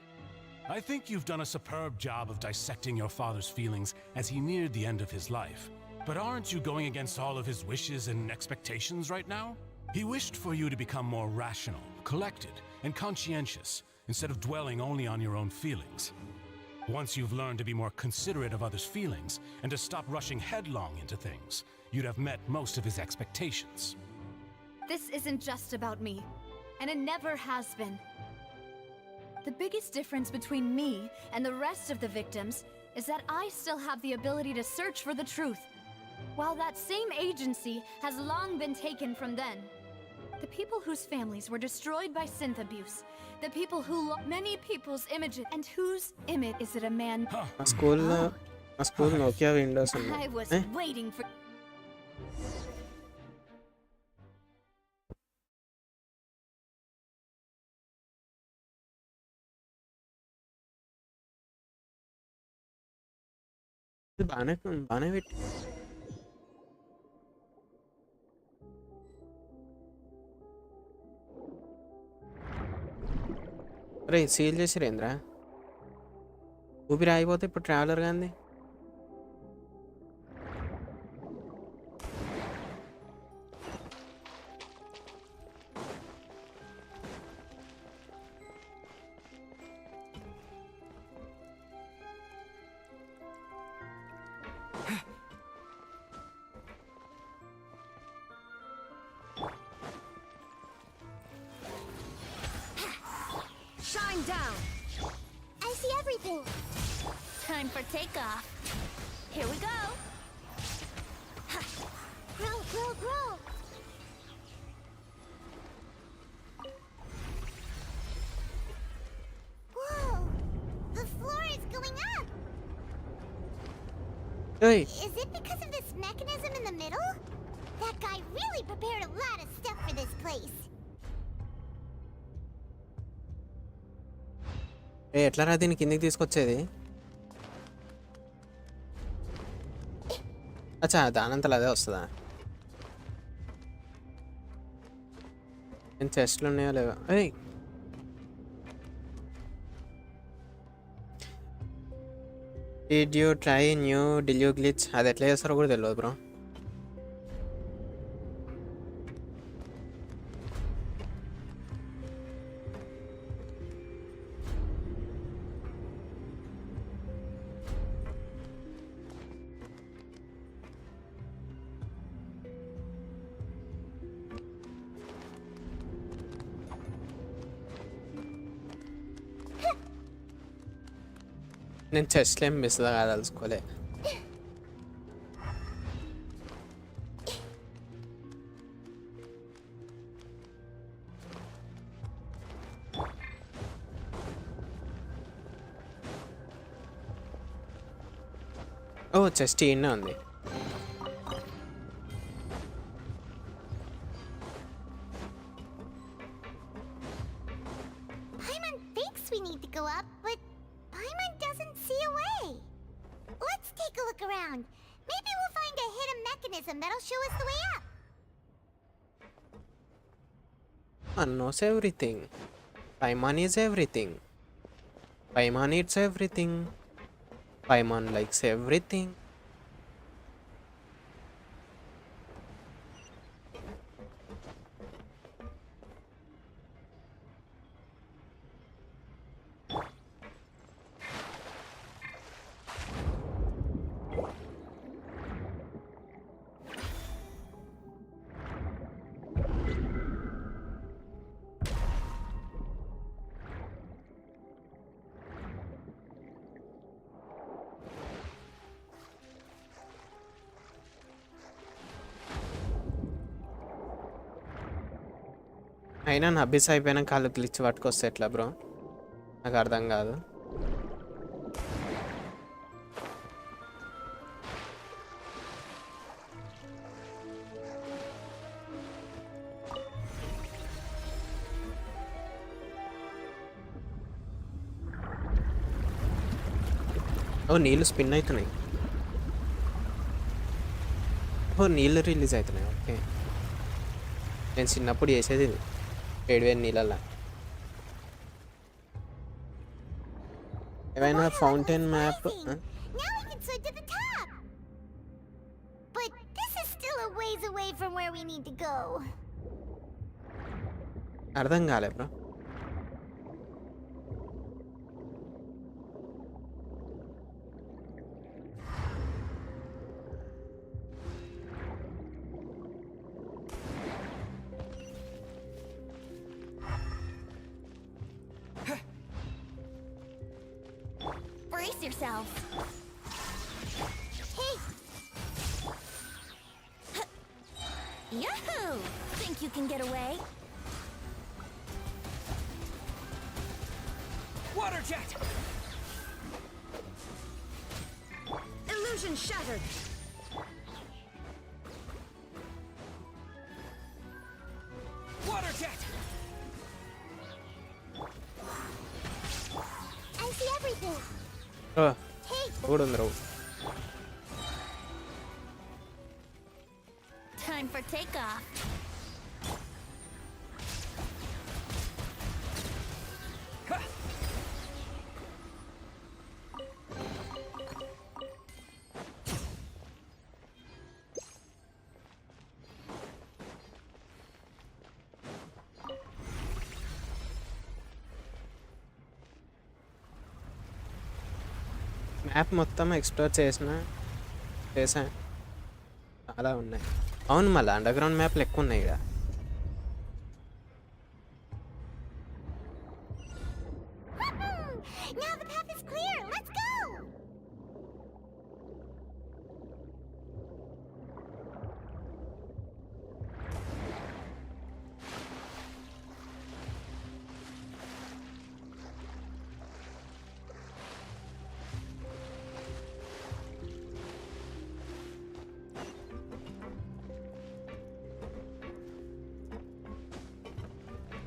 I think you've done a superb job of dissecting your father's feelings as he neared the end of his life. But aren't you going against all of his wishes and expectations right now? He wished for you to become more rational, collected, and conscientious, instead of dwelling only on your own feelings. Once you've learned to be more considerate of others' feelings and to stop rushing headlong into things, you'd have met most of his expectations. This isn't just about me, and it never has been. The biggest difference between me and the rest of the victims is that I still have the ability to search for the truth, while that same agency has long been taken from them. The people whose families were destroyed by synth abuse, the people who many people's images, and whose image is it a man? I was waiting for. ఇది బాగానే పెట్టి రే seal చేసిరేంద్రా ఊపిరి ఆగిపోతే ఇప్పుడు traveller గాంది Shine down. I see everything. Time for takeoff. Here we go. Grow, grow, grow. Whoa! The floor is going up. Hey. Is it because of this mechanism in the middle? That guy really prepared a lot of stuff for this place. ఎట్లా రా దీన్ని కిందికి తీసుకొచ్చేది అచ్చా దానంతలో అదే వస్తుందా నేను చెస్ట్లు ఉన్నాయో లేవా ఏయ్ did you try new Diluc glitch అది ఎట్లా చేస్తారో కూడా తెలియదు బ్రో నేను చెస్ట్లు ఏం మిస్గా కాదలుచుకోలే ఓ చెస్ట్ ఈయనే ఉంది Paimon thinks we need to go up, but Paimon doesn't see a way. Let's take a look around. Maybe we'll find a hidden mechanism that'll show us the way up. Paimon knows everything. Paimon is everything. Paimon eats everything. Paimon likes everything. అయినా నా అబ్బిస్ అయిపోయినాక వాళ్ళు glitch పట్టుకొస్తే ఎట్లా bro నాకు అర్థం కాదు ఓ నీళ్ళు spin అవుతున్నాయి ఓ నీళ్ళు రిలీజ్ అవుతున్నాయి ఓకే నేను చిన్నప్పుడు చేసేది ఇది వేడివేడి నీళ్ళల్లో ఏమైనా fountain map Now we can swim to the top. But this is still a ways away from where we need to go. అర్థం కాలే bro Brace yourself. Hey! Yahoo! Think you can get away? Water jet! Illusion shattered. Water jet! I see everything. కూడా ఉంది రావు preparing for takeoff. Map మొత్తం explore చేసాను. చాలా ఉన్నాయి. అవును, మళ్ళీ అండర్ గ్రౌండ్ మ్యాప్లు ఎక్కువ ఉన్నాయి ఇక్కడ. Now the path is clear. Let's go.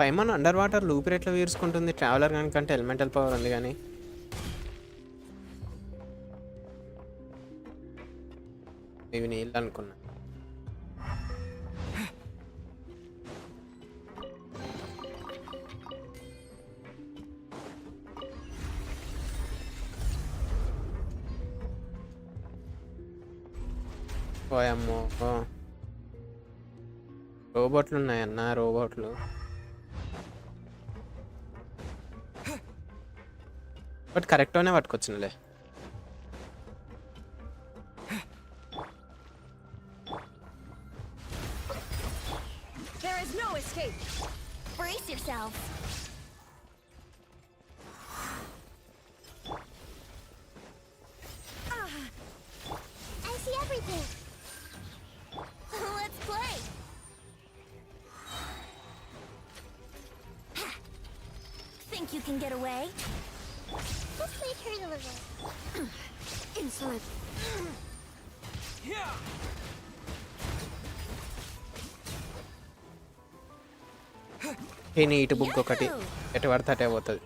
Paimon underwater లూపర్ ఎట్లా వీర్చుకుంటుంది? ట్రావెలర్ కనుకంటే ఎలిమెంటల్ పవర్ ఉంది కానీ ఇవి నీళ్ళు అనుకున్నా. ఓయమ్మో, రోబోట్లు ఉన్నాయన్న, రోబోట్లు. బట్ కరెక్ట్గానే పట్టుకొచ్చినలే. There is no escape. Brace yourself. I see everything. Let's play. Think you can get away? Let's make her a little. Insolent. ఈ నీటి బుక్ ఒకటి ఎటు పడితే అటే పోతుంది.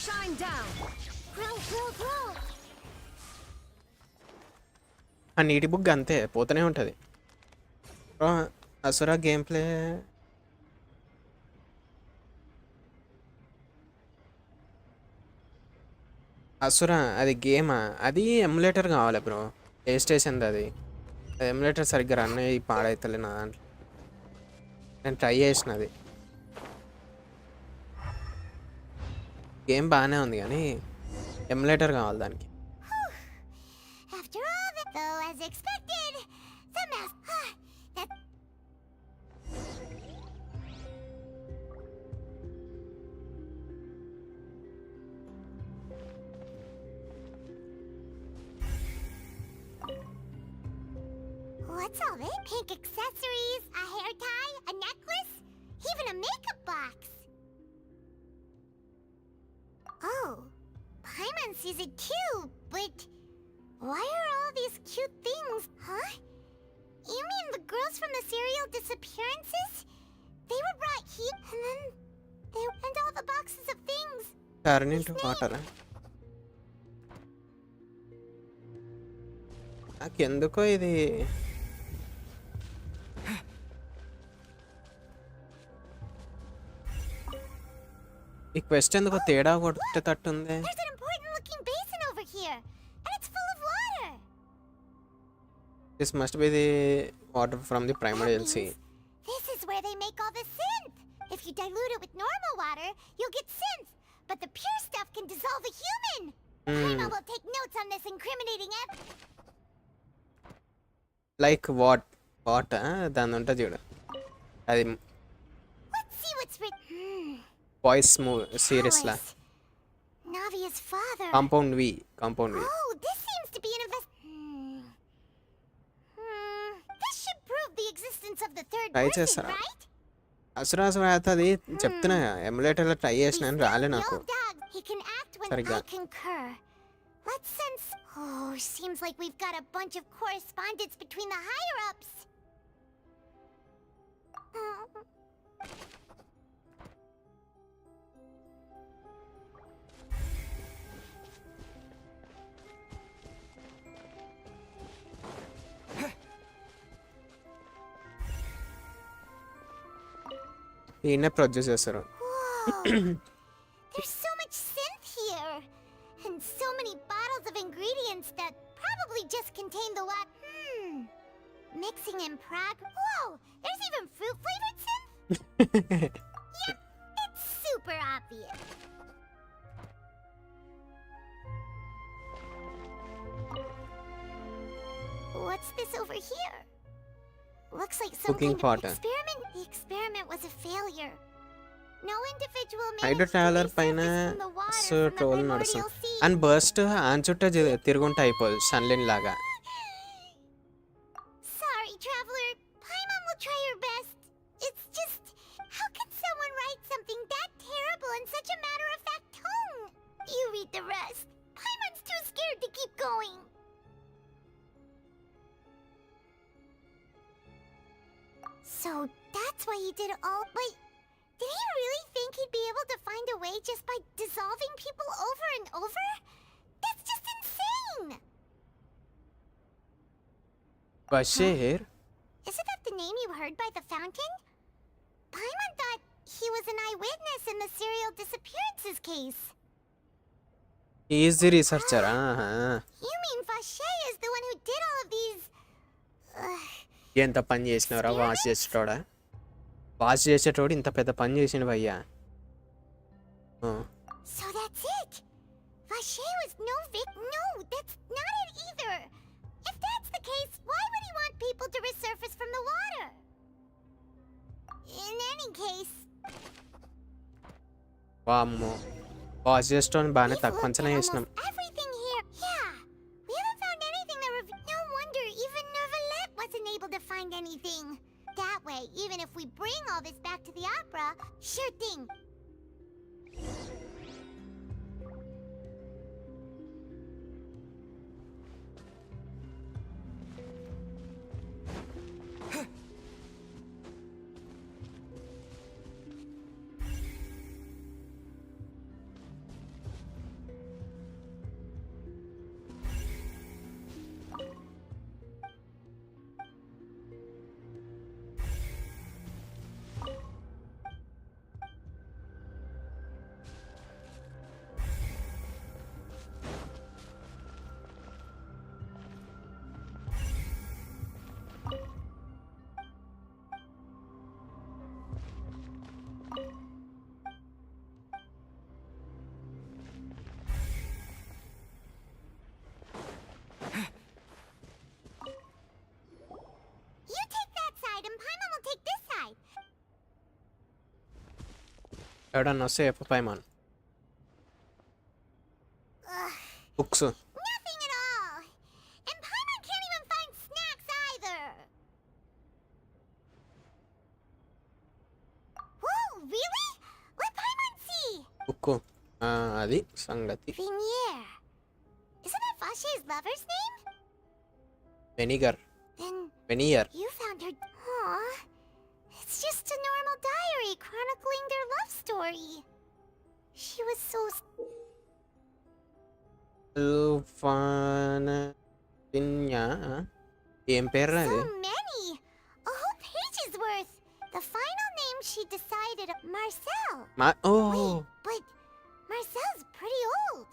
Shine down. Grow. ఆ నీటి బుక్ అంతే పోతూనే ఉంటుంది. అసురా గేమ్ ప్లే అసురా అది గేమా? అది ఎమ్యులేటర్ కావాలి బ్రో. ప్లే స్టేషన్ది అది ఎమ్యులేటర్ సరిగ్గా రన్ అయ్యి పాడవుతలే నా దాంట్లో. నేను ట్రై చేసినది, గేమ్ బాగానే ఉంది కానీ ఎమ్యులేటర్ కావాలి దానికి. After all that, though, as expected, the mask. That. What's all this? Pink accessories, a hair tie, a necklace, even a makeup box. Oh, Paimon sees it too, but why are all these cute things, huh? You mean the girls from the serial disappearances? They were brought here, and then and all the boxes of things. Turn into water. నాకెందుకో ఇది ఈ quest ఎందుకో తేడా కొట్టేటట్టుంది. There's an important looking basin over here, and it's full of water. This must be the water from the primary LC. This is where they make all the synth. If you dilute it with normal water, you'll get synth, but the pure stuff can dissolve a human. Paimon will take notes on this incriminating Like what? దాని ఉంటుంది చూడు, అది Let's see what's written. Voice series లా Navia's father. Compound వి. Oh, this seems to be an This should prove the existence of the third try person, చేస్తారా? right? అసురాసురా అది చెప్తున్నా ఎమ్యులేటర్లో try చేసిన రాలే నాకు He can act when సరిగ్గా. I concur. Let's sense. Oh, seems like we've got a bunch of correspondence between the higher-ups. ఈయనే produce చేస్తారు. There's so much synth here, and so many bottles of ingredients that probably just contain the what? Mixing in Prague. Whoa, there's even fruit flavored synth. Yep, it's super obvious. What's this over here? Looks like some Cooking kind pot. of experiment. The experiment was a failure. No individual hydro managed to traveller పైన resurface from the water from the troll primordial నడుస్తుంది sea. And burst on చుట్టూ తిరుగుంటే అయిపోదు సన్లిన్ లాగా. Sorry, traveler. Paimon will try her best. It's just, how can someone write something that terrible in such a matter-of-fact tone? You read the rest. Paimon's too scared to keep going. So that's why he did it all. But did he really think he'd be able to find a way just by dissolving people over and over? That's just insane! Basheer Isn't that the name you heard by the fountain? Paimon thought he was an eyewitness in the serial disappearances case. Is the researcher. You mean Vache is the one who did all of these... ఎంత పని చేసినవరా watch చేసేటోడా? Watch చేసేటోడు ఇంత పెద్ద పని చేసిండు భయ్యా. So that's it. Vache was no No, that's not it either. If that's the case, why would he want people to resurface from the water? In any case... వామ్మో, watch చేసేటోని బాగానే we've తక్కువ looked అంచనా at చేసినాం. almost everything here. Yeah, we haven't found anything that No wonder even Nervalette wasn't able to find anything. That way, even if we bring all this back to the opera, sure thing. You take that side and Paimon will take this side. ఎవడన్నా వస్తే చెప్పు Paimon. Books Nothing at all. And Paimon can't even find snacks either. Whoa, really? Let Paimon see. Book అది సంగతి. Vinier. Isn't that Vache's lover's name? Vinegar. Then veneer. you found her. Aw. It's just a normal diary chronicling their love story. She was so. ఏం పేరు అది? So many. A whole page's worth. The final name she decided. Marcel. Oh. But Marcel's pretty old.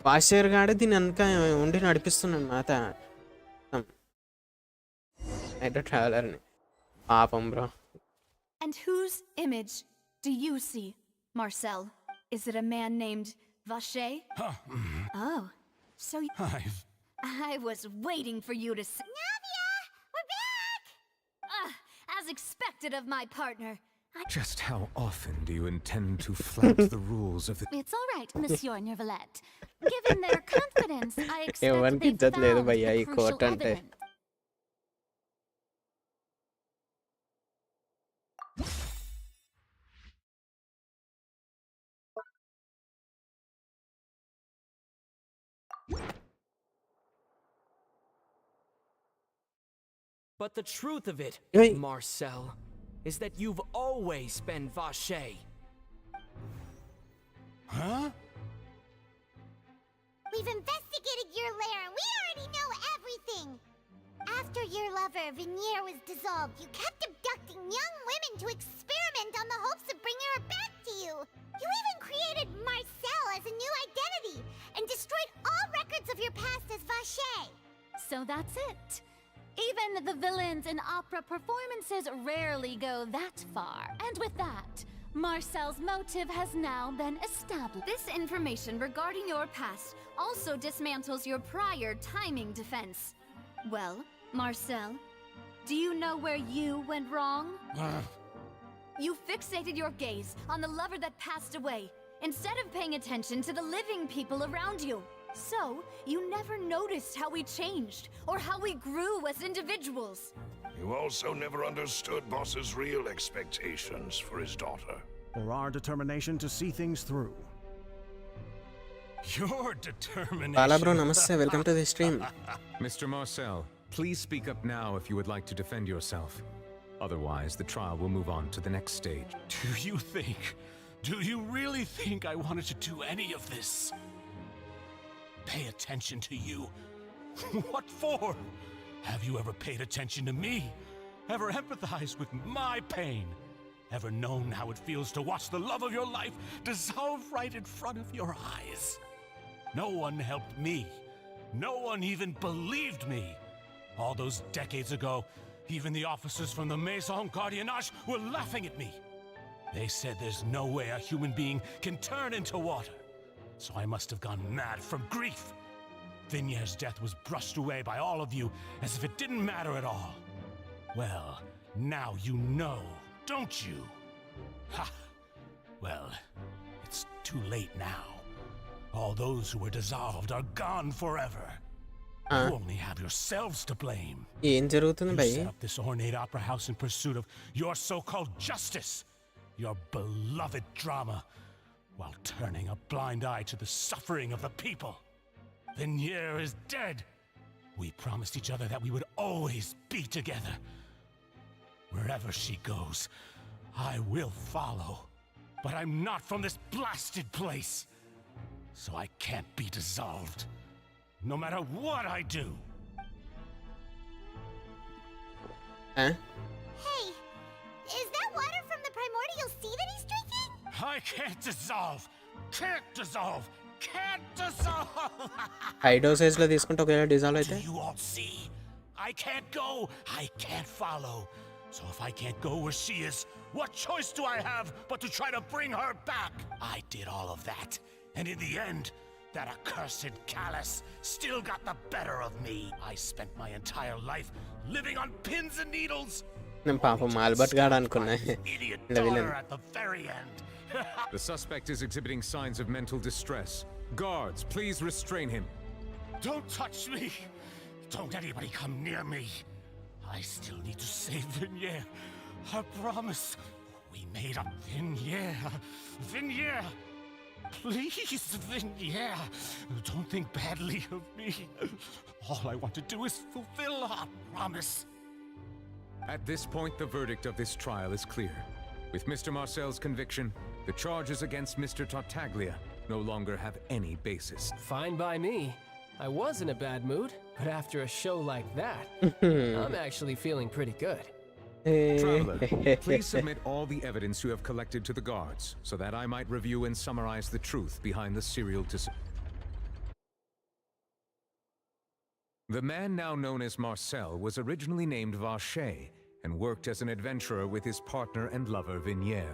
Washer గాడు దీని వెనక ఉండి నడిపిస్తున్నాడు మాత hydro ట్రావెలర్ని. పాపం bro. And whose image do you see, Marcel? Is it a man named Vache? Oh, so I was waiting for you to say. Navia, we're back! As expected of my partner. Just how often do you intend to flout the rules of the... It's all right, Monsieur Nervalette. Given their confidence, I expect ఎవరికి they've ఇజ్జత్ లేదు found భయ్యా the ఈ crucial court అంటే. evidence. But the truth of it, Marcel, is that you've always been Vache. Huh? We've investigated your lair and we already know everything. after your lover, Veneer, was dissolved, you kept abducting young women to experiment on the hopes of bringing her back to you. You even created Marcel as a new identity and destroyed all records of your past as Vache. So that's it. Even the villains in opera performances rarely go that far. And with that, Marcel's motive has now been established. This information regarding your past also dismantles your prior timing defense. Well, Marcel, do you know where you went wrong? You fixated your gaze on the lover that passed away, instead of paying attention to the living people around you. So, you never noticed how we changed, or how we grew as individuals. You also never understood Boss's real expectations for his daughter. Or our determination to see things through. Your determination. Bala bro, namaste. Welcome to the stream. Mr. Marcel, please speak up now if you would like to defend yourself. Otherwise, the trial will move on to the next stage. Do you really think I wanted to do any of this? Pay attention to you? What for? Have you ever paid attention to me? Ever empathized with my pain? Ever known how it feels to watch the love of your life dissolve right in front of your eyes? No one helped me. No one even believed me. All those decades ago, even the officers from the Maison Gardiennage were laughing at me. They said there's no way a human being can turn into water. So I must have gone mad from grief. Vinier's death was brushed away by all of you as if it didn't matter at all. Well, now you know, don't you? Ha! Well, it's too late now. All those who were dissolved are gone forever. You only have yourselves to blame. You set up this ornate opera house in pursuit of your so-called justice, your beloved drama, while turning a blind eye to the suffering of the people. Venier is dead. We promised each other that we would always be together. Wherever she goes, I will follow. But I'm not from this blasted place, so I can't be dissolved, no matter what I do. Hey, is that water from the primordial sea that he's drinking? I can't dissolve! Can't dissolve! Can't dissolve! High dosage lo తీసుకుంటే ఒకవేళ dissolve అయితే. Do you all see? I can't go. I can't follow. So if I can't go where she is, what choice do I have but to try to bring her back? I did all of that, and in the end, that accursed Callus still got the better of me. I spent my entire life living on pins and needles. నేను పాపం Albert గాడు అనుకున్నా. At the very end. The suspect is exhibiting signs of mental distress. Guards, please restrain him. Don't touch me. Don't anybody come near me. I still need to save Venier. I promise. We made up Venier. Venier. Please, Venier. Don't think badly of me. All I want to do is fulfill our promise. At this point, the verdict of this trial is clear. With Mr. Marcel's conviction, the charges against Mr. Tartaglia no longer have any basis. Fine by me. I was in a bad mood, but after a show like that, I'm actually feeling pretty good. Traveler, please submit all the evidence you have collected to the guards so that I might review and summarize the truth behind the serial The man now known as Marcel was originally named Vache and worked as an adventurer with his partner and lover Venier.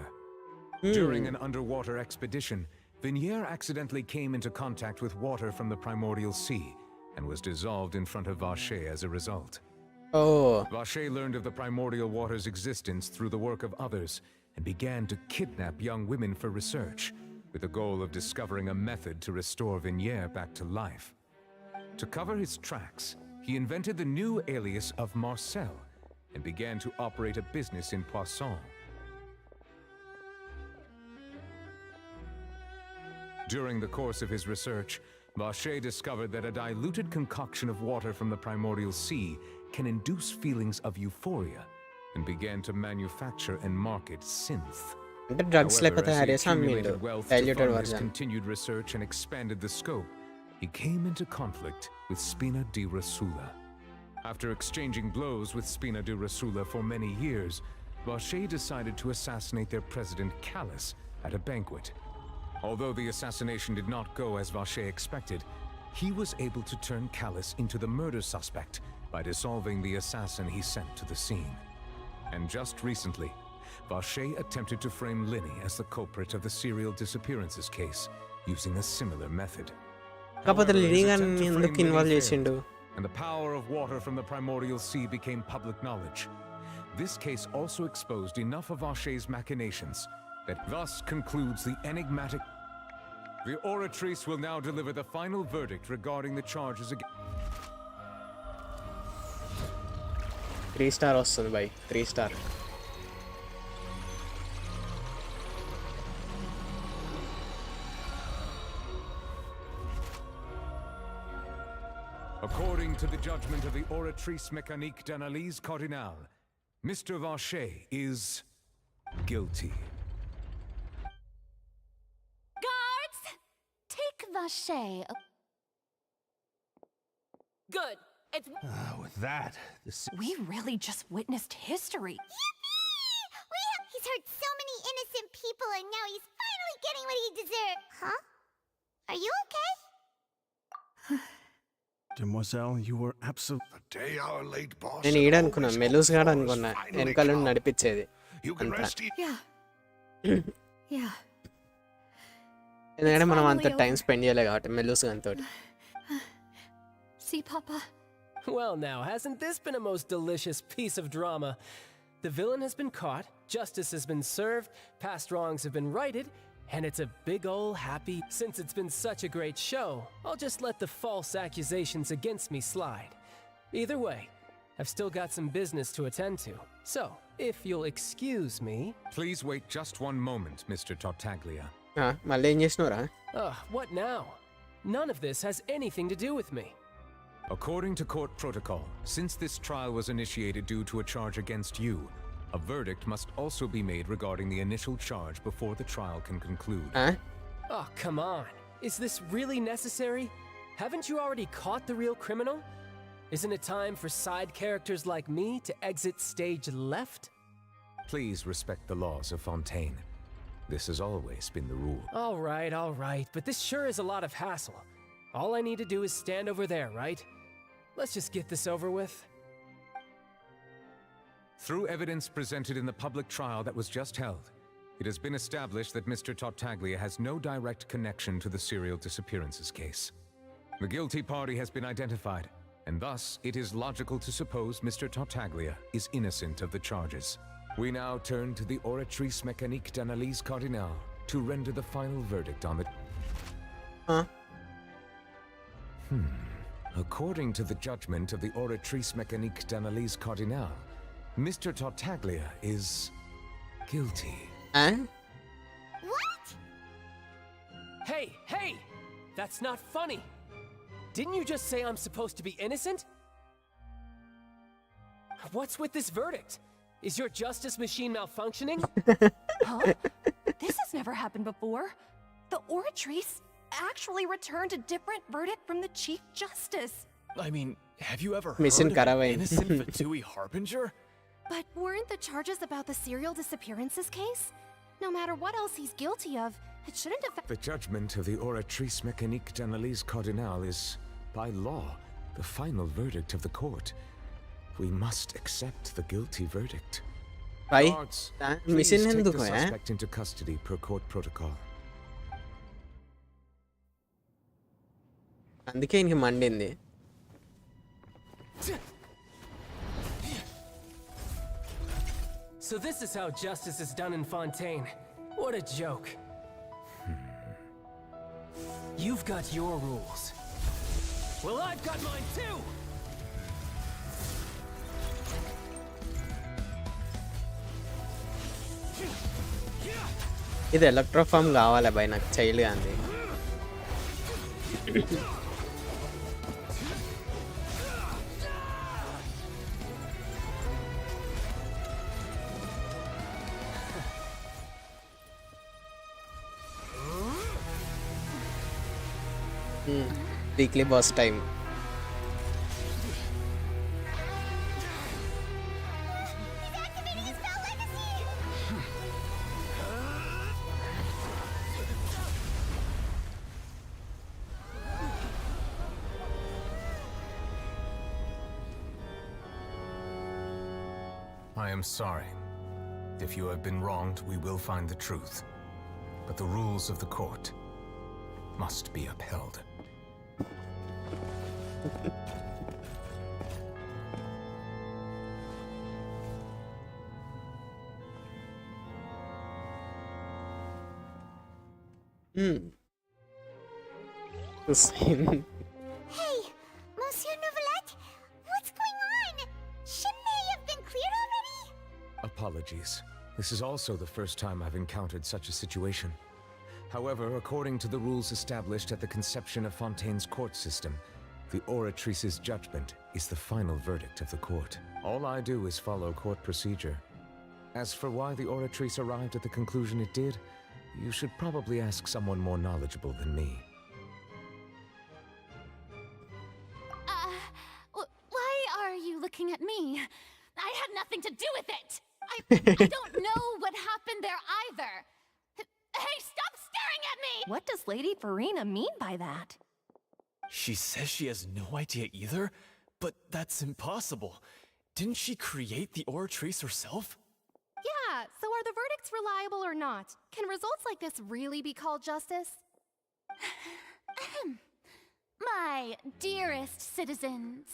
During an underwater expedition, Venier accidentally came into contact with water from the primordial sea and was dissolved in front of Vache as a result. Vache learned of the primordial water's existence through the work of others and began to kidnap young women for research, with the goal of discovering a method to restore Venier back to life. To cover his tracks, he invented the new alias of Marcel and began to operate a business in Poisson. During the course of his research, Vache discovered that a diluted concoction of water from the primordial sea can induce feelings of euphoria and began to manufacture and market synth. However, as he accumulated wealth to fund his continued research and expanded the scope, he came into conflict with Spina di Rasula. After exchanging blows with Spina de Rasula for many years, Varshay decided to assassinate their president Callus at a banquet. Although the assassination did not go as Varshay expected, he was able to turn Callus into the murder suspect by dissolving the assassin he sent to the scene. And just recently, Varshay attempted to frame Linny as the culprit of the serial disappearances case, using a similar method. కాకపోతే However, his lining attempt to ఎందుకు frame involve Linny చేసిండు failed, and the power of water from the primordial sea became public knowledge. This case also exposed enough of Varshay's machinations that thus concludes the enigmatic. The Oratrice will now deliver the final verdict regarding the charges against. 3 star వస్తుంది by 3 star. According to the judgment of the Oratrice Mécanique d'Analyse Cardinale, Mr. Varshay is guilty. Guards! Take Varshay. Good. It's. With that, We really just witnessed history. He's hurt so many innocent people and now he's finally getting what he deserves. Huh? Are you okay? Demoiselle, you were absolutely. The day our late boss. నేను ఈడ అనుకున్నా మెలూస్ గాడు అనుకున్నా వెనకాల నుండి నడిపించేది You can అంతా. rest easy. Yeah. Yeah. ఎందుకంటే మనం అంత టైం స్పెండ్ చేయలే కాబట్టి మెలూస్ గానితో. See, Papa? Well, now, hasn't this been a most delicious piece of drama? The villain has been caught, justice has been served, past wrongs have been righted, and it's a big ol' happy. Since it's been such a great show, I'll just let the false accusations against me slide. Either way, I've still got some business to attend to. So, if you'll excuse me... Please wait just one moment, Mr. Tartaglia. మళ్ళీ ఏం చేసినవరా? What now? None of this has anything to do with me. According to court protocol, since this trial was initiated due to a charge against you, a verdict must also be made regarding the initial charge before the trial can conclude. Oh, come on. Is this really necessary? Haven't you already caught the real criminal? Isn't it time for side characters like me to exit stage left? Please respect the laws of Fontaine. This has always been the rule. All right, but this sure is a lot of hassle. All I need to do is stand over there, right? Let's just get this over with. Through evidence presented in the public trial that was just held, it has been established that Mr. Tartaglia has no direct connection to the serial disappearances case. The guilty party has been identified, and thus it is logical to suppose Mr. Tartaglia is innocent of the charges. We now turn to the Oratrice Mécanique d'Analyse Cardinale to render the final verdict on the... According to the judgment of the Oratrice Mécanique d'Analyse Cardinale, Mr. Tartaglia is guilty. What? Hey! That's not funny! Didn't you just say I'm supposed to be innocent? What's with this verdict? Is your justice machine malfunctioning? Huh? This has never happened before. The Oratrice actually returned a different verdict from the Chief Justice. I mean, have you ever Mission heard of an Karawain. innocent Fatui Harbinger? But weren't the charges about the serial disappearances case? No matter what else he's guilty of, it shouldn't affect. The judgment of the Oratrice Mécanique d'Analyse Cardinale is, by law, the final verdict of the court. We must accept the guilty verdict. Guards, please take the suspect into custody per court protocol. అందుకే ఇంక మండింది. So this is how justice is done in Fontaine. What a joke. You've got your rules. Well, I've got mine too! ఇది ఎలక్ట్రోఫామ్ కావాలి bye నాకు child అంది. Weekly boss time. I am sorry. If you have been wronged, we will find the truth. But the rules of the court must be upheld. The scene. Hey, Monsieur Novelette, what's going on? Shouldn't they have been cleared already? Apologies. This is also the first time I've encountered such a situation. However, according to the rules established at the conception of Fontaine's court system, the oratrice's judgment is the final verdict of the court. All I do is follow court procedure. As for why the oratrice arrived at the conclusion it did, you should probably ask someone more knowledgeable than me. Why are you looking at me? I had nothing to do with it! I don't know what happened there either! Hey, stop staring at me! What does Lady Farina mean by that? She says she has no idea either? But that's impossible. Didn't she create the oratrice herself? Yeah, so are the verdicts reliable or not? Can results like this really be called justice? My dearest citizens,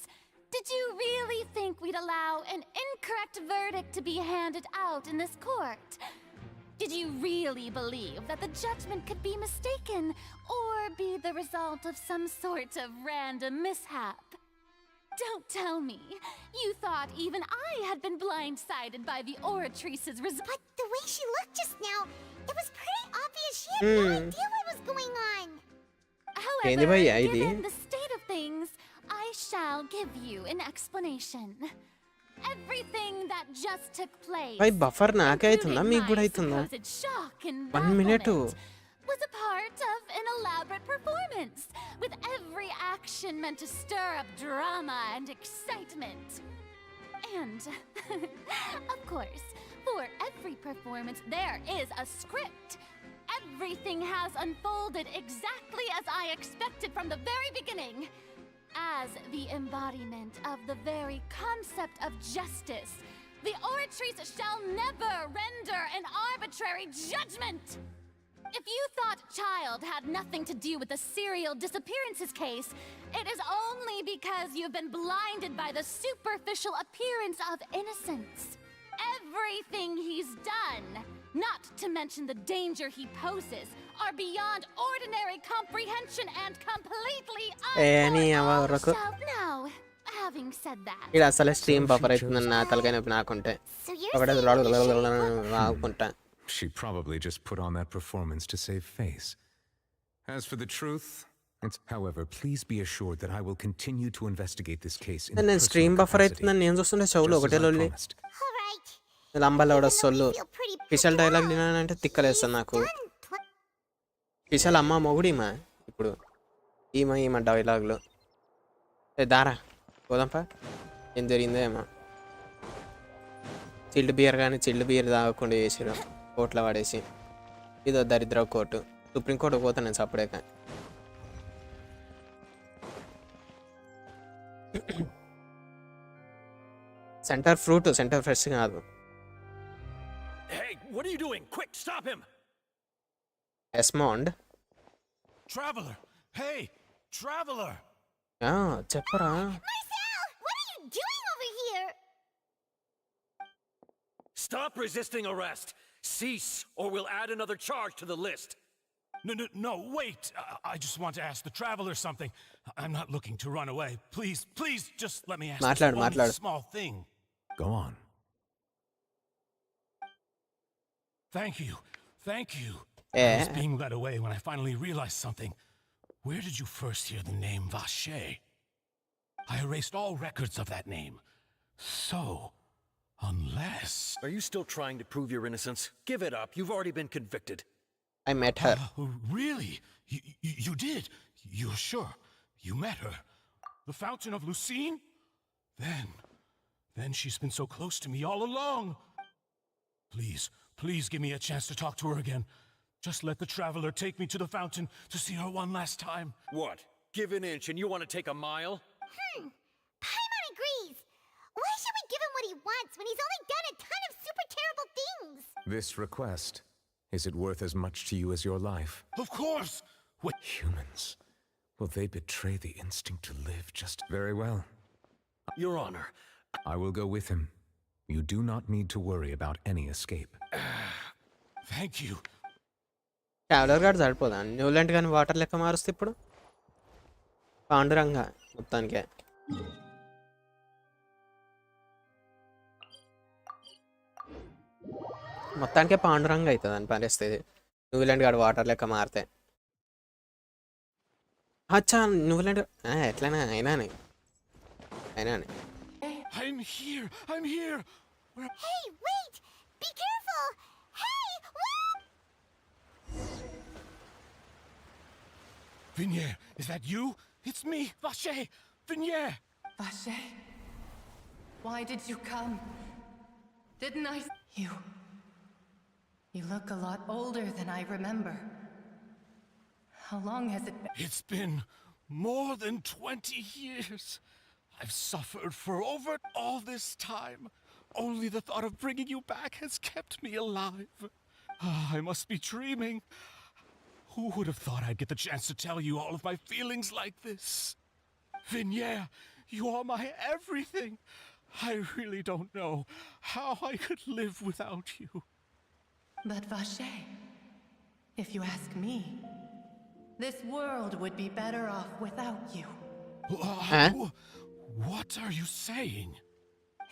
did you really think we'd allow an incorrect verdict to be handed out in this court? Did you really believe that the judgment could be mistaken or be the result of some sort of random mishap? Don't tell me. You thought even I had been blindsided by the oratrice's result. But the way she looked just now, it was pretty obvious she had no idea what was going on. However, given the state of things, I shall give you an explanation. Everything that just took place, Why buffer naake aitunda meeku kuda aitunda? supposed shock and 1 minute. bafflement was a part of an elaborate performance, with every action meant to stir up drama and excitement. And, of course, for every performance there is a script. Everything has unfolded exactly as I expected from the very beginning. As the embodiment of the very concept of justice, the oratrice shall never render an arbitrary judgment! If you thought Child had nothing to do with the serial disappearances case, it is only because you've been blinded by the superficial appearance of innocence. Everything he's done, not to mention the danger he poses, are beyond ordinary comprehension and completely unthought. Now, having said that, ఇది అసలు stream buffer అవుతుందని నా తలకాయ నొప్పి నాకుంటే ఒకటే రాకుంటా. She probably just put on that performance to save face. As for the truth, however, please be assured that I will continue to investigate this case in నేను stream buffer అవుతుందని నేను చూస్తుంటే చెవులు ఒకటే లొల్లి లంబలోడ సొల్లు పిసల్ డైలాగ్ వినానంటే తిక్కలేస్తాను నాకు. పిసల్ అమ్మ మొగుడిమా ఇప్పుడు ఈమె డైలాగ్లో దారా పోదాంపా ఏం జరిగిందో ఏమో. చిల్డ్ బియర్ తాగకుండా చేసిరు కోర్టులో పడేసి. ఇదో దరిద్ర కోర్టు. సుప్రీంకోర్టు పోతాను నేను సపరేక. సెంటర్ ఫ్రూట్ సెంటర్ ఫ్రెష్ కాదు. Hey, what are you doing? Quick, stop him! ఎస్మాండ్. Traveler! Hey, traveler! చెప్పరా. Marcel, what are you doing over here? Stop resisting arrest! Cease, or we'll add another charge to the list. No, wait! I just want to ask the traveler something. I'm not looking to run away. Please, just let me ask this one small thing. Go on. Thank you. I was being led away when I finally realized something. Where did you first hear the name Warships? I erased all records of that name. So, unless... Are you still trying to prove your innocence? Give it up. You've already been convicted. I met her. Really? You did? You're sure? You met her? The Fountain of Lucine? Then she's been so close to me all along. Please give me a chance to talk to her again. Just let the traveler take me to the fountain to see her one last time. What? Give an inch and you want to take a mile? Paimon agrees. Why should we give him what he wants when he's only done a ton of super terrible things? This request, is it worth as much to you as your life? Of course! Humans. Will they betray the instinct to live just very well? Your Honor. I will go with him. You do not need to worry about any escape. Thank you. Traveller guard సరిపోదా Newland కానీ water లెక్క మారుస్తే ఇప్పుడు పాండురంగ మొత్తానికే మొత్తానికే పాండురంగ అవుతుంది అని పరిస్థితి న్యూలాండ్ గార్డ్ వాటర్ లెక్క మారితే అచ్చా న్యూలాండ్ ఎట్లయినా అయినానే I'm here! I'm here! Hey, wait! Be careful! Hey, wait! Vignier, is that you? It's me, Vache! Vignier! Vache? Why did you come? Didn't I... You look a lot older than I remember. How long has it been? It's been more than 20 years. I've suffered for over all this time. Only the thought of bringing you back has kept me alive. I must be dreaming. Who would have thought I'd get the chance to tell you all of my feelings like this? Vignier, you are my everything. I really don't know how I could live without you. But Vache, if you ask me, this world would be better off without you. What are you saying?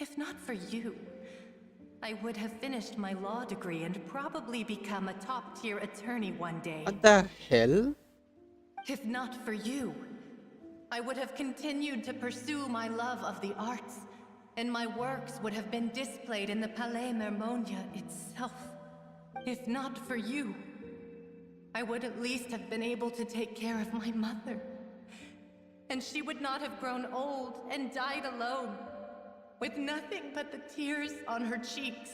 If not for you, I would have finished my law degree and probably become a top-tier attorney one day. What the hell? If not for you, I would have continued to pursue my love of the arts, and my works would have been displayed in the Palais Mermonia itself. If not for you, I would at least have been able to take care of my mother. And she would not have grown old and died alone, with nothing but the tears on her cheeks.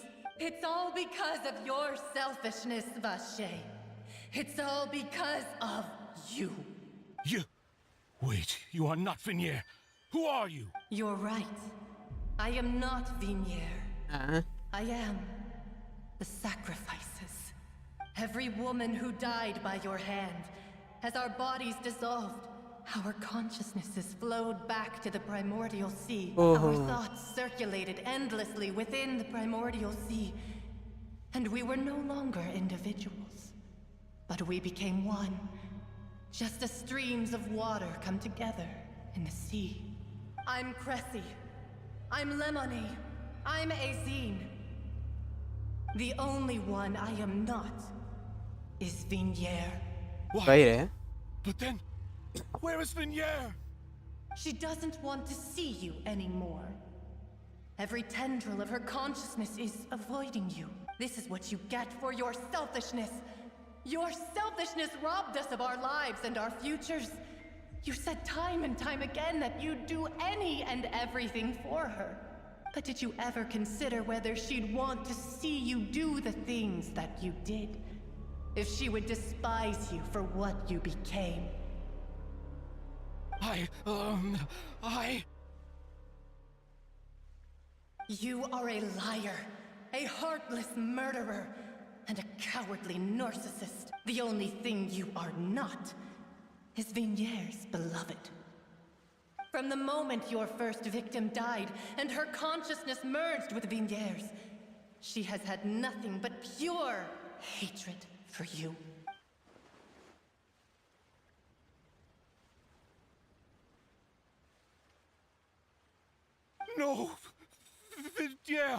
It's all because of your selfishness, Vache. It's all because of you. You... Wait, you are not Vignier. Who are you? You're right. I am not Vignier. I am the sacrifices. Every woman who died by your hand, as our bodies dissolved, our consciousnesses flowed back to the primordial sea. Our thoughts circulated endlessly within the primordial sea. And we were no longer individuals. But we became one. Just as streams of water come together in the sea. I'm Cressy. I'm Lemony. I'm Azine. The only one I am not is Vignier. Why? But then... Where is Vignier? She doesn't want to see you anymore. Every tendril of her consciousness is avoiding you. This is what you get for your selfishness. Your selfishness robbed us of our lives and our futures. You said time and time again that you'd do any and everything for her. But did you ever consider whether she'd want to see you do the things that you did? If she would despise you for what you became? You are a liar, a heartless murderer, and a cowardly narcissist. The only thing you are not is Vignier's beloved. From the moment your first victim died and her consciousness merged with Vignier's, she has had nothing but pure hatred for you. No! Vignier!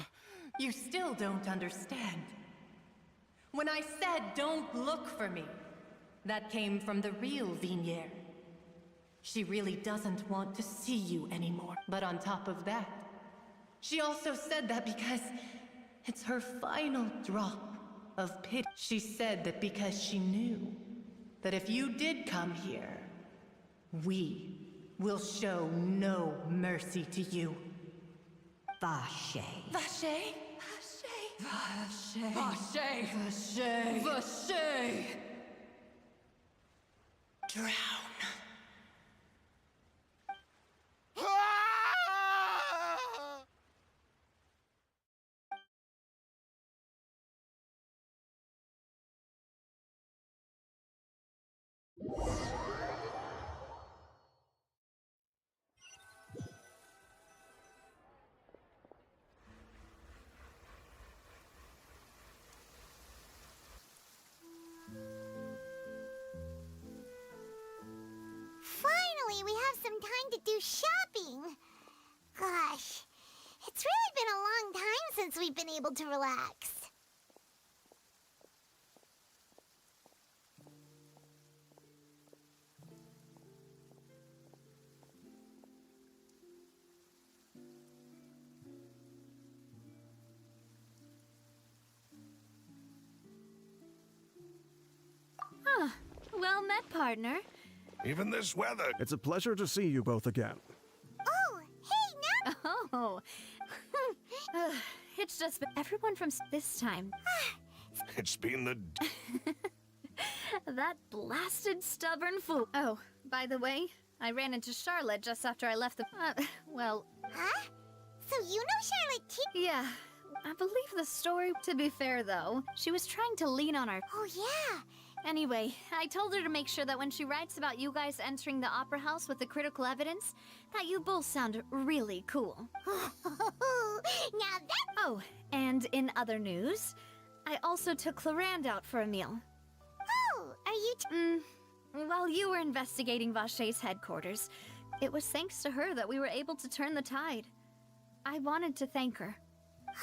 You still don't understand. When I said don't look for me, that came from the real Vignier. She really doesn't want to see you anymore. But on top of that, she also said that because it's her final drop of pity. She said that because she knew that if you did come here, we will show no mercy to you. Vache. Vache? Vache. Vache. Vache. Vache. Drown. we have some time to do shopping. Gosh, it's really been a long time since we've been able to relax. Ah, well met, partner. Even this weather. It's a pleasure to see you both again. Oh, hey, now. Oh. It's just been everyone from this time. It's been the... That blasted stubborn fool. Oh, by the way, I ran into Charlotte just after I left the... well... Huh? So you know Charlotte too? Yeah, I believe the story. To be fair, though, she was trying to lean on our... Oh, yeah. Anyway, I told her to make sure that when she writes about you guys entering the opera house with the critical evidence, that you both sound really cool. Now that... Oh, and in other news, I also took Clarande out for a meal. Oh, are you... While you were investigating Vache's headquarters, it was thanks to her that we were able to turn the tide. I wanted to thank her.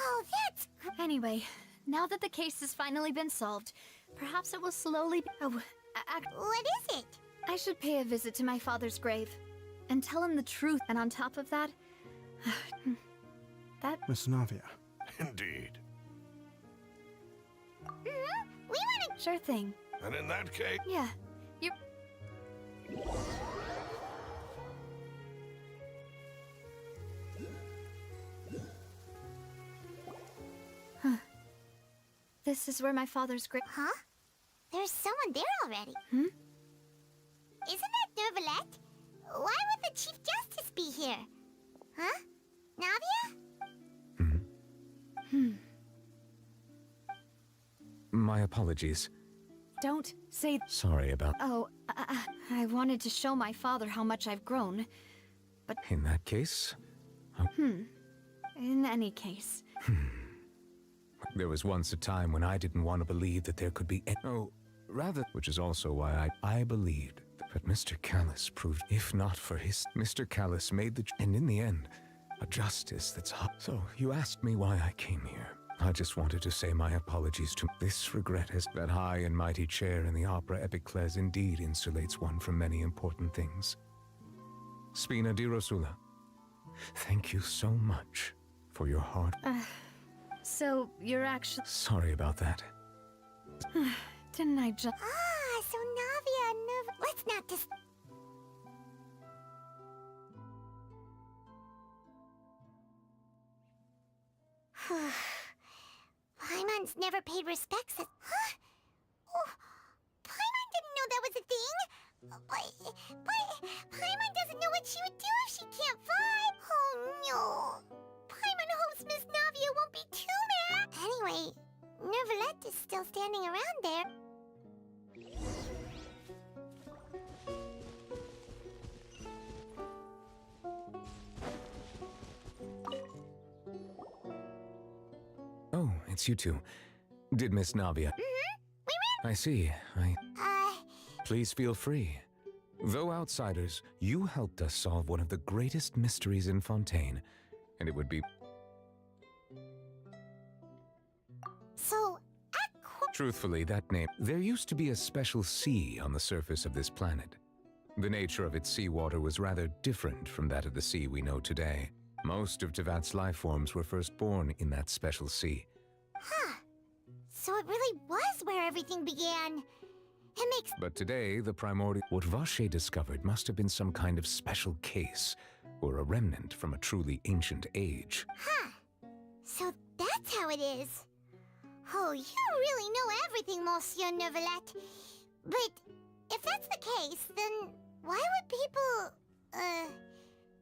Oh, that's... Anyway, now that the case has finally been solved, perhaps it will slowly... Oh, what is it? I should pay a visit to my father's grave and tell him the truth. And on top of that... that... Miss Navia. Indeed. We want to... Sure thing. And in that case... Yeah, you're... Huh. This is where my father's grave... Huh? There's someone there already. Hmm? Isn't that Nervalette? Why would the Chief Justice be here? Huh? Navia? My apologies. Don't say... Sorry about... Oh, I wanted to show my father how much I've grown, but... In that case... In any case... There was once a time when I didn't want to believe that there could be... Oh, rather... Which is also why I believed. But Mr. Callis proved... If not for his... Mr. Callis made the... And in the end, a justice that's hot. So, you asked me why I came here. I just wanted to say my apologies to... This regret is that high and mighty chair in the opera Epicles indeed insulates one from many important things. Spina di Rosula, thank you so much for your hard... So, you're actually... Sorry about that. Didn't I just... Ah, so Navia and Let's not just... Paimon's never paid respects at... Huh? Oh, Paimon didn't know that was a thing! But Paimon doesn't know what she would do if she can't fly! Oh no! Paimon hopes Miss Navia won't be too mad! Anyway, Nervalette is still standing around there. Oh, it's you two. Did Miss Navia... I see. Please feel free. Though outsiders, you helped us solve one of the greatest mysteries in Fontaine, and it would be... So, Truthfully, that name... There used to be a special sea on the surface of this planet. The nature of its seawater was rather different from that of the sea we know today. Most of Tevat's life forms were first born in that special sea. Huh. So it really was where everything began. It makes... But today, the primordial... What Vache discovered must have been some kind of special case, or a remnant from a truly ancient age. Huh. So that's how it is. Oh, you really know everything, Monsieur Nervalette. But if that's the case, then why would people,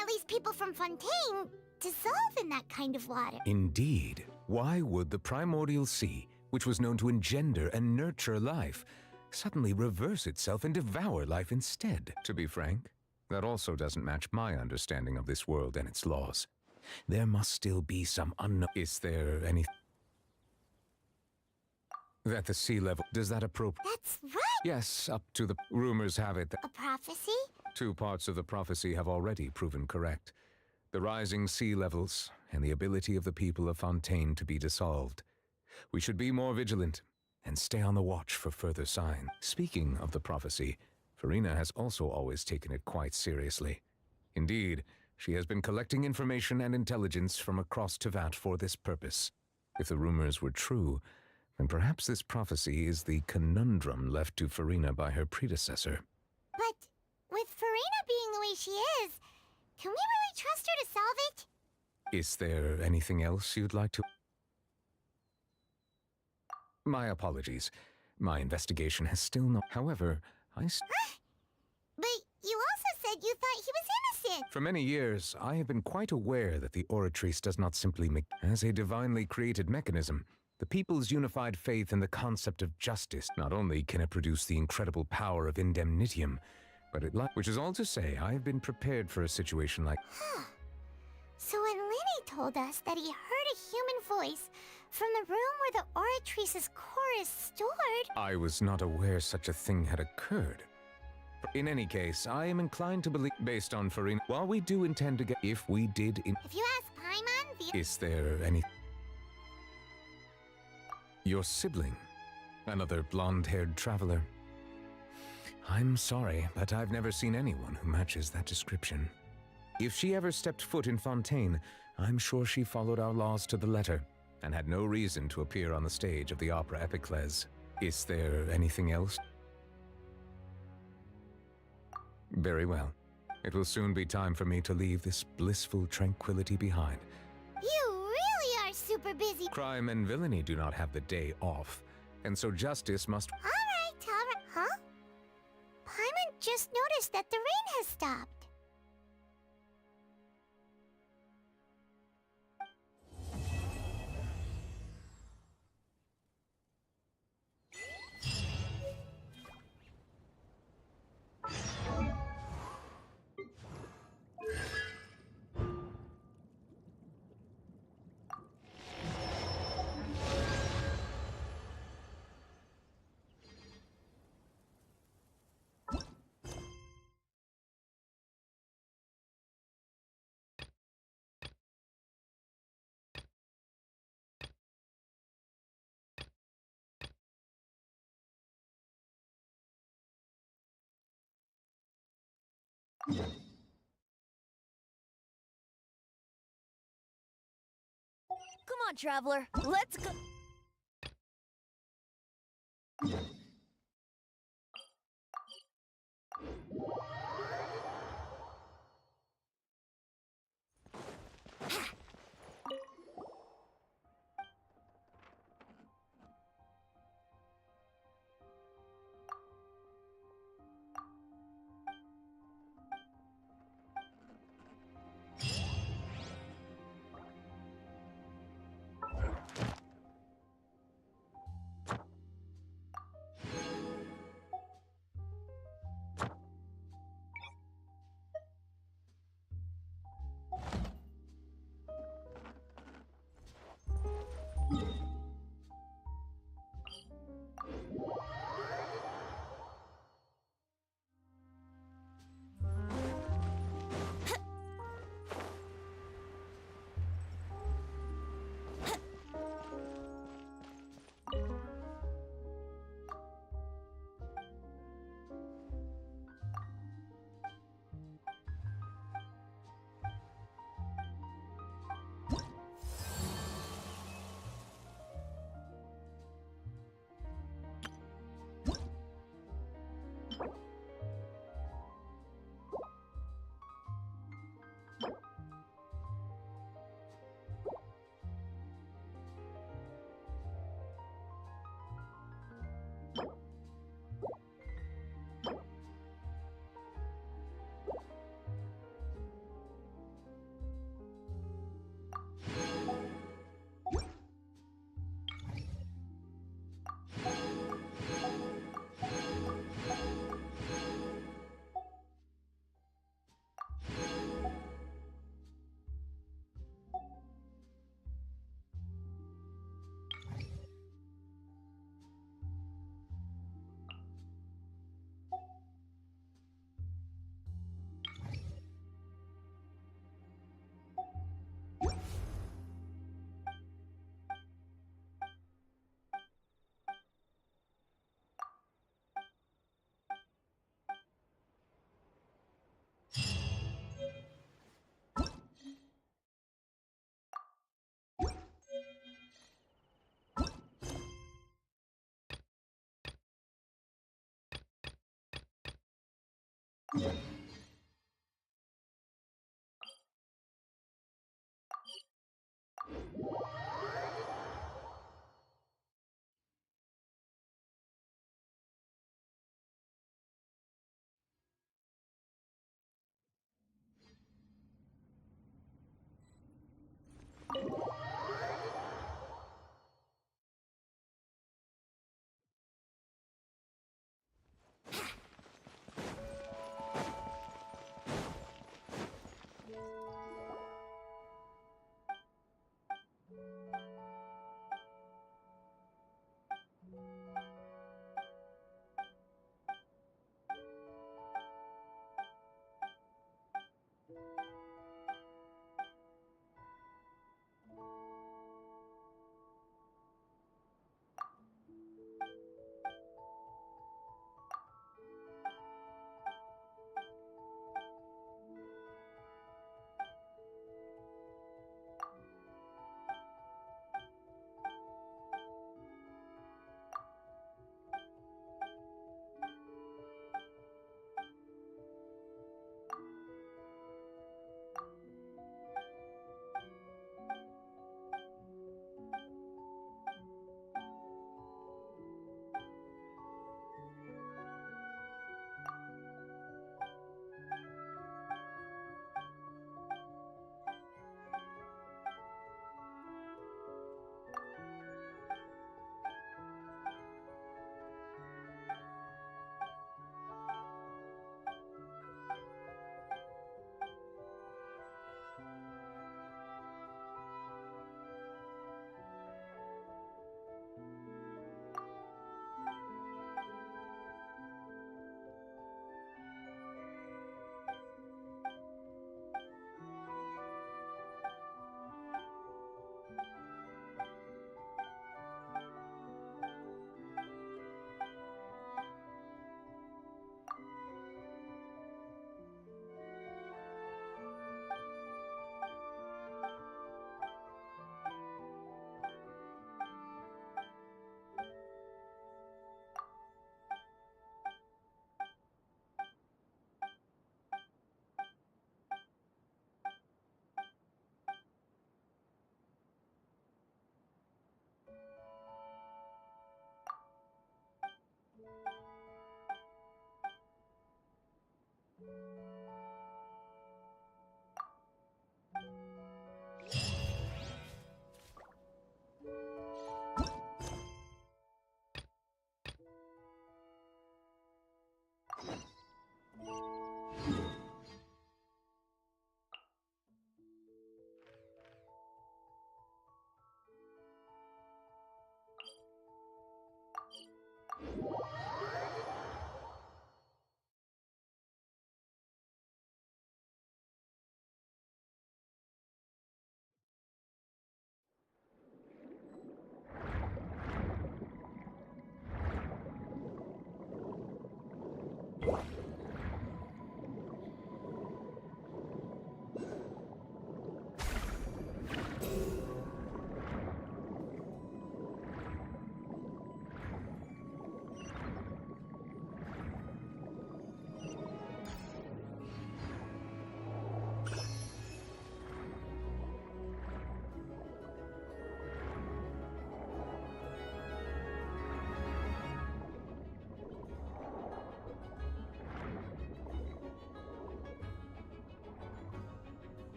at least people from Fontaine, dissolve in that kind of water? Indeed. Why would the primordial sea, which was known to engender and nurture life, suddenly reverse itself and devour life instead? To be frank, that also doesn't match my understanding of this world and its laws. There must still be some unknown... Is there any... That the sea level... Does that appropriate... That's right! Yes, up to the rumors have it that A prophecy? 2 parts of the prophecy have already proven correct. The rising sea levels and the ability of the people of Fontaine to be dissolved. We should be more vigilant and stay on the watch for further signs. Speaking of the prophecy, Farina has also always taken it quite seriously. Indeed, she has been collecting information and intelligence from across Tevat for this purpose. If the rumors were true, then perhaps this prophecy is the conundrum left to Farina by her predecessor. But with Farina being the way she is, can we really trust her to solve it? Is there anything else you'd like to... My apologies. My investigation has still not... However, But you also said you thought he was innocent! For many years, I have been quite aware that the Oratrice does not simply make... As a divinely created mechanism, the people's unified faith in the concept of justice, not only can it produce the incredible power of indemnitium, but which is all to say, I have been prepared for a situation like... So when Lenny told us that he heard a human voice from the room where the Oratrice's core is stored... I was not aware such a thing had occurred. In any case, I am inclined to believe, based on Farina, while we do intend to get... If we did in... If you ask Paimon, the... Is there any... Your sibling? Another blonde-haired traveler? I'm sorry, but I've never seen anyone who matches that description. If she ever stepped foot in Fontaine, I'm sure she followed our laws to the letter, and had no reason to appear on the stage of the opera Epiclese. Is there anything else? Very well. It will soon be time for me to leave this blissful tranquility behind. You really are super busy. Crime and villainy do not have the day off, and so justice must... Alright. Huh? Paimon just noticed that the rain has stopped. Come on, traveler. Let's go.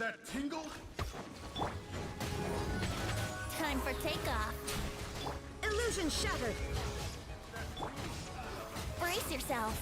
That tingle? Time for takeoff. Illusion shattered. Brace yourselves.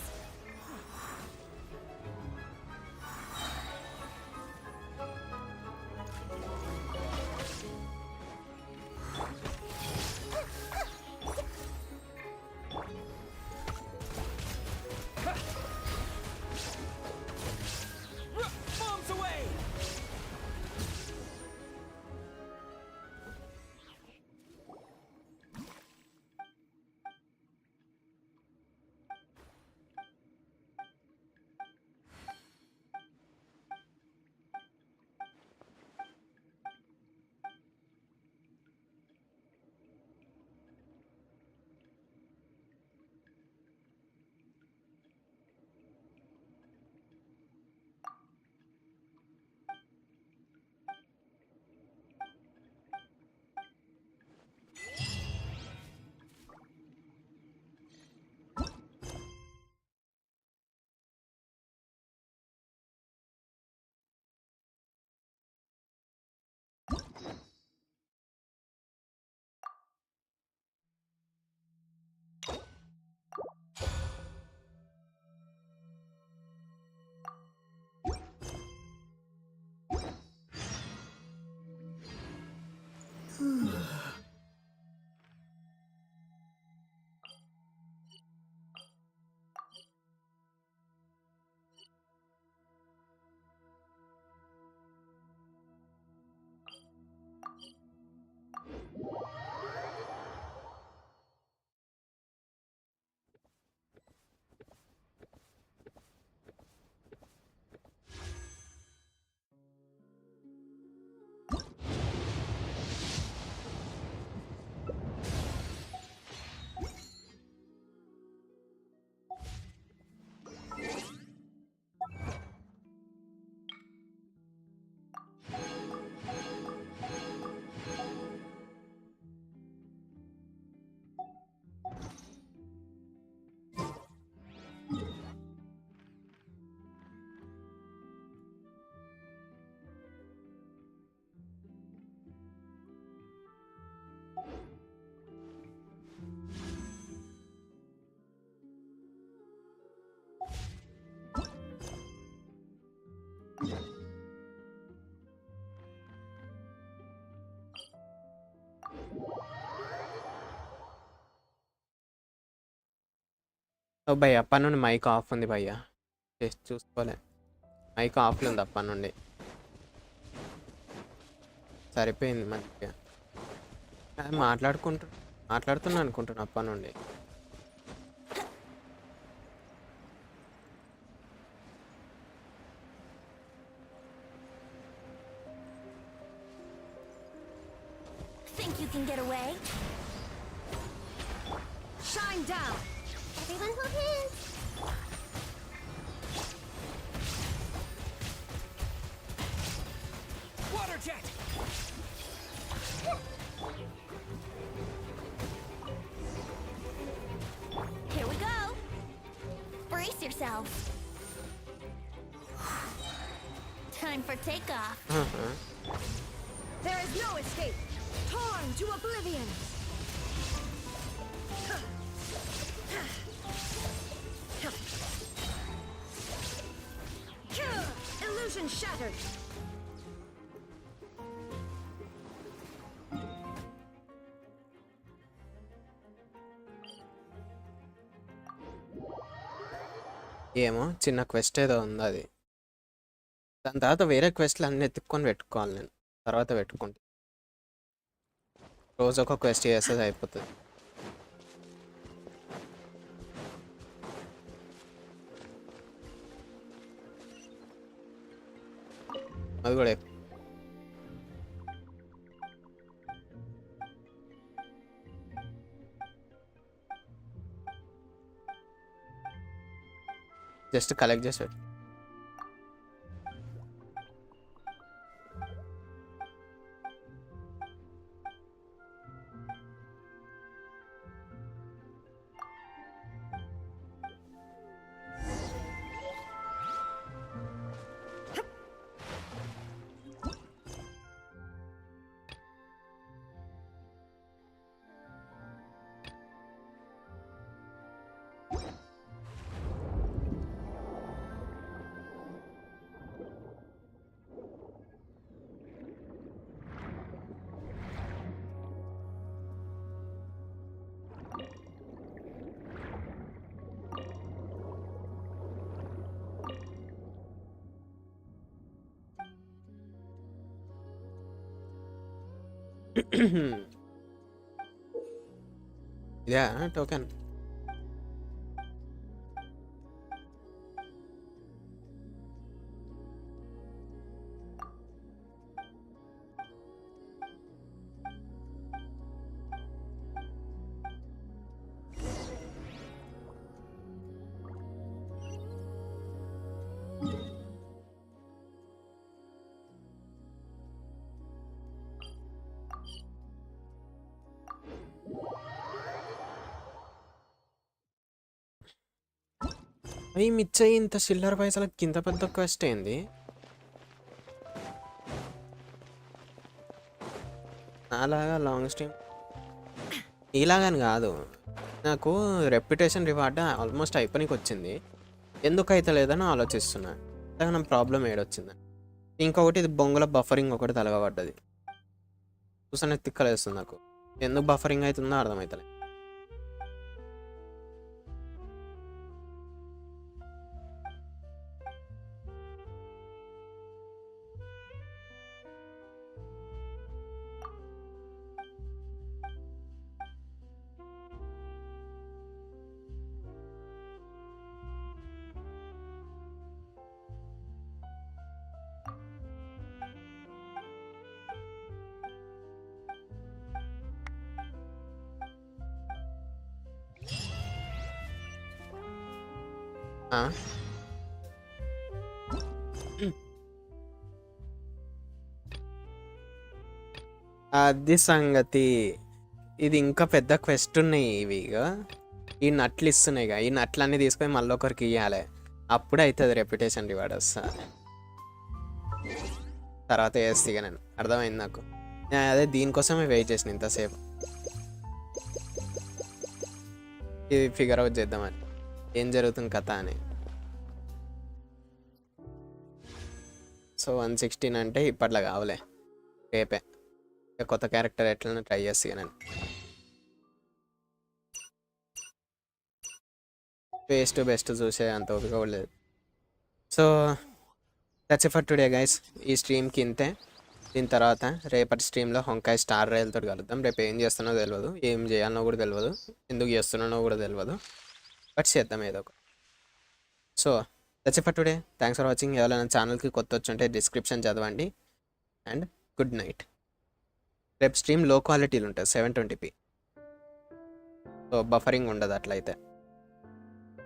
ఓ భయ్య అప్పటి నుండి mic off ఉంది భయ్య, చూసుకోలే. Mic ఆఫ్లో ఉంది అప్పటి నుండి. సరిపోయింది మంచిగా. మాట్లాడుతున్నా అనుకుంటున్నా అప్పటి నుండి. Think you can get away? Shine down! Everyone hold hands! Water jet! Here we go! Brace yourselves! Time for takeoff! There is no escape! Torn to oblivion! Illusion shattered! ఏమో చిన్న క్వెస్ట్ ఏదో ఉంది అది. దాని తర్వాత వేరే క్వెస్ట్లు అన్నీ ఎత్తుక్కొని పెట్టుకోవాలి నేను. తర్వాత పెట్టుకుంటా. రోజు ఒక క్వెస్ట్ చేస్తే అయిపోతుంది. అది కూడా జస్ట్ కలెక్ట్ చేసి పెట్టు. ఇదే టోకెన్. అవి మిచ్చయి ఇంత చిల్లర పైసలకి ఇంత పెద్ద క్వెస్ట్ ఏంది? నాలాగా లాంగ్ స్ట్రీమ్ ఇలాగని కాదు, నాకు రెప్యుటేషన్ రివార్డ్ ఆల్మోస్ట్ అయిపోయినకి వచ్చింది, ఎందుకు అయితే లేదని ఆలోచిస్తున్నా. అలాగే నా ప్రాబ్లం ఏడొచ్చిందని. ఇంకొకటి ఇది బొంగుల బఫరింగ్ ఒకటి తలగబడ్డది. చూసానే తిక్కలేస్తుంది నాకు. ఎందుకు బఫరింగ్ అవుతుందో అర్థమవుతలే. అది సంగతి. ఇది ఇంకా పెద్ద క్వెస్ట్ ఉన్నాయి ఇవి. ఈ నట్లు ఇస్తున్నాయి, ఈ నట్లన్నీ తీసుకొని మళ్ళీ ఒకరికి ఇవ్వాలి, అప్పుడే అవుతుంది రెప్యుటేషన్ రివార్డ్ వస్తుంది. తర్వాత వేస్తే నేను అర్థమైంది నాకు. నేను అదే దీనికోసమే వెయిట్ చేసిన ఇంతసేపు, ఇది ఫిగర్ అవుట్ చేద్దామని ఏం జరుగుతుంది కథ అని. సో 116 అంటే ఇప్పట్లో కావలే, రేపే కొత్త క్యారెక్టర్ ఎట్లనే ట్రై చేస్తాను. బెస్ట్ బెస్ట్ చూసే అంత ఓపిక కూడా లేదు. So that's it for today guys. ఈ స్ట్రీమ్కి ఇంతే. దీని తర్వాత రేపటి స్ట్రీమ్లో హొంకాయ స్టార్ రైల్తో కలుద్దాం. రేపు ఏం చేస్తున్నో తెలియదు, ఏం చేయాలనో కూడా తెలియదు, ఎందుకు చేస్తున్నానో కూడా తెలియదు, బట్ చేద్దాం ఏదో ఒక. So that's it for today. Thanks for watching. ఎవరైనా ఛానల్కి కొత్త వచ్చుంటే డిస్క్రిప్షన్ చదవండి. And good night. రేపు స్ట్రీమ్ లో క్వాలిటీలు ఉంటుంది 720p. సో బఫరింగ్ ఉండదు అట్లయితే.